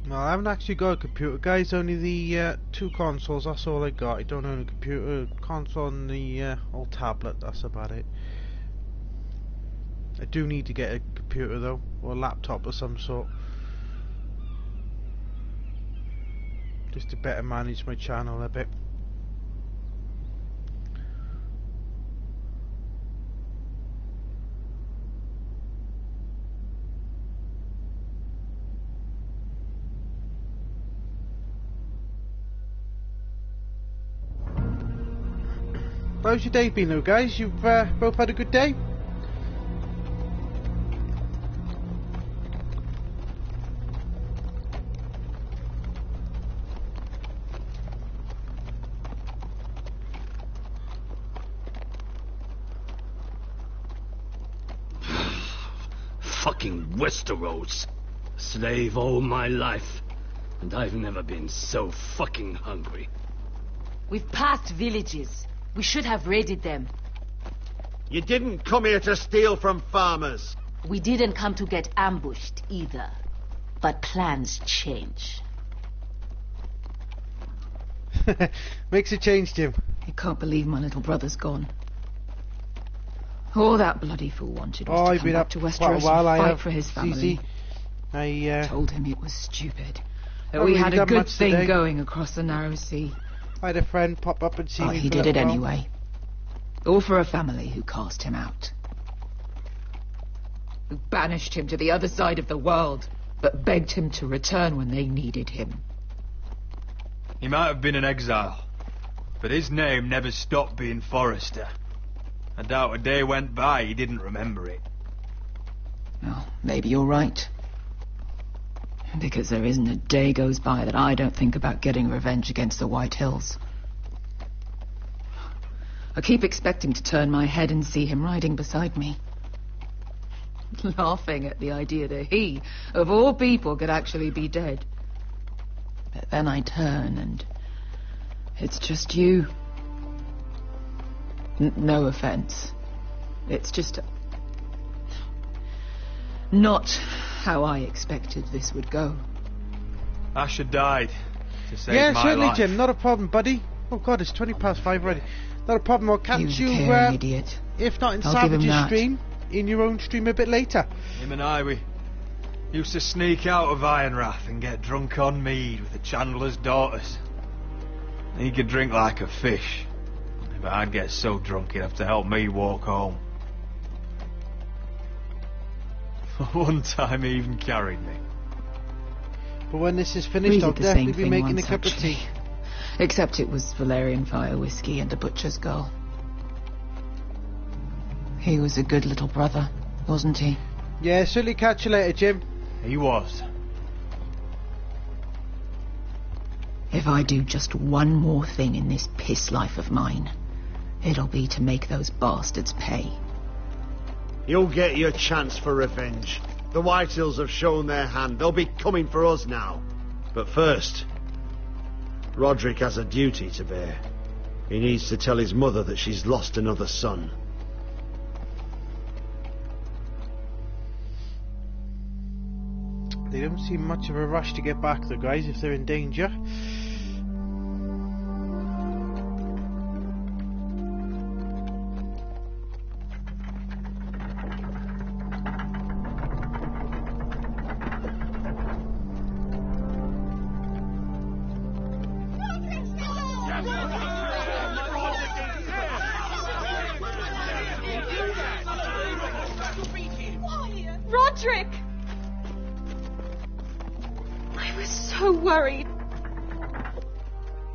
Speaker 1: Well, I haven't actually got a computer, guys. Only the 2 consoles. That's all I got. I don't own a computer, console, and the old tablet. That's about it. I do need to get a computer though, or a laptop of some sort, just to better manage my channel a bit. How's your day been though, guys? You've both had a good day?
Speaker 5: Fucking Westeros. Slave all my life. And I've never been so fucking hungry.
Speaker 18: We've passed villages. We should have raided them.
Speaker 6: You didn't come here to steal from farmers.
Speaker 18: We didn't come to get ambushed either. But plans change.
Speaker 1: Makes a change, Jim.
Speaker 12: I can't believe my little brother's gone. All that bloody fool wanted was to come back to Westeros and fight for his family.
Speaker 1: I
Speaker 12: told him it was stupid. That we had a good thing going across the narrow sea.
Speaker 1: I had a friend pop up and see me.
Speaker 12: He did it anyway. All for a family who cast him out. Who banished him to the other side of the world, but begged him to return when they needed him.
Speaker 19: He might have been in exile, but his name never stopped being Forrester. I doubt a day went by he didn't remember it.
Speaker 12: Well, maybe you're right. Because there isn't a day goes by that I don't think about getting revenge against the White Hills. I keep expecting to turn my head and see him riding beside me. Laughing at the idea that he, of all people, could actually be dead. But then I turn and it's just you. No offense. It's just not how I expected this would go.
Speaker 19: Asher died to save my life.
Speaker 1: Yeah, certainly, Jim. Not a problem, buddy. Oh God, it's 5:20 already. Not a problem. I'll catch you.
Speaker 12: Idiot.
Speaker 1: If not in
Speaker 12: I'll give him
Speaker 1: Savage's
Speaker 12: that.
Speaker 1: stream, in your own stream a bit later.
Speaker 19: Him and I, we used to sneak out of Ironrath and get drunk on mead with the Chandler's daughters. He could drink like a fish, but I'd get so drunk he'd have to help me walk home. One time he even carried me.
Speaker 1: But when this is finished, I'll definitely be making a cup of tea.
Speaker 12: Except it was Valerian fire whiskey and a butcher's girl. He was a good little brother, wasn't he?
Speaker 1: Yeah, certainly catch you later, Jim.
Speaker 19: He was.
Speaker 12: If I do just one more thing in this piss life of mine, it'll be to make those bastards pay.
Speaker 6: You'll get your chance for revenge. The Whitehills have shown their hand. They'll be coming for us now. But first, Roderick has a duty to bear. He needs to tell his mother that she's lost another son.
Speaker 1: They don't seem much of a rush to get back, though, guys, if they're in danger.
Speaker 4: Roderick! I was so worried.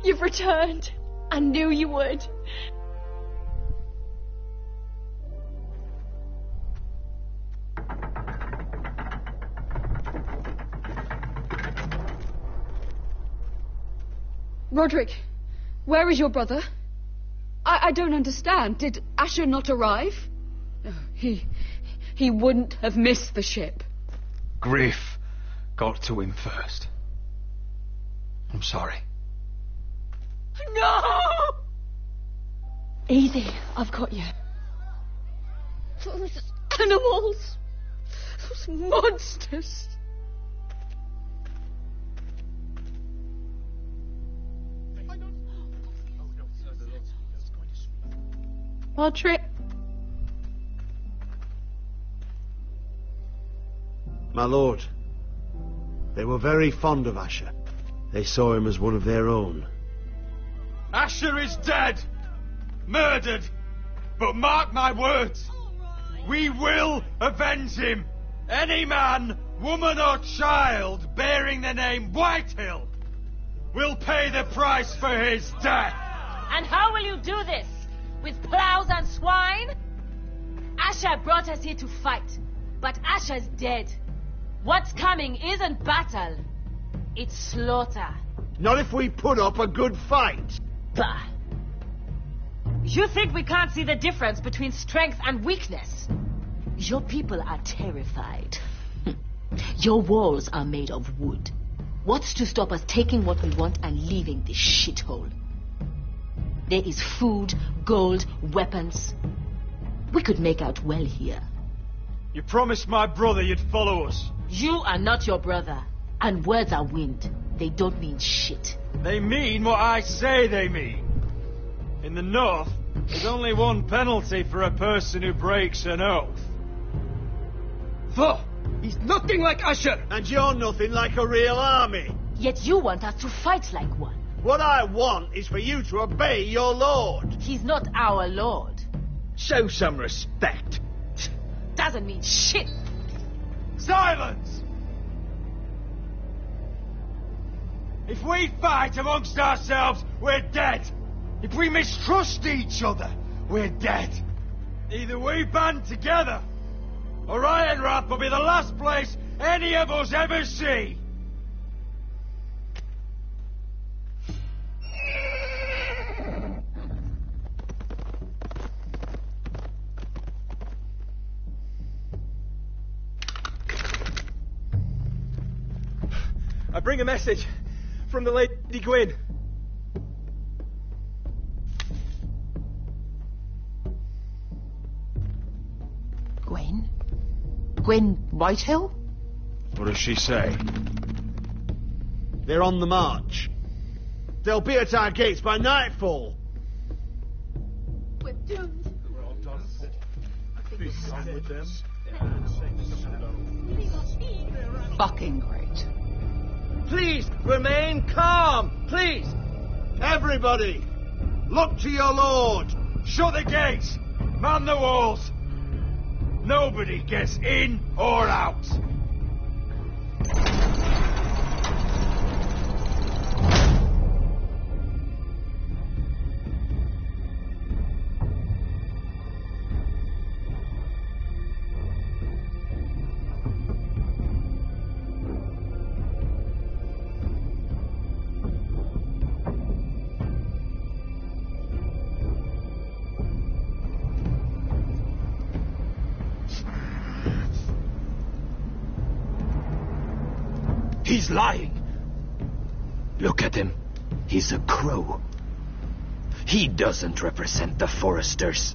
Speaker 4: You've returned. I knew you would. Roderick, where is your brother? I don't understand. Did Asher not arrive? He wouldn't have missed the ship.
Speaker 19: Griff got to him first. I'm sorry.
Speaker 4: No! Easy, I've got you. Those animals. Those monsters.
Speaker 20: Roderick.
Speaker 6: My lord, they were very fond of Asher. They saw him as one of their own.
Speaker 9: Asher is dead! Murdered! But mark my words, we will avenge him! Any man, woman or child bearing the name Whitehill will pay the price for his death!
Speaker 18: And how will you do this? With plows and swine? Asher brought us here to fight, but Asher's dead. What's coming isn't battle, it's slaughter.
Speaker 6: Not if we put up a good fight.
Speaker 18: Bah! You think we can't see the difference between strength and weakness? Your people are terrified. Your walls are made of wood. What's to stop us taking what we want and leaving this shithole? There is food, gold, weapons. We could make out well here.
Speaker 9: You promised my brother you'd follow us.
Speaker 18: You are not your brother. And words are wind. They don't mean shit.
Speaker 9: They mean what I say they mean. In the north, there's only one penalty for a person who breaks an oath.
Speaker 6: He's nothing like Asher! And you're nothing like a real army!
Speaker 18: Yet you want us to fight like one.
Speaker 6: What I want is for you to obey your lord.
Speaker 18: He's not our lord.
Speaker 6: Show some respect.
Speaker 18: Doesn't mean shit.
Speaker 9: Silence! If we fight amongst ourselves, we're dead. If we mistrust each other, we're dead. Either we band together, or Ironrath will be the last place any of us ever see.
Speaker 19: I bring a message from the Lady Gwyn.
Speaker 20: Gwyn? Gwyn Whitehill?
Speaker 9: What does she say?
Speaker 6: They're on the march. They'll be at our gates by nightfall.
Speaker 14: We're doomed.
Speaker 12: Fucking great.
Speaker 6: Please, remain calm! Please! Everybody! Look to your lord!
Speaker 9: Shut the gates! Man the walls! Nobody gets in or out!
Speaker 5: He's lying. Look at him. He's a crow. He doesn't represent the Foresters.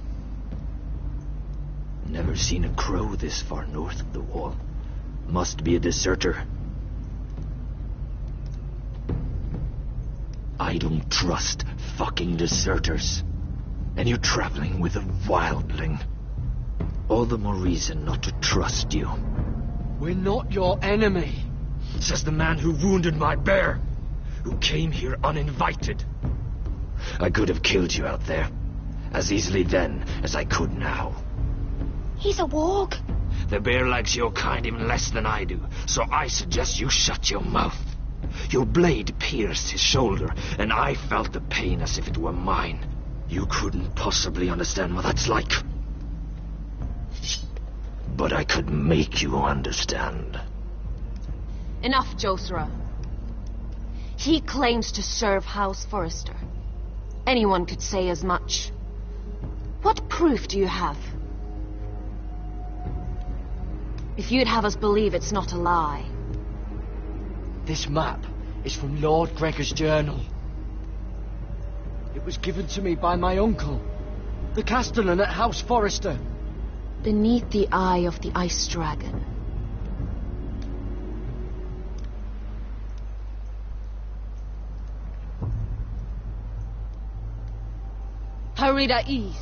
Speaker 5: Never seen a crow this far north of the wall. Must be a deserter. I don't trust fucking deserters. And you're traveling with a wildling. All the more reason not to trust you.
Speaker 10: We're not your enemy.
Speaker 5: Says the man who wounded my bear, who came here uninvited. I could have killed you out there, as easily then as I could now.
Speaker 15: He's a warg.
Speaker 5: The bear likes your kind even less than I do, so I suggest you shut your mouth. Your blade pierced his shoulder, and I felt the pain as if it were mine. You couldn't possibly understand what that's like. But I could make you understand.
Speaker 18: Enough, Josra. He claims to serve House Forrester. Anyone could say as much. What proof do you have? If you'd have us believe it's not a lie.
Speaker 13: This map is from Lord Gregor's journal. It was given to me by my uncle, the Castellan at House Forrester.
Speaker 18: Beneath the eye of the Ice Dragon. Harida East.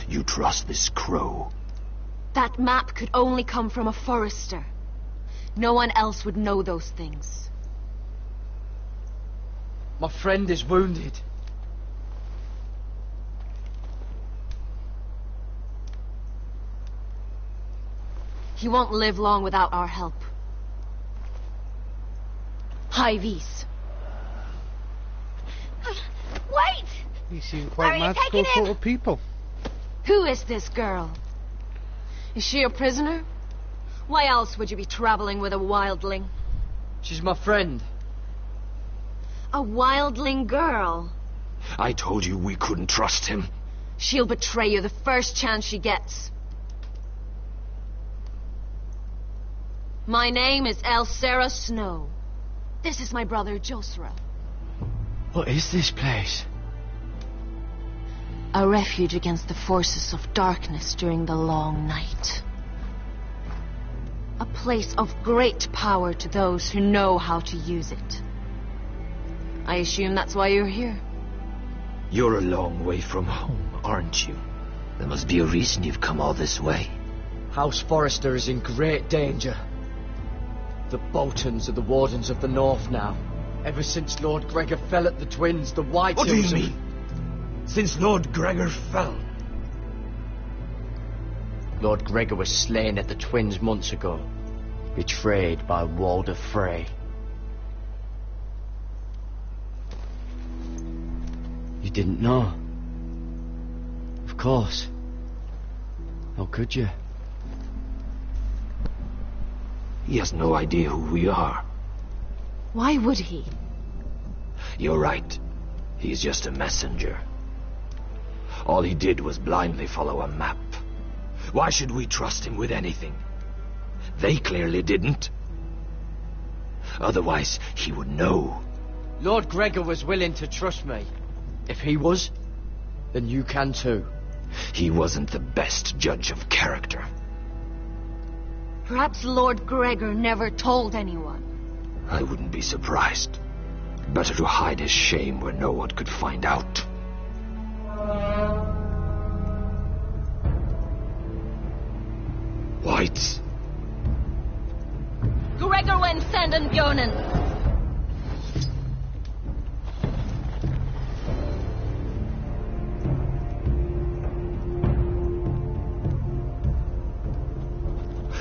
Speaker 5: You trust this crow?
Speaker 18: That map could only come from a Forrester. No one else would know those things.
Speaker 13: My friend is wounded.
Speaker 18: He won't live long without our help. Hyvis.
Speaker 15: Wait!
Speaker 1: You seem
Speaker 15: Where
Speaker 1: quite
Speaker 15: are you
Speaker 1: magical
Speaker 15: taking
Speaker 1: sort
Speaker 15: him?
Speaker 1: of people.
Speaker 18: Who is this girl? Is she a prisoner? Why else would you be traveling with a wildling?
Speaker 13: She's my friend.
Speaker 18: A wildling girl?
Speaker 5: I told you we couldn't trust him.
Speaker 18: She'll betray you the first chance she gets. My name is Elsera Snow. This is my brother Josra.
Speaker 13: What is this place?
Speaker 18: A refuge against the forces of darkness during the long night. A place of great power to those who know how to use it. I assume that's why you're here.
Speaker 5: You're a long way from home, aren't you? There must be a reason you've come all this way.
Speaker 13: House Forrester is in great danger. The Boltons are the Wardens of the North now. Ever since Lord Gregor fell at the Twins, the White
Speaker 5: What do you
Speaker 13: Hills
Speaker 5: mean? Since Lord Gregor fell?
Speaker 13: Lord Gregor was slain at the Twins months ago, betrayed by Walder Frey. You didn't know? Of course. How could you?
Speaker 5: He has no idea who we are.
Speaker 18: Why would he?
Speaker 5: You're right. He's just a messenger. All he did was blindly follow a map. Why should we trust him with anything? They clearly didn't. Otherwise, he would know.
Speaker 13: Lord Gregor was willing to trust me. If he was, then you can too.
Speaker 5: He wasn't the best judge of character.
Speaker 18: Perhaps Lord Gregor never told anyone.
Speaker 5: I wouldn't be surprised. Better to hide his shame where no one could find out. Whites.
Speaker 18: Gregor wen senden Björnen.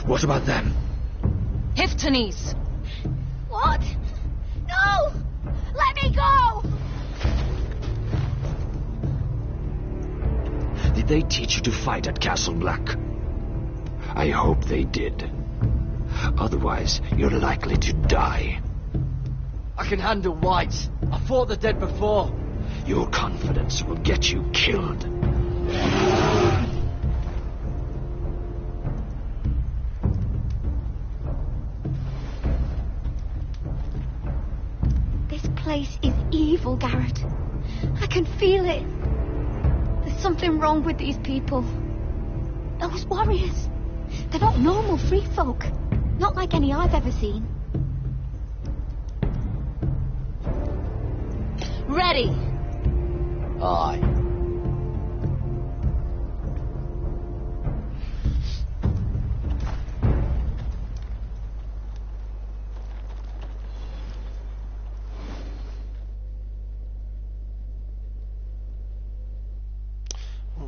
Speaker 5: What about them?
Speaker 18: Hiftanes.
Speaker 15: What? No! Let me go!
Speaker 5: Did they teach you to fight at Castle Black? I hope they did. Otherwise, you're likely to die.
Speaker 13: I can handle whites. I fought the dead before.
Speaker 5: Your confidence will get you killed.
Speaker 15: This place is evil, Garrett. I can feel it. There's something wrong with these people. Those warriors. They're not normal free folk. Not like any I've ever seen.
Speaker 18: Ready.
Speaker 13: Aye.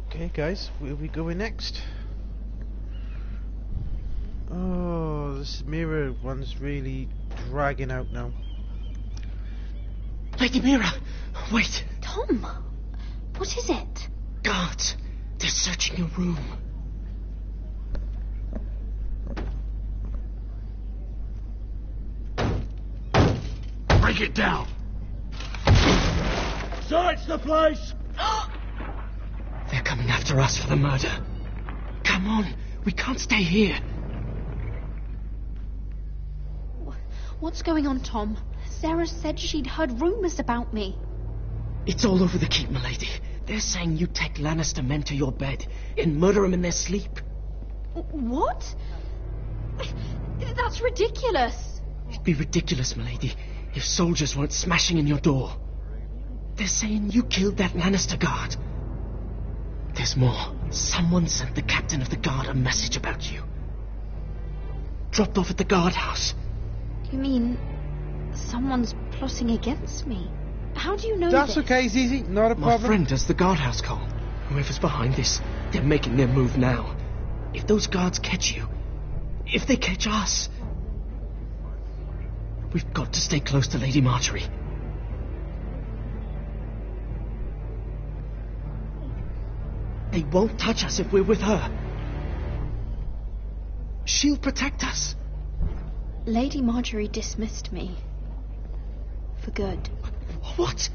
Speaker 1: Okay, guys, where are we going next? this mirror one's really dragging out now.
Speaker 13: Lady Mira, wait.
Speaker 7: Tom, what is it?
Speaker 13: Guards, they're searching your room.
Speaker 5: Break it down! Search the place!
Speaker 13: They're coming after us for the murder. Come on, we can't stay here.
Speaker 7: What's going on, Tom? Sarah said she'd heard rumours about me.
Speaker 13: It's all over the keep, milady. They're saying you take Lannister men to your bed and murder them in their sleep.
Speaker 7: What? That's ridiculous.
Speaker 13: It'd be ridiculous, milady, if soldiers weren't smashing in your door. They're saying you killed that Lannister guard. There's more. Someone sent the captain of the guard a message about you. Dropped off at the guardhouse.
Speaker 7: You mean someone's plotting against me? How do you know
Speaker 1: That's
Speaker 7: this?
Speaker 1: okay, Zizi. Not a problem.
Speaker 13: My friend does the guardhouse call. Whoever's behind this, they're making their move now. If those guards catch you, if they catch us, we've got to stay close to Lady Marjorie. They won't touch us if we're with her. She'll protect us.
Speaker 7: Lady Marjorie dismissed me. For good.
Speaker 13: What?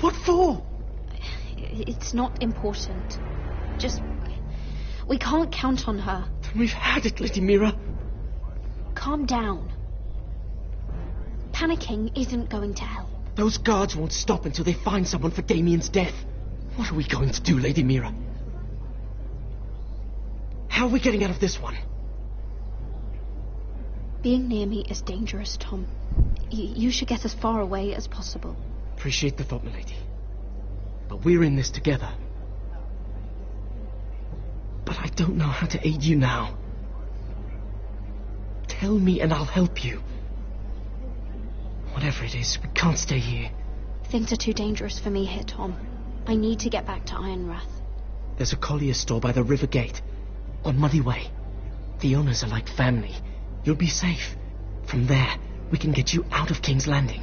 Speaker 13: What for?
Speaker 7: It's not important. Just... we can't count on her.
Speaker 13: Then we've had it, Lady Mira.
Speaker 7: Calm down. Panicking isn't going to help.
Speaker 13: Those guards won't stop until they find someone for Damien's death. What are we going to do, Lady Mira? How are we getting out of this one?
Speaker 7: Being near me is dangerous, Tom. You should get as far away as possible.
Speaker 13: Appreciate the thought, milady. But we're in this together. But I don't know how to aid you now. Tell me and I'll help you. Whatever it is, we can't stay here.
Speaker 7: Things are too dangerous for me here, Tom. I need to get back to Ironrath.
Speaker 13: There's a collier store by the river gate. On Muddy Way. The owners are like family. You'll be safe. From there, we can get you out of King's Landing.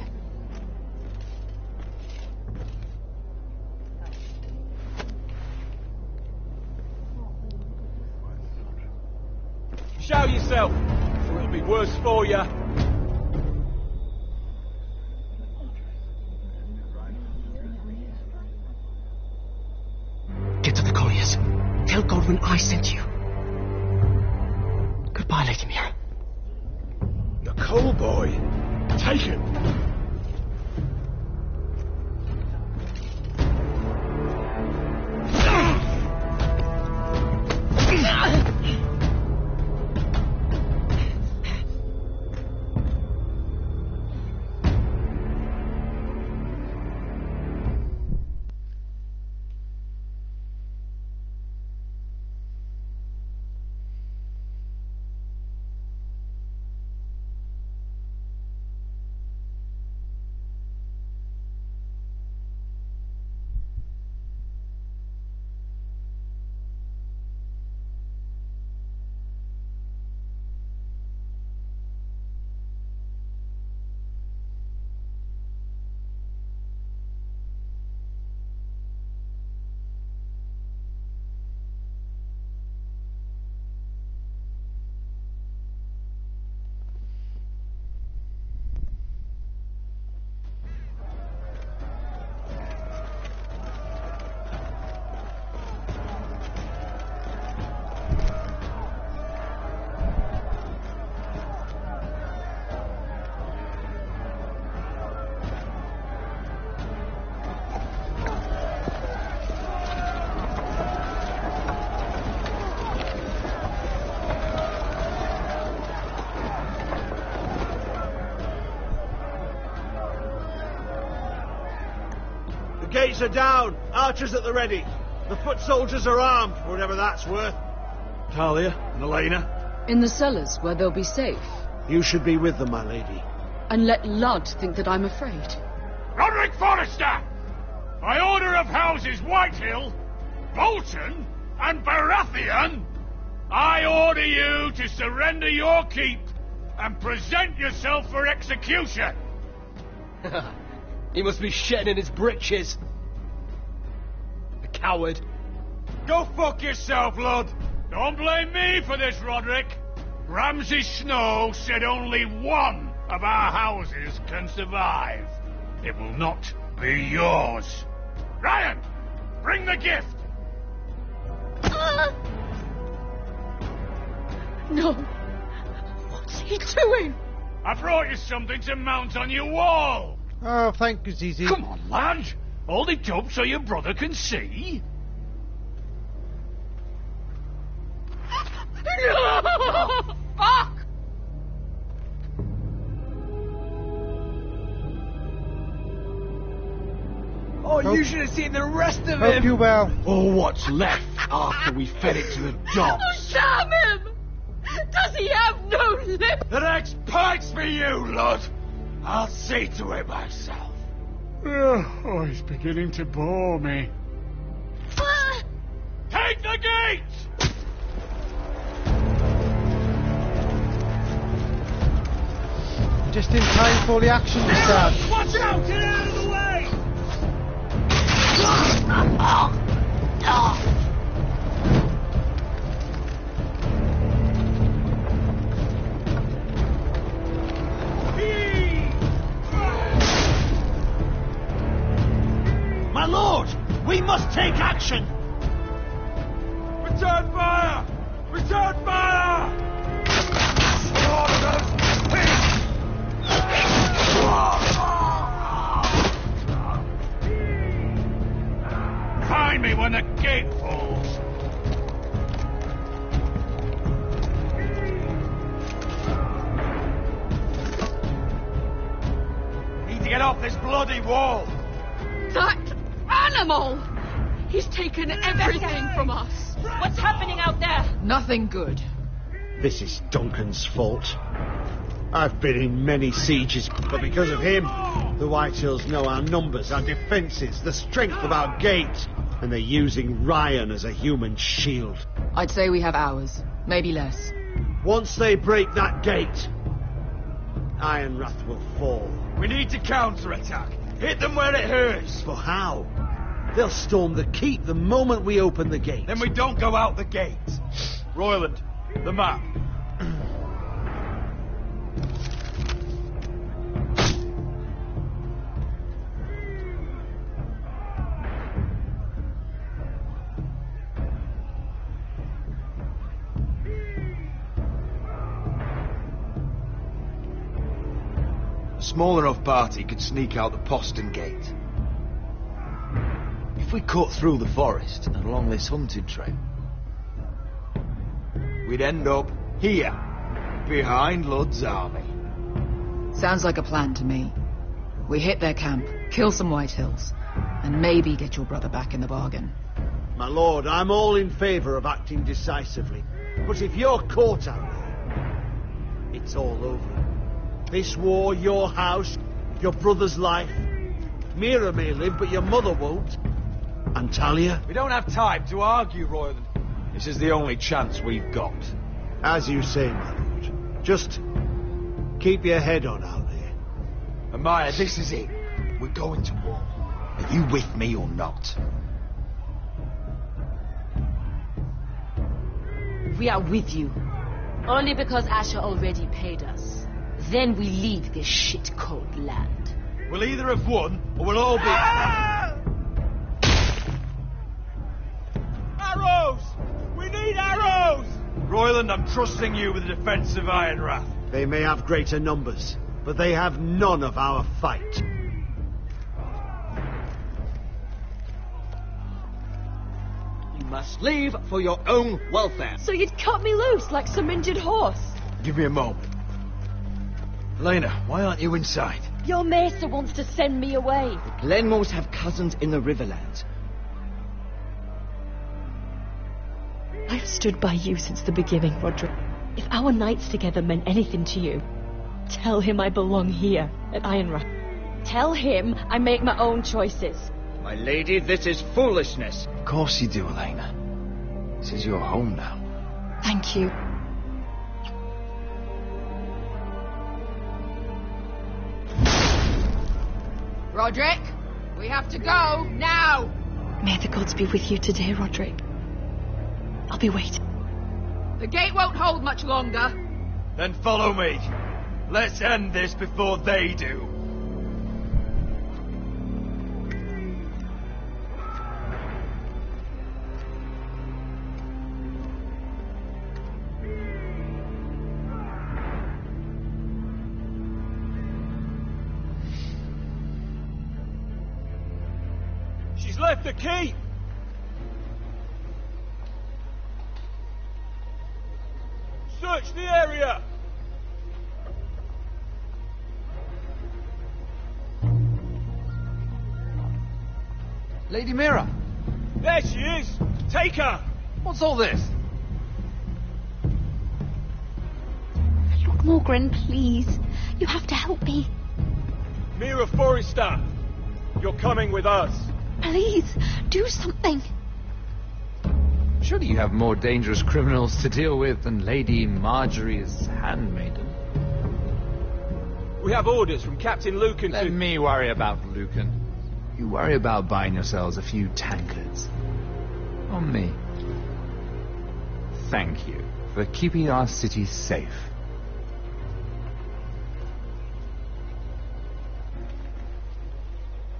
Speaker 5: Show yourself, or it'll be worse for you.
Speaker 13: Get to the colliers. Tell Godwin I sent you. Goodbye, Lady Mira.
Speaker 17: The coal boy. Take him.
Speaker 6: Gates are down. Archers at the ready. The foot soldiers are armed, whatever that's worth.
Speaker 5: Talia and Elena?
Speaker 4: In the cellars, where they'll be safe.
Speaker 6: You should be with them, my lady.
Speaker 4: And let Ludd think that I'm afraid.
Speaker 5: Roderick Forrester! By order of Houses Whitehill, Bolton, and Baratheon, I order you to surrender your keep and present yourself for execution!
Speaker 13: He must be shitting in his britches. A coward.
Speaker 5: Go fuck yourself, lad! Don't blame me for this, Roderick. Ramsay Snow said only one of our houses can survive. It will not be yours. Ryan, bring the gift!
Speaker 4: No. What's he doing?
Speaker 5: I brought you something to mount on your wall.
Speaker 1: Oh, thank you, Zizi.
Speaker 5: Come on, lad. Hold it up so your brother can see.
Speaker 4: No! Fuck!
Speaker 19: Oh, you should have seen the rest of
Speaker 1: Hope
Speaker 19: him.
Speaker 1: you well.
Speaker 5: Or what's left after we fed it to the dogs.
Speaker 4: Oh, damn him! Does he have no lip?
Speaker 5: The next pike's for you, lad. I'll see to it myself. Oh, he's beginning to bore me. Take the gate!
Speaker 1: Just in time for the action to start.
Speaker 5: Watch out! Get out of the way!
Speaker 6: My lord, we must take action.
Speaker 5: Return fire! Return fire! Find me when the gate falls. Need to get off this bloody wall.
Speaker 4: That animal! He's taken everything from us.
Speaker 18: What's happening out there?
Speaker 12: Nothing good.
Speaker 6: This is Duncan's fault. I've been in many sieges, but because of him, the Whitehills know our numbers, our defences, the strength of our gate, and they're using Ryan as a human shield.
Speaker 12: I'd say we have hours, maybe less.
Speaker 6: Once they break that gate, Ironrath will fall.
Speaker 5: We need to counterattack. Hit them where it hurts.
Speaker 6: But how? They'll storm the keep the moment we open the gate.
Speaker 5: Then we don't go out the gate. Royland, the map.
Speaker 19: A small enough party could sneak out the postern gate. If we cut through the forest and along this hunting trail, we'd end up here, behind Lud's army.
Speaker 12: Sounds like a plan to me. We hit their camp, kill some Whitehills, and maybe get your brother back in the bargain.
Speaker 6: My lord, I'm all in favour of acting decisively. But if you're caught out there, it's all over. This war, your house, your brother's life. Mira may live, but your mother won't. And Talia?
Speaker 19: We don't have time to argue, Royland. This is the only chance we've got.
Speaker 6: As you say, my lord. Just keep your head on out there.
Speaker 19: Amaya, this is it. We're going to war. Are you with me or not?
Speaker 18: We are with you. Only because Asher already paid us. Then we leave this shit-cold land.
Speaker 5: We'll either have won, or we'll all be... Arrows! We need arrows! Royland, I'm trusting you with the defence of Ironrath.
Speaker 6: They may have greater numbers, but they have none of our fight.
Speaker 13: You must leave for your own welfare.
Speaker 4: So you'd cut me loose like some injured horse?
Speaker 19: Give me a moment. Elena, why aren't you inside?
Speaker 18: Your maester wants to send me away.
Speaker 13: Glenmores have cousins in the Riverlands.
Speaker 4: I've stood by you since the beginning, Roderick. If our nights together meant anything to you, tell him I belong here at Ironrath. Tell him I make my own choices.
Speaker 13: My lady, this is foolishness.
Speaker 19: Of course you do, Elena. This is your home now.
Speaker 4: Thank you.
Speaker 12: Roderick, we have to go, now!
Speaker 4: May the gods be with you today, Roderick. I'll be waiting.
Speaker 12: The gate won't hold much longer.
Speaker 19: Then follow me. Let's end this before they do. She's left the keep. Search the area!
Speaker 3: Lady Mira!
Speaker 19: There she is! Take her!
Speaker 3: What's all this?
Speaker 7: Lord Morgren, please. You have to help me.
Speaker 19: Mira Forrester! You're coming with us.
Speaker 7: Please, do something.
Speaker 3: Surely you have more dangerous criminals to deal with than Lady Marjorie's handmaiden.
Speaker 19: We have orders from Captain Lucan
Speaker 3: Let me worry about Lucan. You worry about buying yourselves a few tankards. On me. Thank you for keeping our city safe.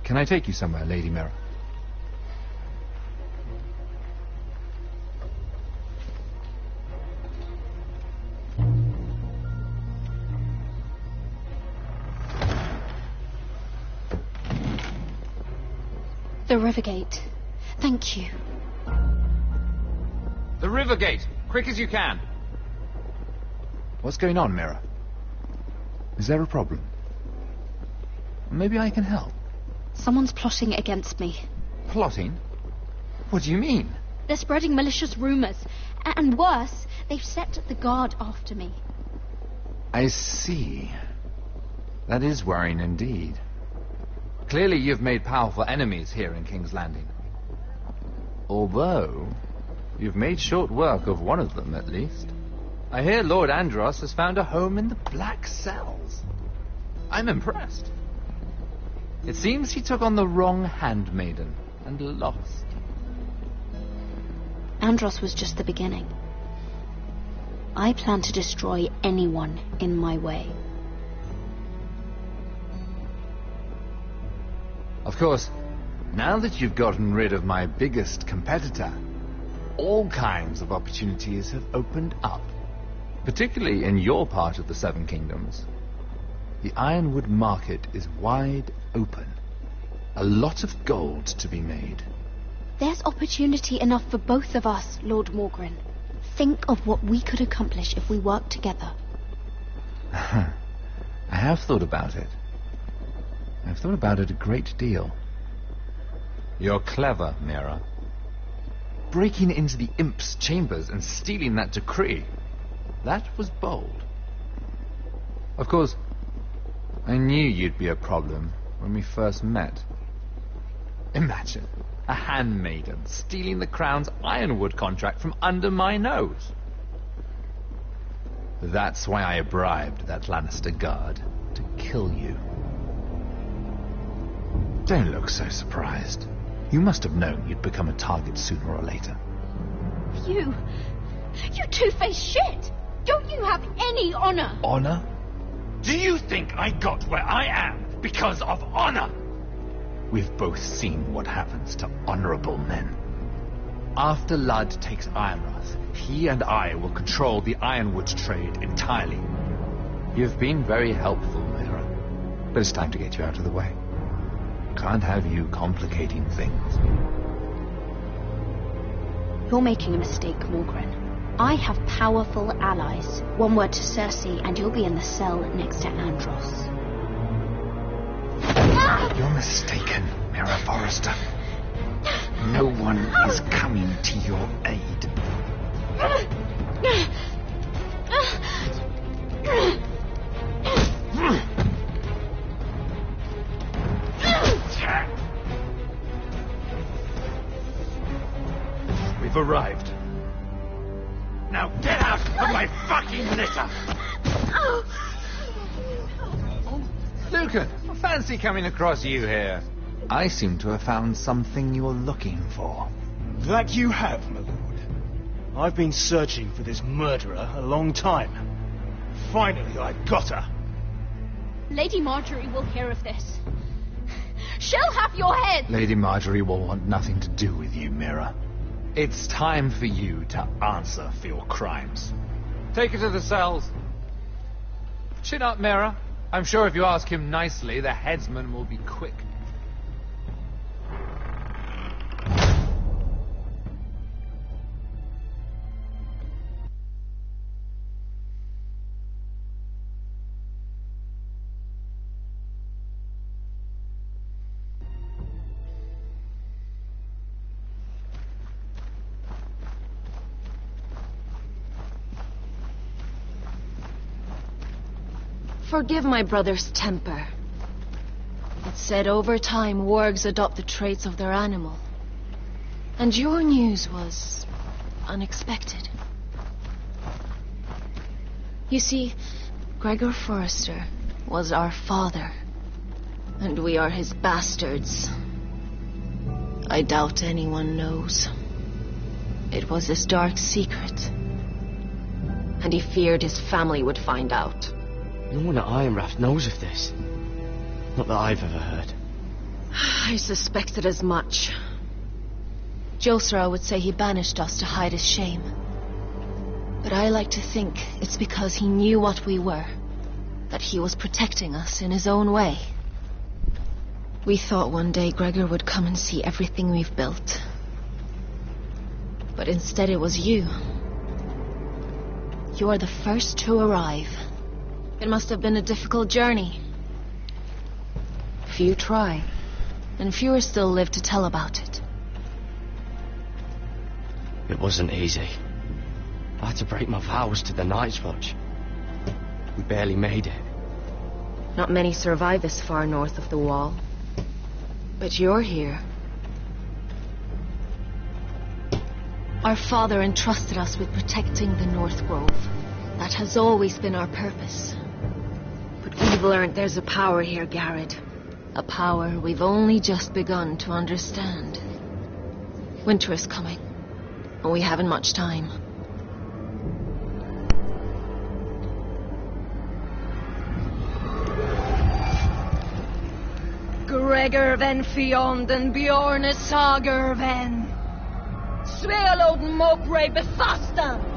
Speaker 3: Can I take you somewhere, Lady Mira?
Speaker 7: The Rivergate. Thank you.
Speaker 3: The Rivergate! Quick as you can! What's going on, Mira? Is there a problem? Maybe I can help.
Speaker 7: Someone's plotting against me.
Speaker 3: Plotting? What do you mean?
Speaker 7: They're spreading malicious rumors. And worse, they've set the guard after me.
Speaker 3: I see. That is worrying indeed. Clearly you've made powerful enemies here in King's Landing. Although, you've made short work of one of them, at least. I hear Lord Andros has found a home in the Black Cells. I'm impressed. It seems he took on the wrong handmaiden and lost.
Speaker 7: Andros was just the beginning. I plan to destroy anyone in my way.
Speaker 3: Of course, now that you've gotten rid of my biggest competitor, all kinds of opportunities have opened up, particularly in your part of the Seven Kingdoms. The Ironwood market is wide open. A lot of gold to be made.
Speaker 7: There's opportunity enough for both of us, Lord Morgren. Think of what we could accomplish if we worked together.
Speaker 3: I have thought about it. I've thought about it a great deal. You're clever, Mira. Breaking into the Imp's chambers and stealing that decree. That was bold. Of course, I knew you'd be a problem when we first met. Imagine a handmaiden stealing the Crown's Ironwood contract from under my nose. That's why I bribed that Lannister guard to kill you. Don't look so surprised. You must have known you'd become a target sooner or later.
Speaker 7: You two-faced shit! Don't you have any honor?
Speaker 3: Honor?
Speaker 5: Do you think I got where I am because of honor?
Speaker 3: We've both seen what happens to honorable men. After Ludd takes Ironrath, he and I will control the Ironwood trade entirely. You've been very helpful, Mira, but it's time to get you out of the way. Can't have you complicating things.
Speaker 7: You're making a mistake, Morgren. I have powerful allies. One word to Cersei and you'll be in the cell next to Andros.
Speaker 3: You're mistaken, Mira Forrester. No one is coming to your aid.
Speaker 5: We've arrived. Now get out of my fucking litter!
Speaker 3: Lucan, Fancy coming across you here. I seem to have found something you're looking for.
Speaker 9: That you have, my lord. I've been searching for this murderer a long time. Finally, I got her.
Speaker 7: Lady Marjorie will hear of this. She'll have your head!
Speaker 3: Lady Marjorie will want nothing to do with you, Mira. It's time for you to answer for your crimes. Take her to the cells. Chin up, Mira. I'm sure if you ask him nicely, the headsman will be quick.
Speaker 18: Forgive my brother's temper. It's said over time wargs adopt the traits of their animal. And your news was unexpected. You see, Gregor Forrester was our father, and we are his bastards. I doubt anyone knows. It was his dark secret, and he feared his family would find out.
Speaker 13: No one at Ironrath knows of this. Not that I've ever heard.
Speaker 18: I suspected as much. Josra would say he banished us to hide his shame. But I like to think it's because he knew what we were. That he was protecting us in his own way. We thought one day Gregor would come and see everything we've built. But instead it was you. You are the first to arrive. It must have been a difficult journey. Few try, and fewer still live to tell about it.
Speaker 13: It wasn't easy. I had to break my vows to the Night's Watch. We barely made it.
Speaker 18: Not many survive this far north of the Wall. But you're here. Our father entrusted us with protecting the North Grove. That has always been our purpose. But we've learned there's a power here, Garrett. A power we've only just begun to understand. Winter is coming, and we haven't much time.
Speaker 21: Gregor ven Fiondan Bjorne Sager ven Svealoden Mopre Befastan.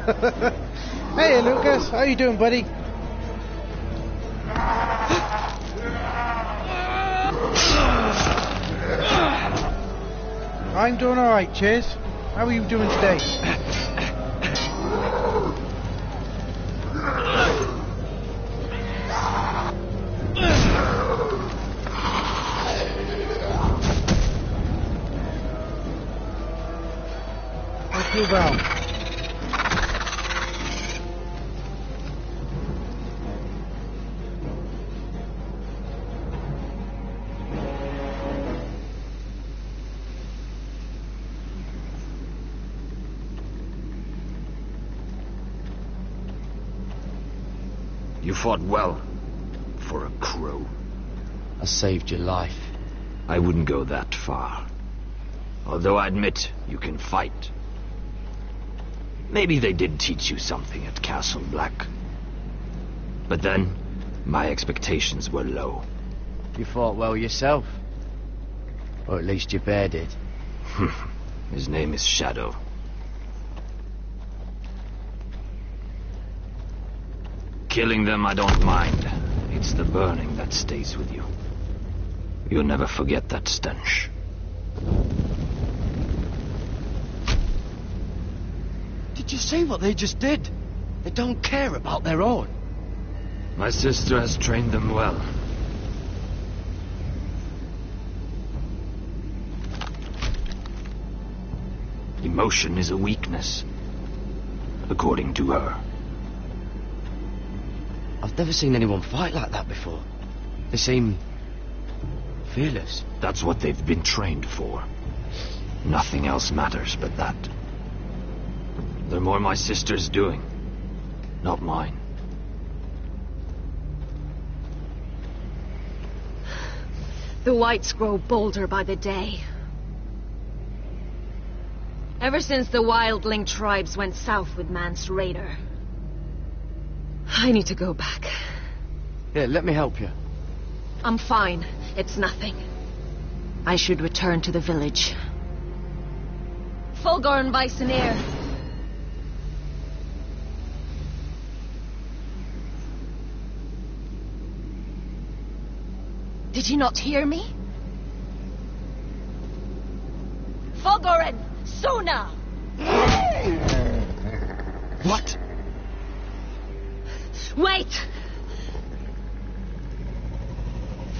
Speaker 1: Hey, Lucas. How you doing, buddy? I'm doing alright, cheers. How are you doing today? I feel well.
Speaker 5: You fought well, for a crow.
Speaker 13: I saved your life.
Speaker 5: I wouldn't go that far. Although I admit you can fight. Maybe they did teach you something at Castle Black. But then, my expectations were low.
Speaker 13: You fought well yourself. Or at least your bear did.
Speaker 5: His name is Shadow. Killing them I don't mind. It's the burning that stays with you. You'll never forget that stench.
Speaker 13: Did you see what they just did? They don't care about their own.
Speaker 5: My sister has trained them well. Emotion is a weakness, according to her.
Speaker 13: I've never seen anyone fight like that before. They seem fearless.
Speaker 5: That's what they've been trained for. Nothing else matters but that. They're more my sister's doing, not mine.
Speaker 21: The whites grow bolder by the day. Ever since the wildling tribes went south with Mance Rayder. I need to go back.
Speaker 13: Yeah, let me help you.
Speaker 21: I'm fine. It's nothing. I should return to the village. Fulgorn Vysenir. Did you not hear me? Fulgorn! Sona!
Speaker 13: What?
Speaker 21: Wait!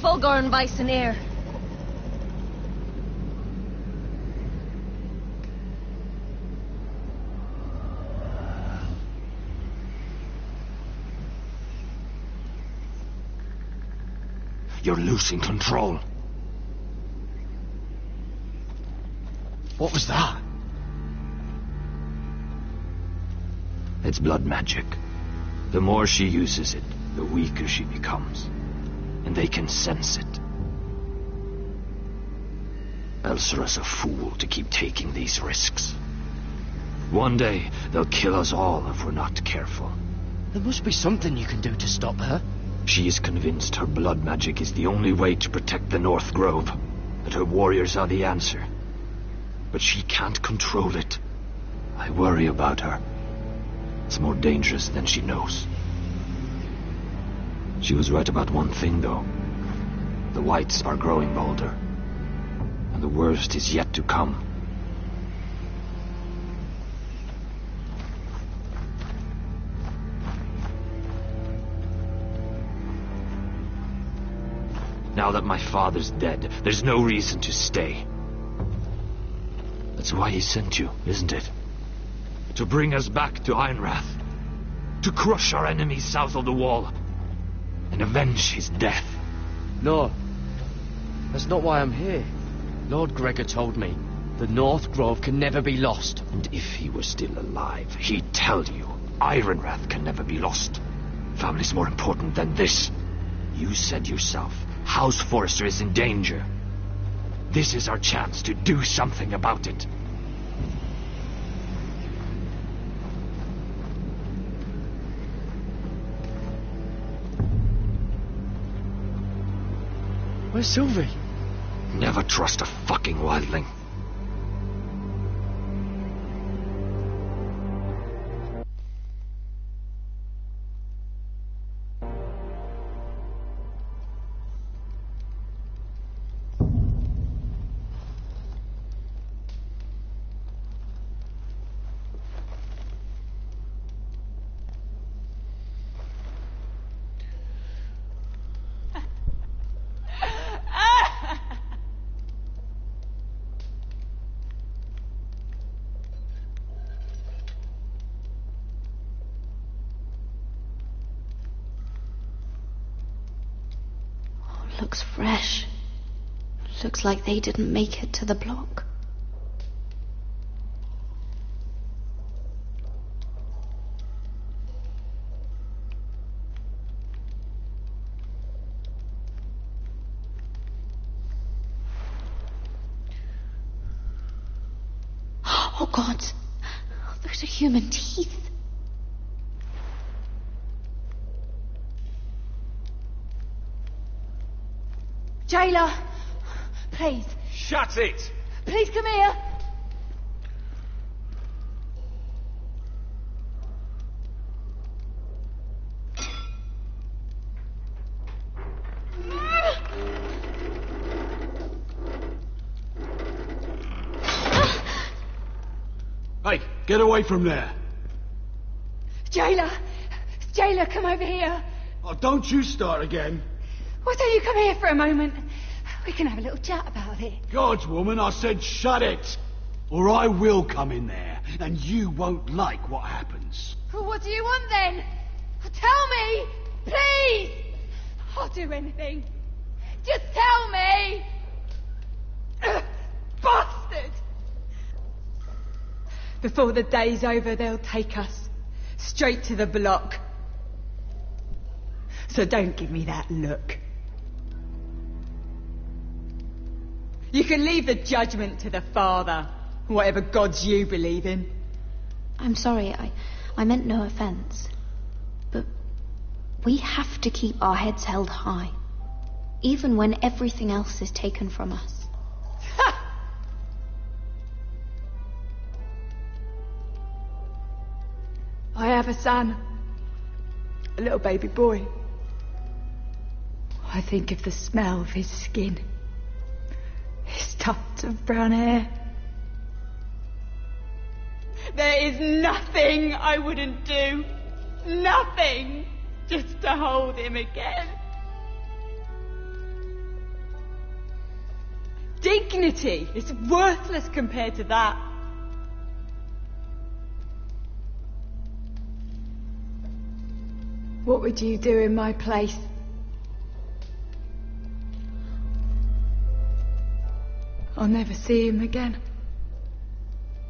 Speaker 21: Fulgorn Vysenir.
Speaker 5: You're losing control.
Speaker 13: What was that?
Speaker 5: It's blood magic. The more she uses it, the weaker she becomes. And they can sense it. Elsera's a fool to keep taking these risks. One day, they'll kill us all if we're not careful.
Speaker 13: There must be something you can do to stop her.
Speaker 5: She is convinced her blood magic is the only way to protect the North Grove, that her warriors are the answer. But she can't control it. I worry about her. It's more dangerous than she knows. She was right about one thing, though. The whites are growing bolder. And the worst is yet to come. Now that my father's dead, there's no reason to stay. That's why he sent you, isn't it? To bring us back to Ironrath. To crush our enemies south of the wall. And avenge his death.
Speaker 13: No. That's not why I'm here. Lord Gregor told me the North Grove can never be lost.
Speaker 5: And if he were still alive, he'd tell you Ironrath can never be lost. Family's more important than this. You said yourself, House Forrester is in danger. This is our chance to do something about it.
Speaker 13: Where's Sylvie?
Speaker 5: Never trust a fucking wildling.
Speaker 2: looks fresh. Looks like they didn't make it to the block. Oh, God. Those are human teeth.
Speaker 4: Jailer, please.
Speaker 5: Shut it!
Speaker 4: Please come here.
Speaker 6: Hey, get away from there.
Speaker 4: Jailer, Jailer, come over here.
Speaker 6: Oh, don't you start again.
Speaker 4: Why don't you come here for a moment? We can have a little chat about it.
Speaker 6: Gods, woman, I said shut it. Or I will come in there, and you won't like what happens.
Speaker 4: Well, what do you want then? Tell me, please. I'll do anything. Just tell me. Bastard! Before the day's over, they'll take us straight to the block. So don't give me that look. You can leave the judgment to the Father, whatever gods you believe in.
Speaker 2: I'm sorry, I meant no offense. But we have to keep our heads held high, even when everything else is taken from us.
Speaker 4: I have a son, a little baby boy. I think of the smell of his skin, his tufts of brown hair. There is nothing I wouldn't do, nothing, just to hold him again. Dignity is worthless compared to that. What would you do in my place? I'll never see him again.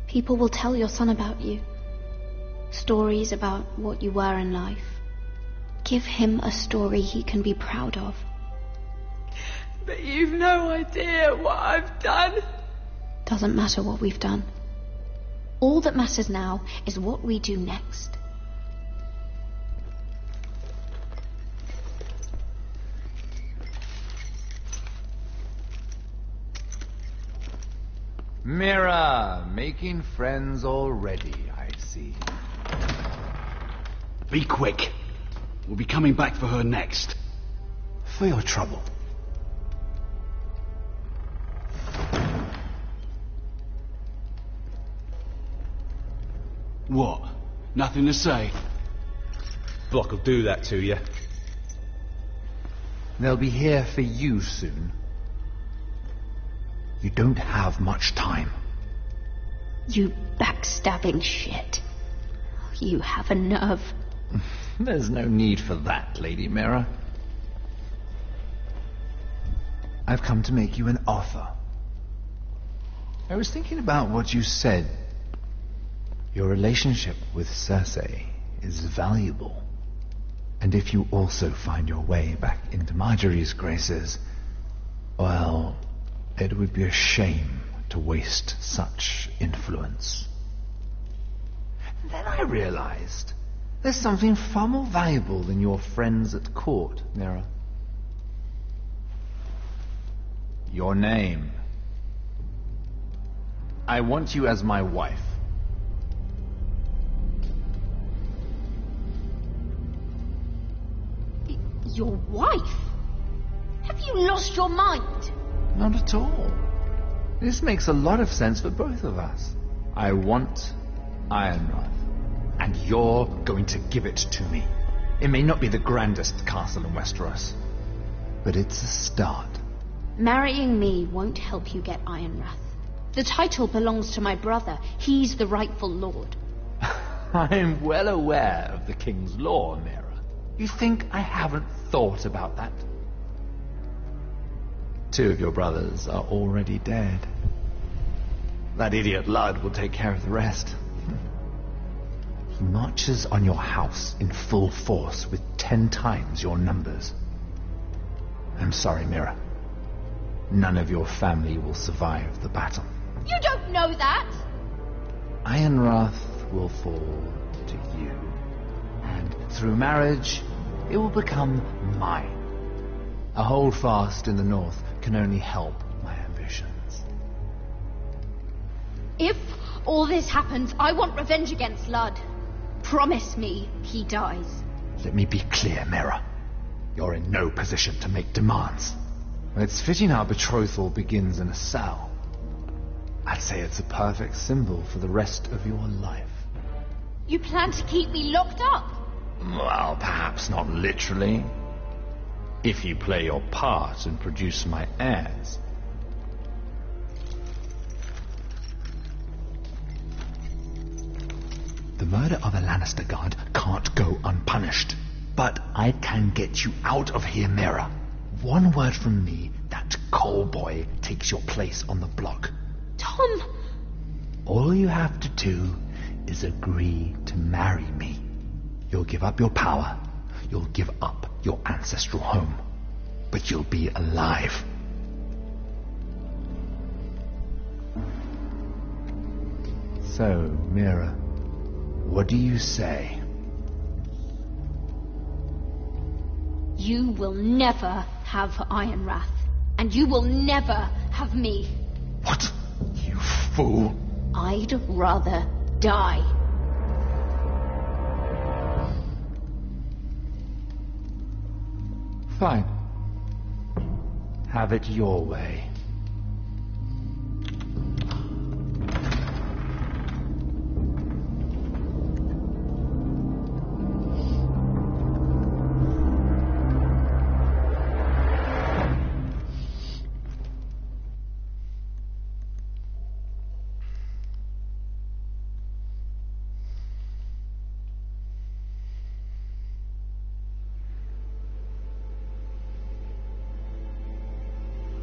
Speaker 2: People will tell your son about you. Stories about what you were in life. Give him a story he can be proud of.
Speaker 4: But you've no idea what I've done.
Speaker 2: Doesn't matter what we've done. All that matters now is what we do next.
Speaker 3: Mira, making friends already, I see.
Speaker 6: Be quick. We'll be coming back for her next.
Speaker 10: For your trouble.
Speaker 6: What? Nothing to say?
Speaker 10: Block will do that to you.
Speaker 3: They'll be here for you soon. You don't have much time.
Speaker 2: You backstabbing shit. You have a nerve.
Speaker 3: There's no need for that, Lady Mira. I've come to make you an offer. I was thinking about what you said. Your relationship with Cersei is valuable. And if you also find your way back into Marjorie's graces, well, it would be a shame to waste such influence. And then I realized there's something far more valuable than your friends at court, Mira. Your name. I want you as my wife.
Speaker 2: Your wife? Have you lost your mind?
Speaker 3: Not at all. This makes a lot of sense for both of us. I want Ironrath, and you're going to give it to me. It may not be the grandest castle in Westeros, but it's a start.
Speaker 2: Marrying me won't help you get Ironrath. The title belongs to my brother. He's the rightful lord.
Speaker 3: I'm well aware of the king's law, Mira. You think I haven't thought about that? 2 of your brothers are already dead. That idiot Ludd will take care of the rest. He marches on your house in full force with 10 times your numbers. I'm sorry, Mira. None of your family will survive the battle.
Speaker 7: You don't know that!
Speaker 3: Ironrath will fall to you. And through marriage, it will become mine. A holdfast in the north can only help my ambitions.
Speaker 7: If all this happens, I want revenge against Ludd. Promise me he dies.
Speaker 3: Let me be clear, Mira. You're in no position to make demands. It's fitting our betrothal begins in a cell. I'd say it's a perfect symbol for the rest of your life.
Speaker 7: You plan to keep me locked up?
Speaker 3: Well, perhaps not literally. If you play your part and produce my heirs. The murder of a Lannister guard can't go unpunished. But I can get you out of here, Mira. One word from me, that Cole boy takes your place on the block.
Speaker 7: Tom!
Speaker 3: All you have to do is agree to marry me. You'll give up your power. You'll give up your ancestral home. But you'll be alive. So, Mira, what do you say?
Speaker 7: You will never have Ironrath. And you will never have me.
Speaker 3: What? You fool.
Speaker 7: I'd rather die.
Speaker 3: Fine. Have it your way.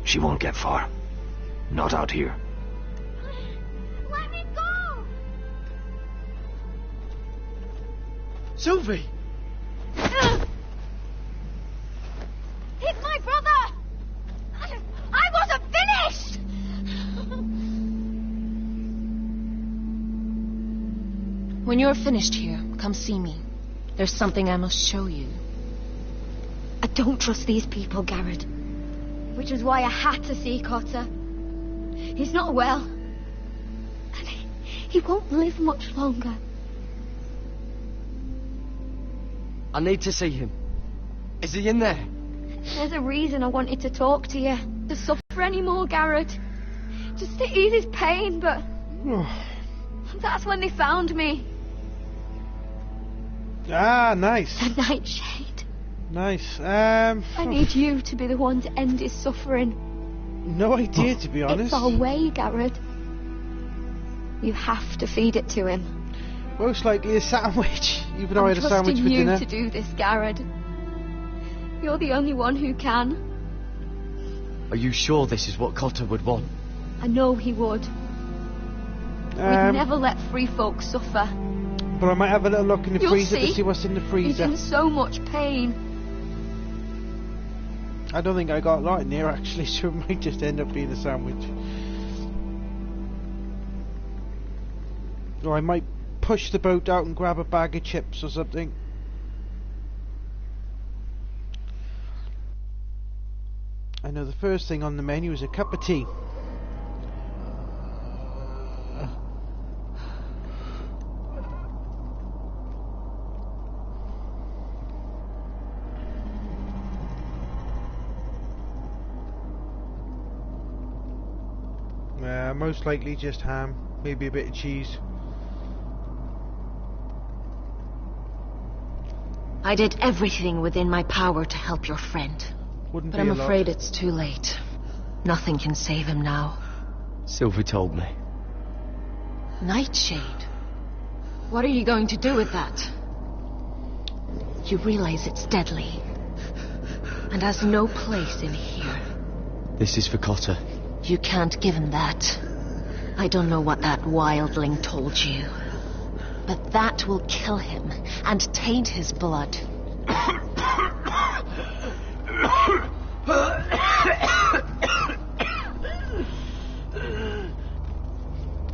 Speaker 16: She won't get far. Not out here.
Speaker 7: Let me go!
Speaker 9: Sylvie!
Speaker 7: He's my brother! I wasn't finished!
Speaker 21: When you're finished here, come see me. There's something I must show you.
Speaker 15: I don't trust these people, Garrett. Which was why I had to see Cotter. He's not well. And he won't live much longer.
Speaker 13: I need to see him. Is he in there?
Speaker 15: There's a reason I wanted to talk to you. To suffer anymore, Garrett. Just to ease his pain, but... that's when they found me.
Speaker 1: Ah, nice.
Speaker 15: The Nightshade.
Speaker 1: Nice.
Speaker 15: I need you to be the one to end his suffering.
Speaker 1: No idea, to be honest.
Speaker 15: It's our way, Garrett. You have to feed it to him.
Speaker 1: Most likely a sandwich. Even though I had a
Speaker 15: I'm
Speaker 1: sandwich for
Speaker 15: trusting
Speaker 1: dinner.
Speaker 15: you to do this, Garrett. You're the only one who can.
Speaker 13: Are you sure this is what Cotter would want?
Speaker 15: I know he would. We'd never let free folk suffer.
Speaker 1: But I might have a little look in the
Speaker 15: You'll
Speaker 1: freezer
Speaker 15: see.
Speaker 1: to see what's in the
Speaker 15: He's
Speaker 1: freezer.
Speaker 15: in so much pain.
Speaker 1: I don't think I got a lot in there actually, so it might just end up being a sandwich. Or I might push the boat out and grab a bag of chips or something. I know the first thing on the menu is a cup of tea. Most likely just ham, maybe a bit of cheese.
Speaker 21: I did everything within my power to help your friend.
Speaker 1: Wouldn't
Speaker 21: But
Speaker 1: be
Speaker 21: I'm
Speaker 1: a lot.
Speaker 21: afraid it's too late. Nothing can save him now.
Speaker 13: Sylvie told me.
Speaker 21: Nightshade? What are you going to do with that? You realize it's deadly. And has no place in here.
Speaker 13: This is for Cotter.
Speaker 21: You can't give him that. I don't know what that wildling told you. But that will kill him and taint his blood.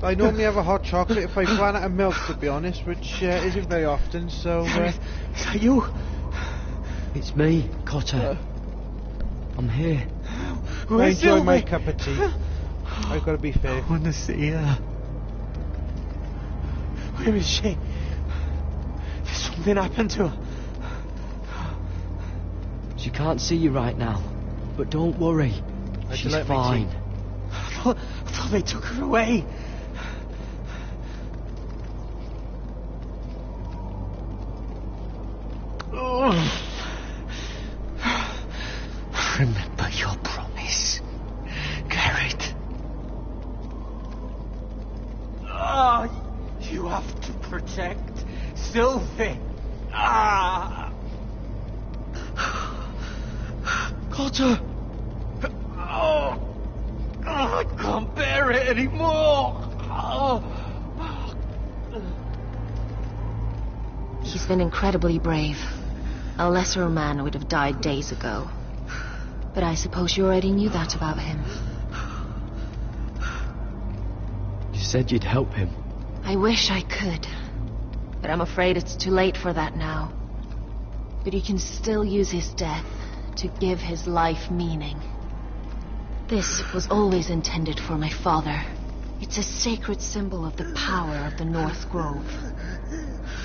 Speaker 1: I normally have a hot chocolate if I run out of milk, to be honest, which isn't very often, so...
Speaker 13: Is that you? It's me, Cotter. I'm here.
Speaker 1: I enjoy my cup of tea. I've got to be fair.
Speaker 13: I want to see her. Where is she? Did something happen to her? She can't see you right now, but don't worry. She's fine. I thought they took her away. Remember your promise, Garrett. You have to protect Sylvie. Cotter! I can't bear it anymore.
Speaker 21: He's been incredibly brave. A lesser man would have died days ago. But I suppose you already knew that about him.
Speaker 13: You said you'd help him.
Speaker 21: I wish I could. But I'm afraid it's too late for that now. But he can still use his death to give his life meaning. This was always intended for my father. It's a sacred symbol of the power of the North Grove.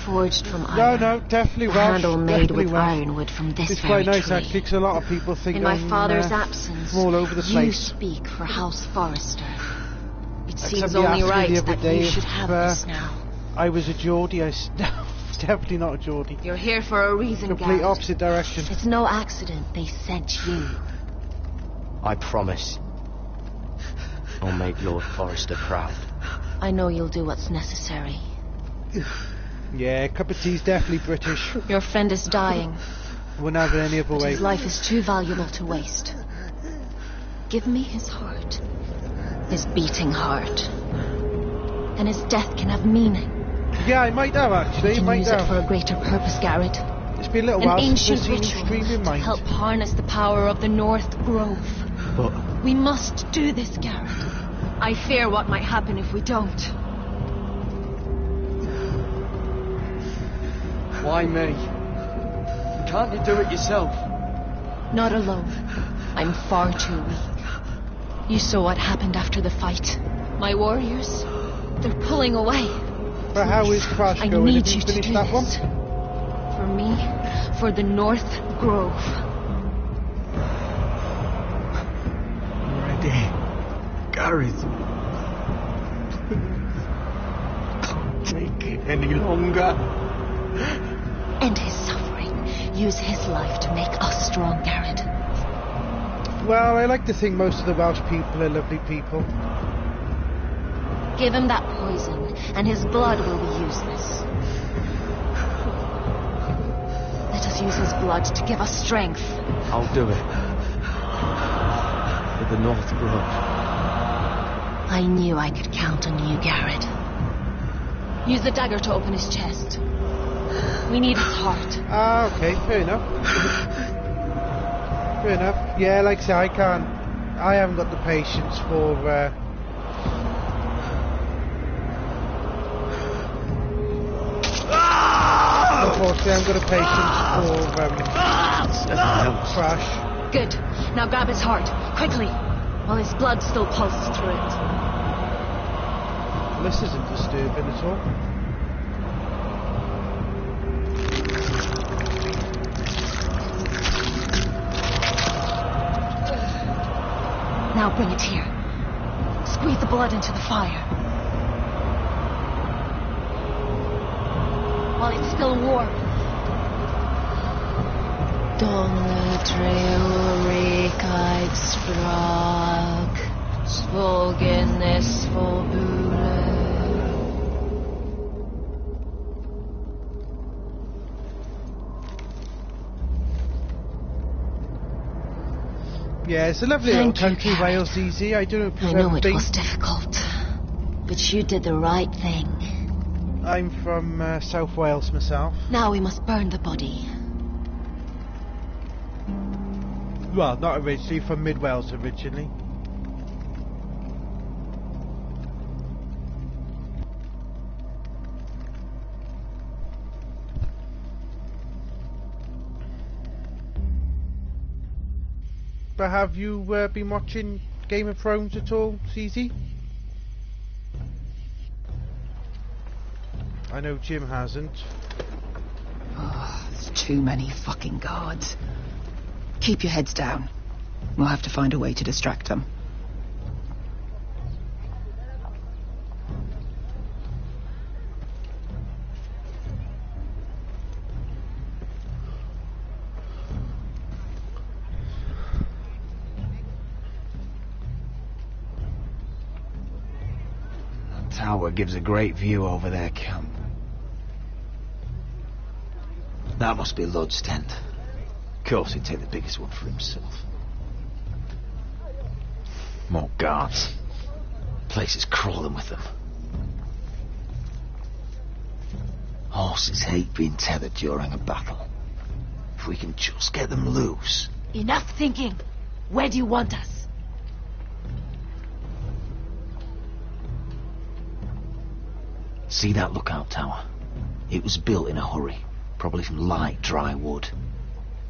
Speaker 21: Forged from iron.
Speaker 1: No, definitely Welsh.
Speaker 21: A handle made
Speaker 1: definitely
Speaker 21: with
Speaker 1: Welsh.
Speaker 21: ironwood from this
Speaker 1: It's
Speaker 21: very
Speaker 1: quite nice,
Speaker 21: tree.
Speaker 1: actually, because a lot of people think
Speaker 21: In my
Speaker 1: I'm
Speaker 21: father's absence,
Speaker 1: all over the
Speaker 21: you
Speaker 1: place.
Speaker 21: speak for House Forrester. It
Speaker 1: Except
Speaker 21: seems
Speaker 1: he
Speaker 21: only
Speaker 1: asked me
Speaker 21: right
Speaker 1: the other
Speaker 21: that
Speaker 1: day
Speaker 21: you
Speaker 1: if,
Speaker 21: should have this now.
Speaker 1: I was a Geordie. No, it's definitely not a Geordie.
Speaker 21: You're here for a reason,
Speaker 1: Complete
Speaker 21: Garrett.
Speaker 1: opposite direction.
Speaker 21: It's no accident they sent you.
Speaker 13: I promise. I'll make Lord Forrester proud.
Speaker 21: I know you'll do what's necessary.
Speaker 1: Yeah, a cup of tea's definitely British.
Speaker 21: Your friend is dying.
Speaker 1: Wouldn't have it any other
Speaker 21: But
Speaker 1: way.
Speaker 21: his life is too valuable to waste. Give me his heart. His beating heart. And his death can have meaning.
Speaker 1: Yeah, I might have, actually.
Speaker 21: You can
Speaker 1: might
Speaker 21: use
Speaker 1: have.
Speaker 21: it for a greater purpose, Garrett.
Speaker 1: It's been a little
Speaker 21: An
Speaker 1: while
Speaker 21: ancient
Speaker 1: since I've seen
Speaker 21: ritual
Speaker 1: Stream in
Speaker 21: to
Speaker 1: Mind.
Speaker 21: help harness the power of the North Grove.
Speaker 13: But
Speaker 21: We must do this, Garrett. I fear what might happen if we don't.
Speaker 13: why me? Can't you do it yourself?
Speaker 21: Not alone. I'm far too weak. You saw what happened after the fight. My warriors, they're pulling away.
Speaker 1: But how is Crash
Speaker 21: I
Speaker 1: going?
Speaker 21: need
Speaker 1: Have
Speaker 21: you
Speaker 1: you
Speaker 21: to
Speaker 1: finished
Speaker 21: do
Speaker 1: that
Speaker 21: this. For me, for the North Grove.
Speaker 13: Ready. Gareth. Can't take it any longer.
Speaker 21: End his suffering. Use his life to make us strong, Garrett.
Speaker 1: Well, I like to think most of the Welsh people are lovely people.
Speaker 21: Give him that poison, and his blood will be useless. Let us use his blood to give us strength.
Speaker 13: I'll do it. For the North Grove.
Speaker 21: I knew I could count on you, Garrett. Use the dagger to open his chest. We need his heart.
Speaker 1: Ah, okay, fair enough. Fair enough. Yeah, like I say, I haven't got the patience for, unfortunately, I haven't got the patience for, Crash.
Speaker 21: Good. Now grab his heart, quickly, while his blood still pulses through it.
Speaker 1: This isn't disturbing at all.
Speaker 21: Now bring it here. Squeeze the blood into the fire. While it's still warm. Donne treurig sprag, svogen es forbule.
Speaker 1: Yeah, it's a lovely little country, Wales, easy. I don't know if
Speaker 21: I
Speaker 1: you've
Speaker 21: know
Speaker 1: ever
Speaker 21: it
Speaker 1: been.
Speaker 21: was difficult, but you did the right thing.
Speaker 1: I'm from South Wales myself.
Speaker 21: Now we must burn the body.
Speaker 1: Well, not originally, from Mid Wales originally. But have you been watching Game of Thrones at all, CZ? I know Jim hasn't.
Speaker 12: Oh, there's too many fucking guards. Keep your heads down. We'll have to find a way to distract them.
Speaker 16: The tower gives a great view over their camp. That must be Lud's tent. Of course he'd take the biggest one for himself. More guards. Place is crawling with them. Horses hate being tethered during a battle. If we can just get them loose.
Speaker 18: Enough thinking. Where do you want us?
Speaker 16: See that lookout tower? It was built in a hurry. Probably from light, dry wood.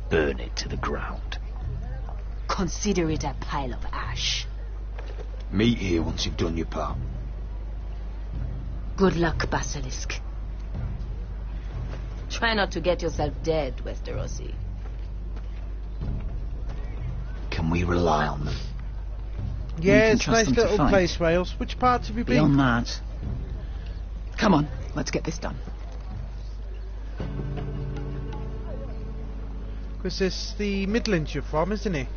Speaker 16: Burn it to the ground.
Speaker 18: Consider it a pile of ash.
Speaker 16: Meet here once you've done your part.
Speaker 18: Good luck, Basilisk. Try not to get yourself dead, Westerosi.
Speaker 16: Can we rely on them?
Speaker 1: Yeah, it's a nice little place, Wales. Which parts have you been?
Speaker 12: Beyond that. Come on, let's get this done.
Speaker 1: Because it's the Midlands you're from, isn't it?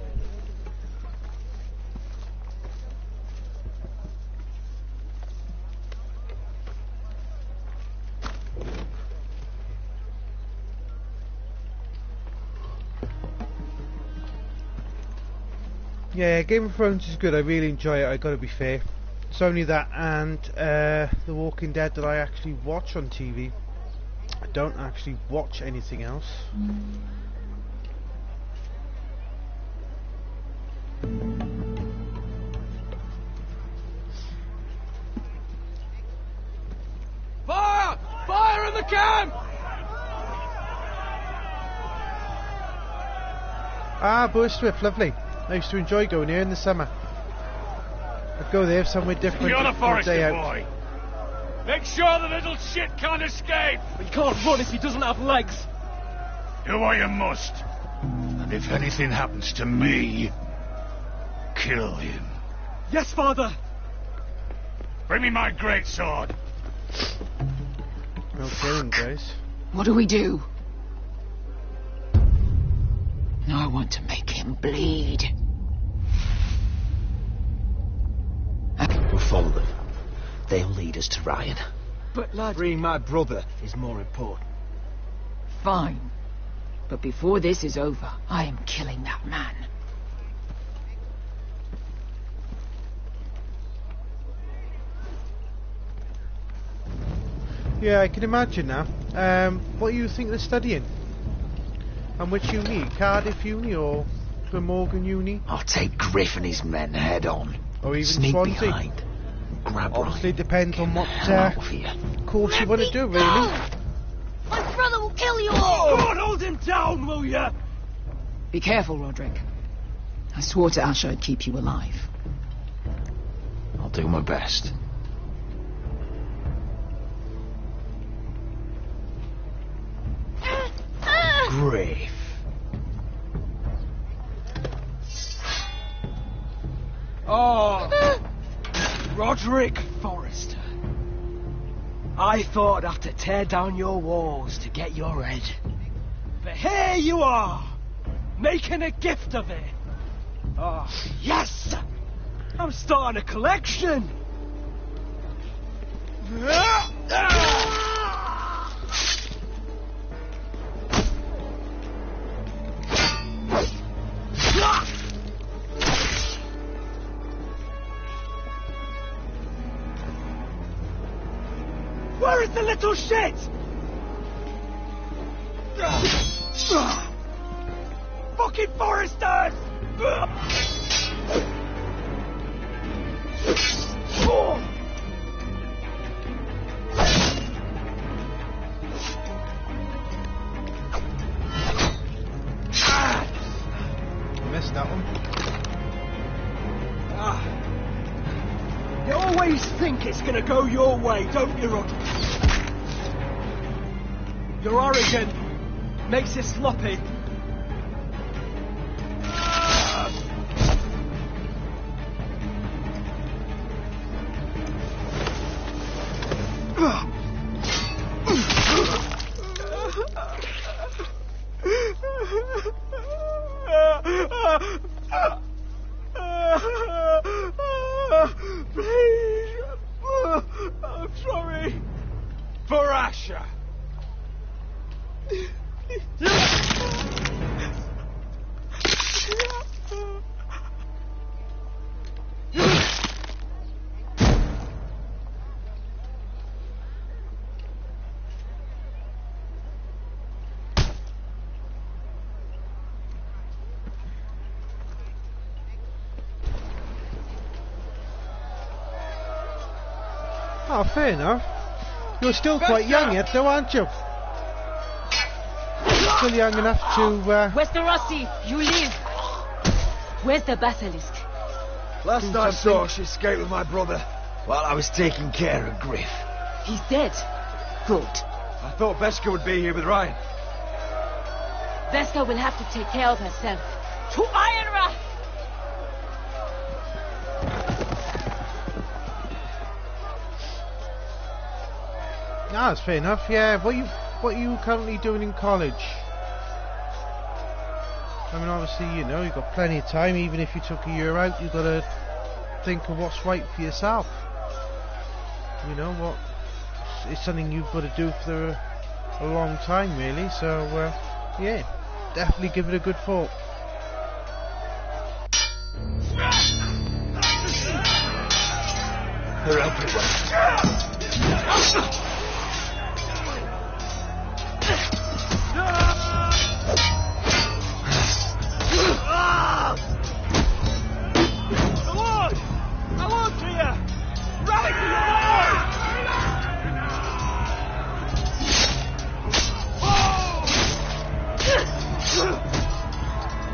Speaker 1: Yeah, Game of Thrones is good. I really enjoy it, I gotta be fair. It's only that and The Walking Dead that I actually watch on TV. I don't actually watch anything else.
Speaker 9: Fire! Fire in the camp!
Speaker 1: Ah, Burswick, lovely. I used to enjoy going here in the summer. I'd go there somewhere different.
Speaker 5: You're the
Speaker 1: day
Speaker 5: forester
Speaker 1: out.
Speaker 5: boy. Make sure the little shit can't escape.
Speaker 9: He can't run if he doesn't have legs.
Speaker 5: Do what you must. And if anything happens to me, kill him.
Speaker 9: Yes, Father.
Speaker 5: Bring me my greatsword.
Speaker 1: No killing, guys.
Speaker 12: What do we do? I want to make him bleed.
Speaker 16: We'll follow them. They'll lead us to Ryan.
Speaker 9: But lad, freeing my brother is more important.
Speaker 12: Fine. But before this is over, I am killing that man.
Speaker 1: Yeah, I can imagine now. What do you think they're studying? And which uni? Cardiff Uni or Glamorgan Uni?
Speaker 16: I'll take Griff and his men head on.
Speaker 1: Or even
Speaker 16: Sneak
Speaker 1: Swansea?
Speaker 16: behind. Grab
Speaker 1: Obviously, it depends on what
Speaker 16: out of here.
Speaker 1: course you want to do, really.
Speaker 21: My brother will kill you
Speaker 9: all!
Speaker 21: all!
Speaker 9: God, hold him down, will ya?
Speaker 12: Be careful, Roderick. I swore to Asher I'd keep you alive.
Speaker 16: I'll do my best. Griff.
Speaker 9: Oh, Roderick Forrester. I thought I'd have to tear down your walls to get your head. But here you are, making a gift of it. Oh, yes! I'm starting a collection.
Speaker 5: Where is the little shit? Fucking foresters!
Speaker 1: Missed that one.
Speaker 5: You always think it's gonna go your way, don't you, Rod? You're arrogant. Makes you sloppy. Please. I'm sorry. For Asher.
Speaker 1: Oh, fair enough. You're still quite young yet, though, aren't you? Still young enough to,
Speaker 18: Westerosi, you live. Where's the basilisk?
Speaker 5: Last I saw, she escaped with my brother while I was taking care of Griff.
Speaker 18: He's dead. Good.
Speaker 5: I thought Beskha would be here with Ryan.
Speaker 18: Beskha will have to take care of herself. To Ironrath!
Speaker 1: No, that's fair enough. Yeah, what are you currently doing in college? I mean, obviously, you know, you've got plenty of time. Even if you took a year out, you've got to think of what's right for yourself. You know, what it's something you've got to do for a long time, really. So, yeah, definitely give it a good thought.
Speaker 5: They're everywhere.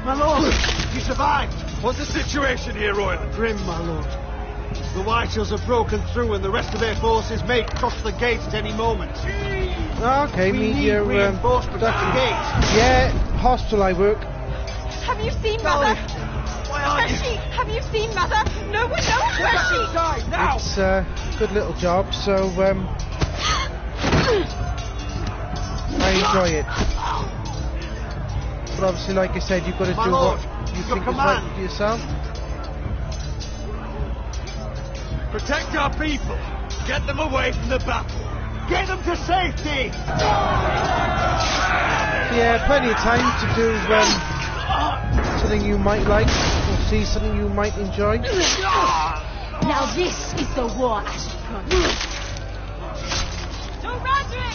Speaker 6: My lord, you survived.
Speaker 5: What's the situation here, Royal?
Speaker 6: Grim, my lord. The Whitehills have broken through and the rest of their forces may cross the gate at any moment.
Speaker 1: Okay,
Speaker 6: we
Speaker 1: media
Speaker 6: need reinforcements at the gate.
Speaker 1: Yeah, hospital I work.
Speaker 4: Have you seen Mother?
Speaker 6: Why aren't
Speaker 4: Where's she? Have you seen Mother? No one knows where she.
Speaker 5: Now.
Speaker 1: It's a good little job, so I enjoy it. But obviously, like I said, you've got to do
Speaker 6: lord,
Speaker 1: what you think is right for yourself.
Speaker 5: Protect our people. Get them away from the battle.
Speaker 6: Get them to safety.
Speaker 1: Yeah, plenty of time to do something you might like, or see something you might enjoy.
Speaker 18: Now this is the war, Ashton. To Roderick!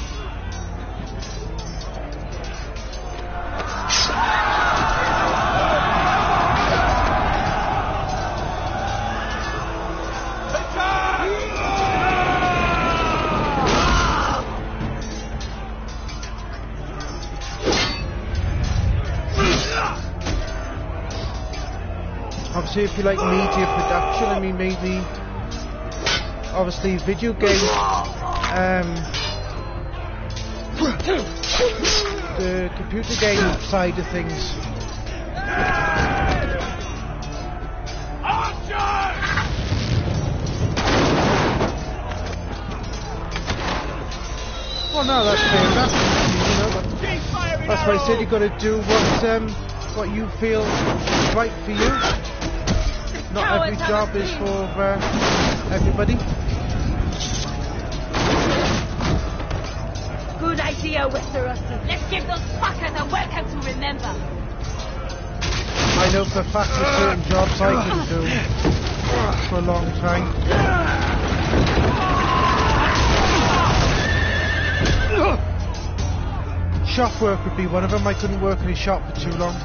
Speaker 1: Obviously, if you like media production, I mean, maybe obviously video game, the computer game side of things. Well, no, that's fair enough. You know, that's why I said you've got to do what you feel is right for you. Not every job is for everybody.
Speaker 18: Good idea, Westerosi. Let's give those fuckers a welcome to remember.
Speaker 1: I know for a fact there's certain jobs I can do for a long time. Shop work would be one of them. I couldn't work in a shop for too long.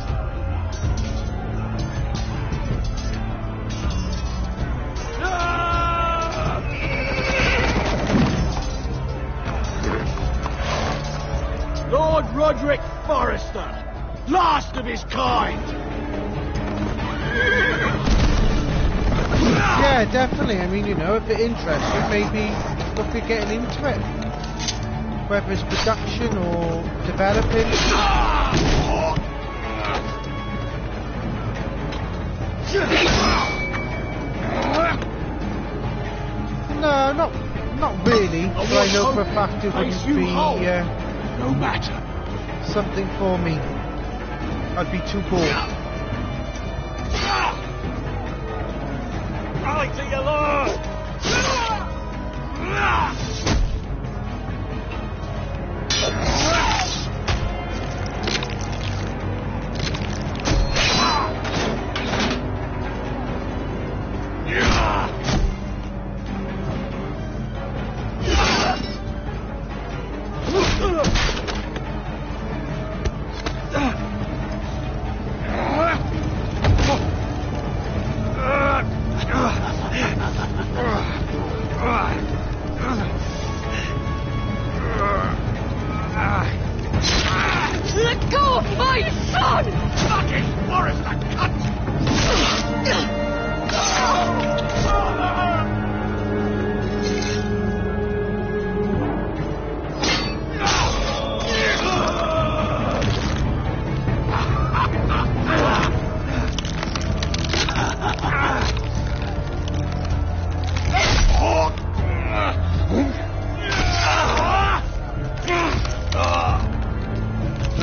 Speaker 5: Lord Roderick Forrester, last of his kind.
Speaker 1: Yeah, definitely. I mean, you know, if it interests you, maybe look at getting into it. Whether it's production or developing. No, not really. But I know for a fact it wouldn't be
Speaker 5: no matter.
Speaker 1: Something for me. I'd be too bored.
Speaker 5: Rally to your lord!
Speaker 14: Let go of my son!
Speaker 5: Fucking Forrester,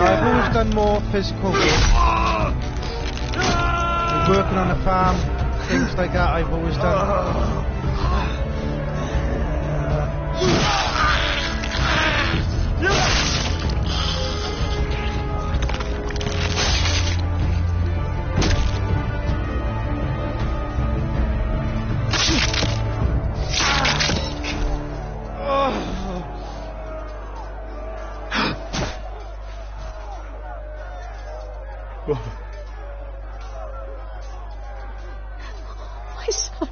Speaker 1: I've always done more physical work. Working on a farm, things like that I've always done.
Speaker 14: My son.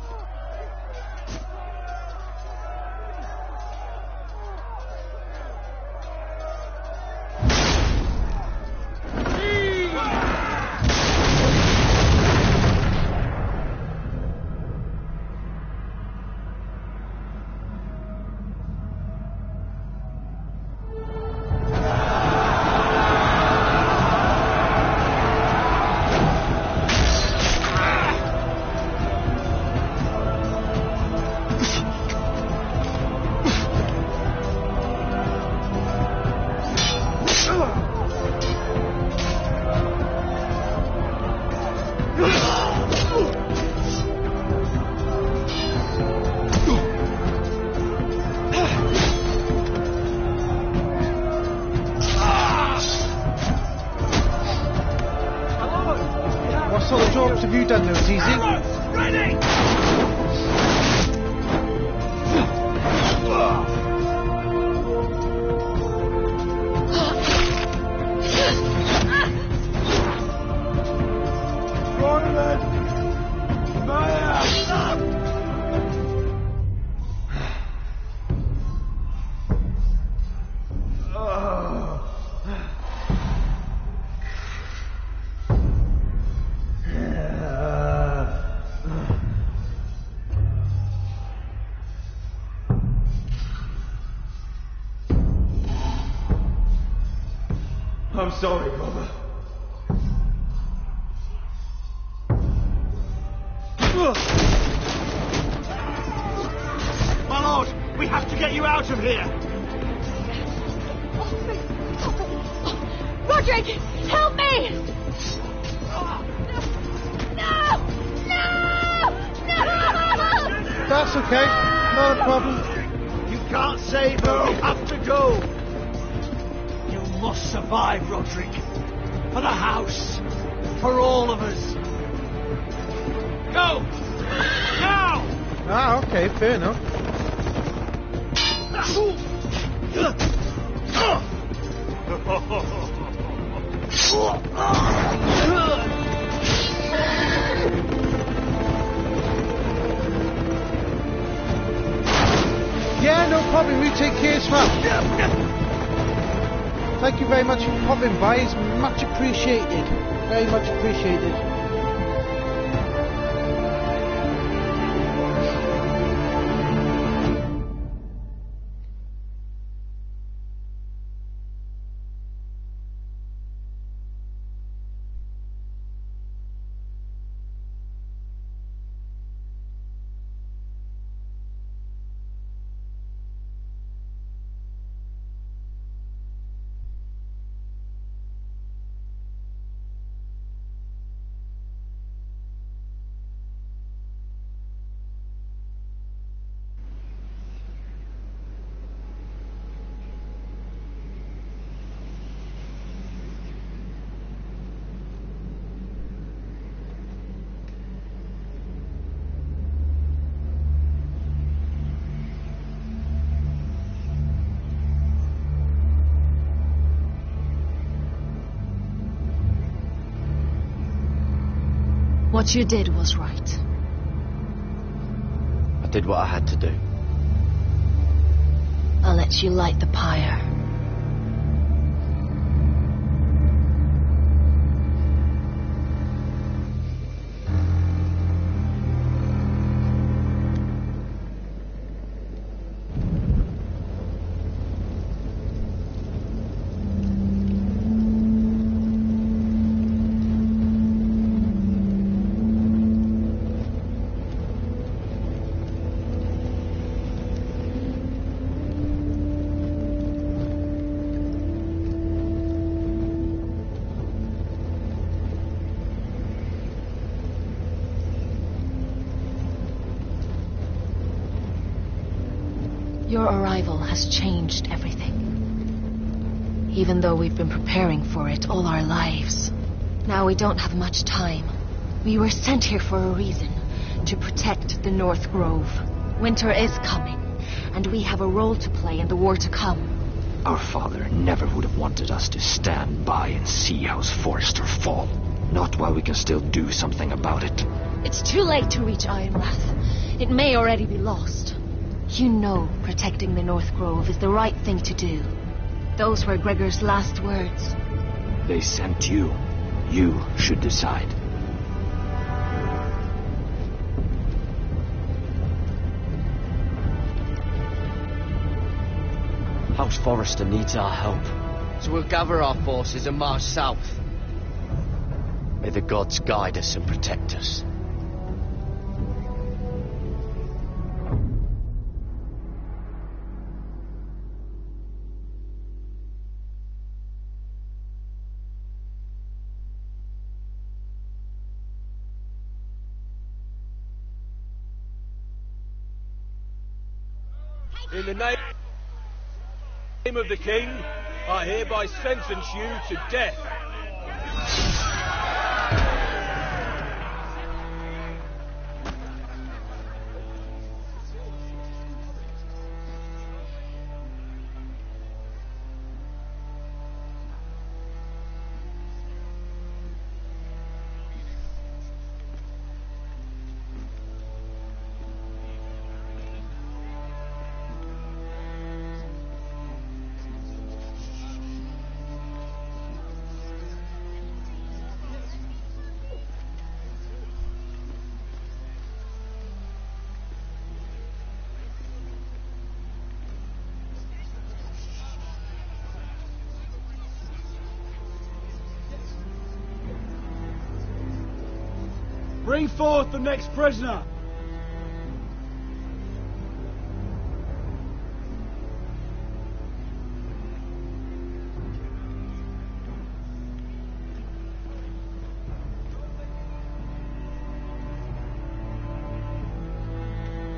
Speaker 1: What sort of jobs have you done, though, Easy?
Speaker 5: ready!
Speaker 9: I'm sorry, brother.
Speaker 5: My lord, we have to get you out of here.
Speaker 14: Roderick, help me! No!
Speaker 1: That's okay, not a problem.
Speaker 5: You can't save her, you have to go. You must survive, Roderick. For the house. For all of us. Go! Now!
Speaker 1: Ah, okay, fair enough. Yeah, no problem. You take care as well. Thank you very much for popping by. It's much appreciated. Very much appreciated.
Speaker 21: What you did was right.
Speaker 16: I did what I had to do.
Speaker 21: I'll let you light the pyre. Your arrival has changed everything. Even though we've been preparing for it all our lives. Now we don't have much time. We were sent here for a reason. To protect the North Grove. Winter is coming. And we have a role to play in the war to come.
Speaker 16: Our father never would have wanted us to stand by and see House Forrester fall. Not while we can still do something about it.
Speaker 21: It's too late to reach Ironrath. It may already be lost. You know protecting the North Grove is the right thing to do. Those were Gregor's last words.
Speaker 16: They sent you. You should decide. House Forrester needs our help.
Speaker 8: So we'll gather our forces and march south.
Speaker 16: May the gods guide us and protect us.
Speaker 5: In the name of the King, I hereby sentence you to death.
Speaker 9: Bring forth the next prisoner.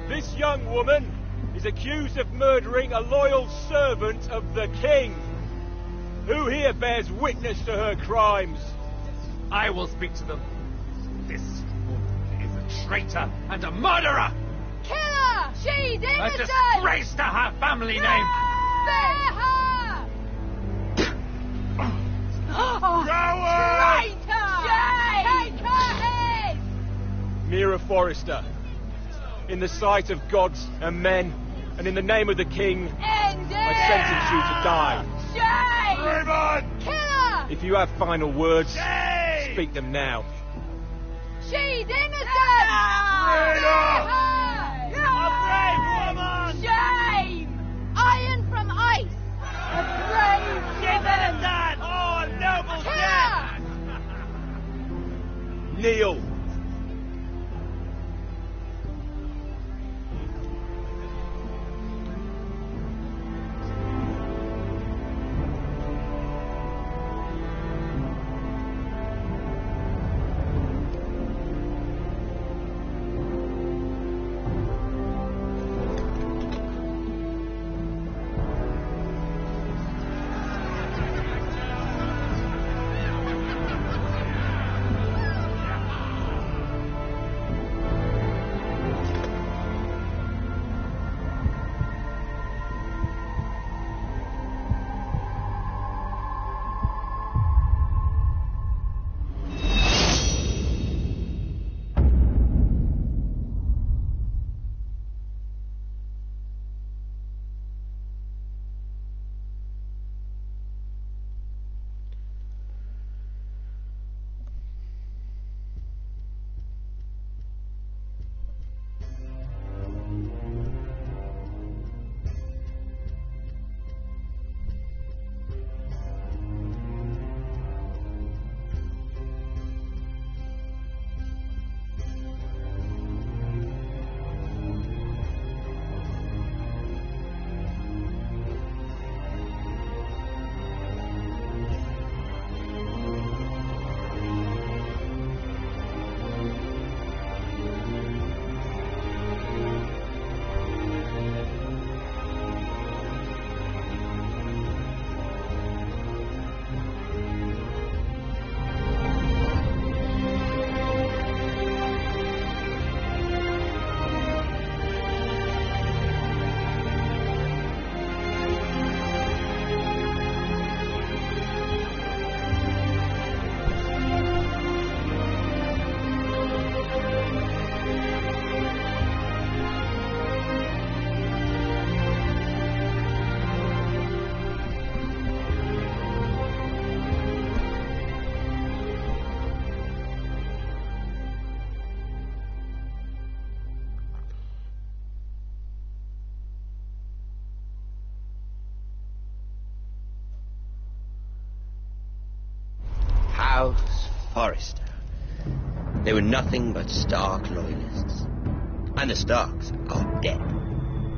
Speaker 5: This young woman is accused of murdering a loyal servant of the King. Who here bears witness to her crimes?
Speaker 22: I will speak to them. This woman is a traitor and a murderer!
Speaker 14: Kill her! She's innocent!
Speaker 22: A disgrace to her family name!
Speaker 14: Spare her!
Speaker 22: Mira Forrester, in the sight of gods and men, and in the name of the king, I sentence you to die.
Speaker 14: Shame!
Speaker 22: Raven!
Speaker 14: Killer!
Speaker 22: If you have final words, speak them now.
Speaker 14: She's innocent!
Speaker 22: A brave woman!
Speaker 14: Shame! Iron from ice! A brave woman!
Speaker 22: Oh, a noble
Speaker 14: Killer!
Speaker 22: death! Kneel!
Speaker 11: House Forrester. They were nothing but Stark loyalists. And the Starks are dead.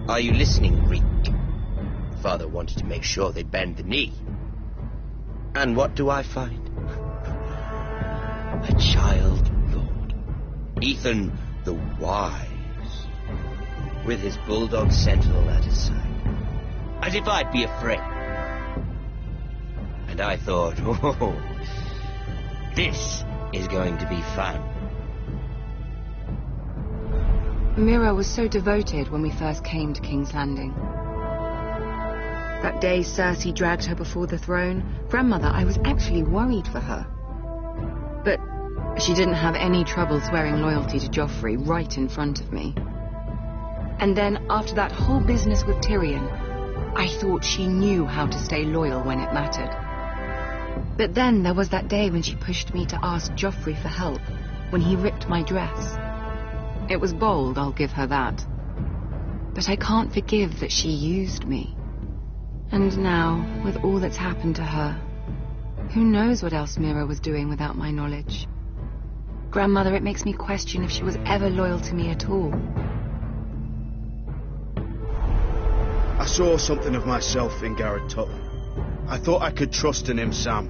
Speaker 11: Are you listening, Reek? Father wanted to make sure they'd bend the knee. And what do I find? A child lord. Ethan the Wise. With his bulldog sentinel at his side. As if I'd be afraid. And I thought, oh, this is going to be fun.
Speaker 12: Mira was so devoted when we first came to King's Landing. That day Cersei dragged her before the throne, Grandmother, I was actually worried for her. But she didn't have any trouble swearing loyalty to Joffrey right in front of me. And then, after that whole business with Tyrion, I thought she knew how to stay loyal when it mattered. But then there was that day when she pushed me to ask Joffrey for help, when he ripped my dress. It was bold, I'll give her that. But I can't forgive that she used me. And now, with all that's happened to her, who knows what else Mira was doing without my knowledge? Grandmother, it makes me question if she was ever loyal to me at all.
Speaker 6: I saw something of myself in Garrett Tuttle. I thought I could trust in him, Sam,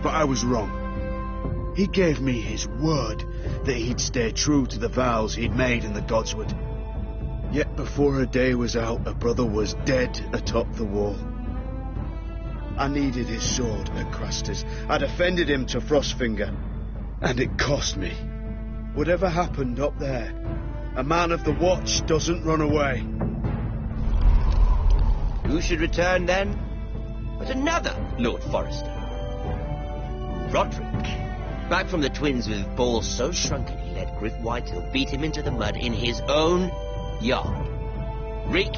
Speaker 6: but I was wrong. He gave me his word that he'd stay true to the vows he'd made in the Godswood. Yet before a day was out, a brother was dead atop the wall. I needed his sword at Craster's. I defended him to Frostfinger, and it cost me. Whatever happened up there, a man of the Watch doesn't run away.
Speaker 11: Who should return then? But another Lord Forrester. Roderick. Back from the twins with balls so shrunken he let Griff Whitehill beat him into the mud in his own yard. Reek,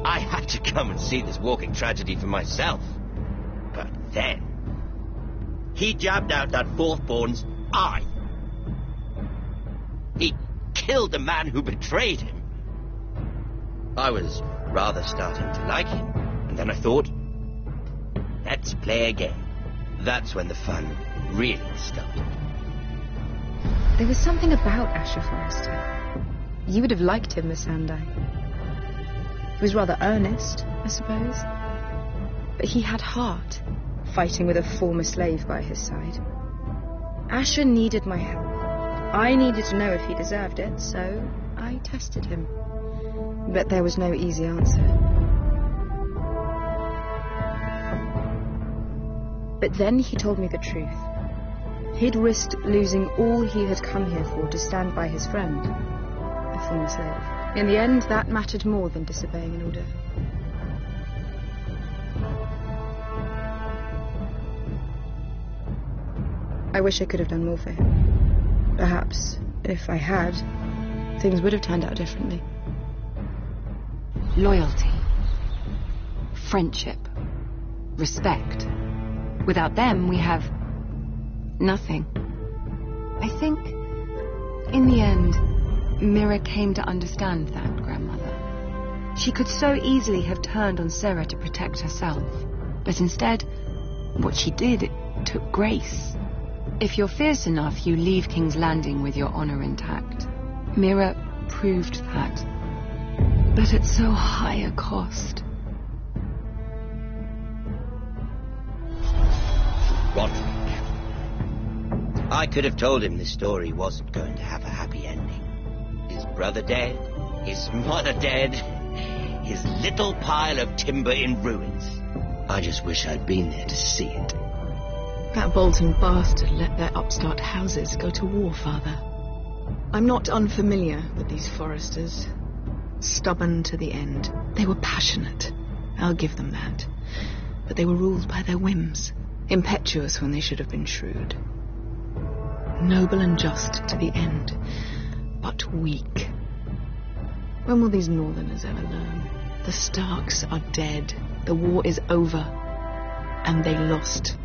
Speaker 11: I had to come and see this walking tragedy for myself. But then, he jabbed out that fourth-born's eye. He killed the man who betrayed him. I was rather starting to like him, and then I thought, let's play a game. That's when the fun really started.
Speaker 4: There was something about Asher Forrester. You would have liked him, Miss Sandai. He was rather earnest, I suppose. But he had heart, fighting with a former slave by his side. Asher needed my help. I needed to know if he deserved it, so I tested him. But there was no easy answer. But then he told me the truth. He'd risked losing all he had come here for to stand by his friend, a former slave. In the end, that mattered more than disobeying an order. I wish I could have done more for him. Perhaps, if I had, things would have turned out differently.
Speaker 2: Loyalty. Friendship. Respect. Without them, we have nothing. I think, in the end, Mira came to understand that, Grandmother. She could so easily have turned on Sarah to protect herself. But instead, what she did, it took grace. If you're fierce enough, you leave King's Landing with your honor intact. Mira proved that. But at so high a cost.
Speaker 11: Roderick. I could have told him this story wasn't going to have a happy ending. His brother dead, his mother dead, his little pile of timber in ruins. I just wish I'd been there to see it.
Speaker 4: That Bolton bastard let their upstart houses go to war, Father. I'm not unfamiliar with these Forresters. Stubborn to the end. They were passionate. I'll give them that. But they were ruled by their whims. Impetuous when they should have been shrewd. Noble and just to the end, but weak. When will these Northerners ever learn? The Starks are dead. The war is over. And they lost.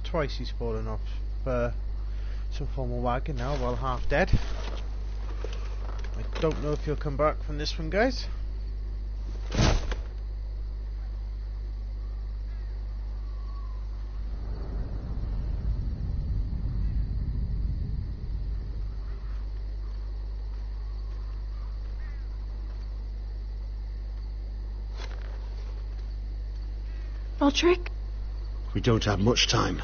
Speaker 1: Twice he's fallen off some form of wagon now, while half dead. I don't know if he'll come back from this one, guys.
Speaker 4: Roderick?
Speaker 6: We don't have much time.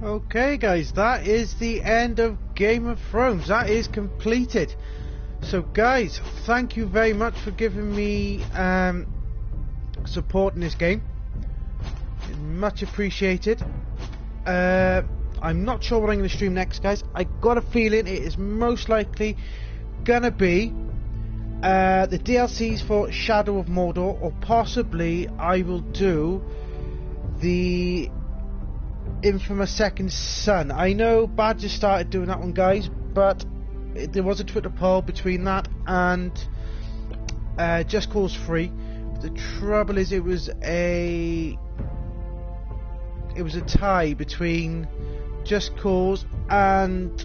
Speaker 1: Okay guys, that is the end of Game of Thrones. That is completed. So guys, thank you very much for giving me support in this game. Much appreciated. I'm not sure what I'm going to stream next, guys. I got a feeling it is most likely gonna be the DLCs for Shadow of Mordor, or possibly I will do the Infamous Second Son. I know Badger started doing that one, guys, but there was a Twitter poll between that and Just Cause 3. The trouble is, it was a tie between Just Cause and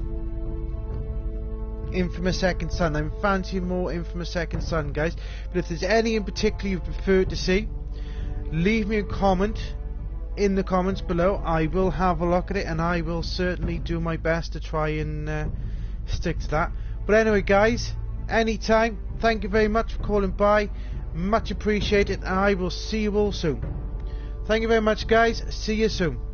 Speaker 1: Infamous Second Son. I'm fancying more Infamous Second Son, guys. But if there's any in particular you prefer to see, leave me a comment in the comments below. I will have a look at it, and I will certainly do my best to try and stick to that. But anyway, guys, anytime, thank you very much for calling by. Much appreciated, and I will see you all soon. Thank you very much, guys. See you soon.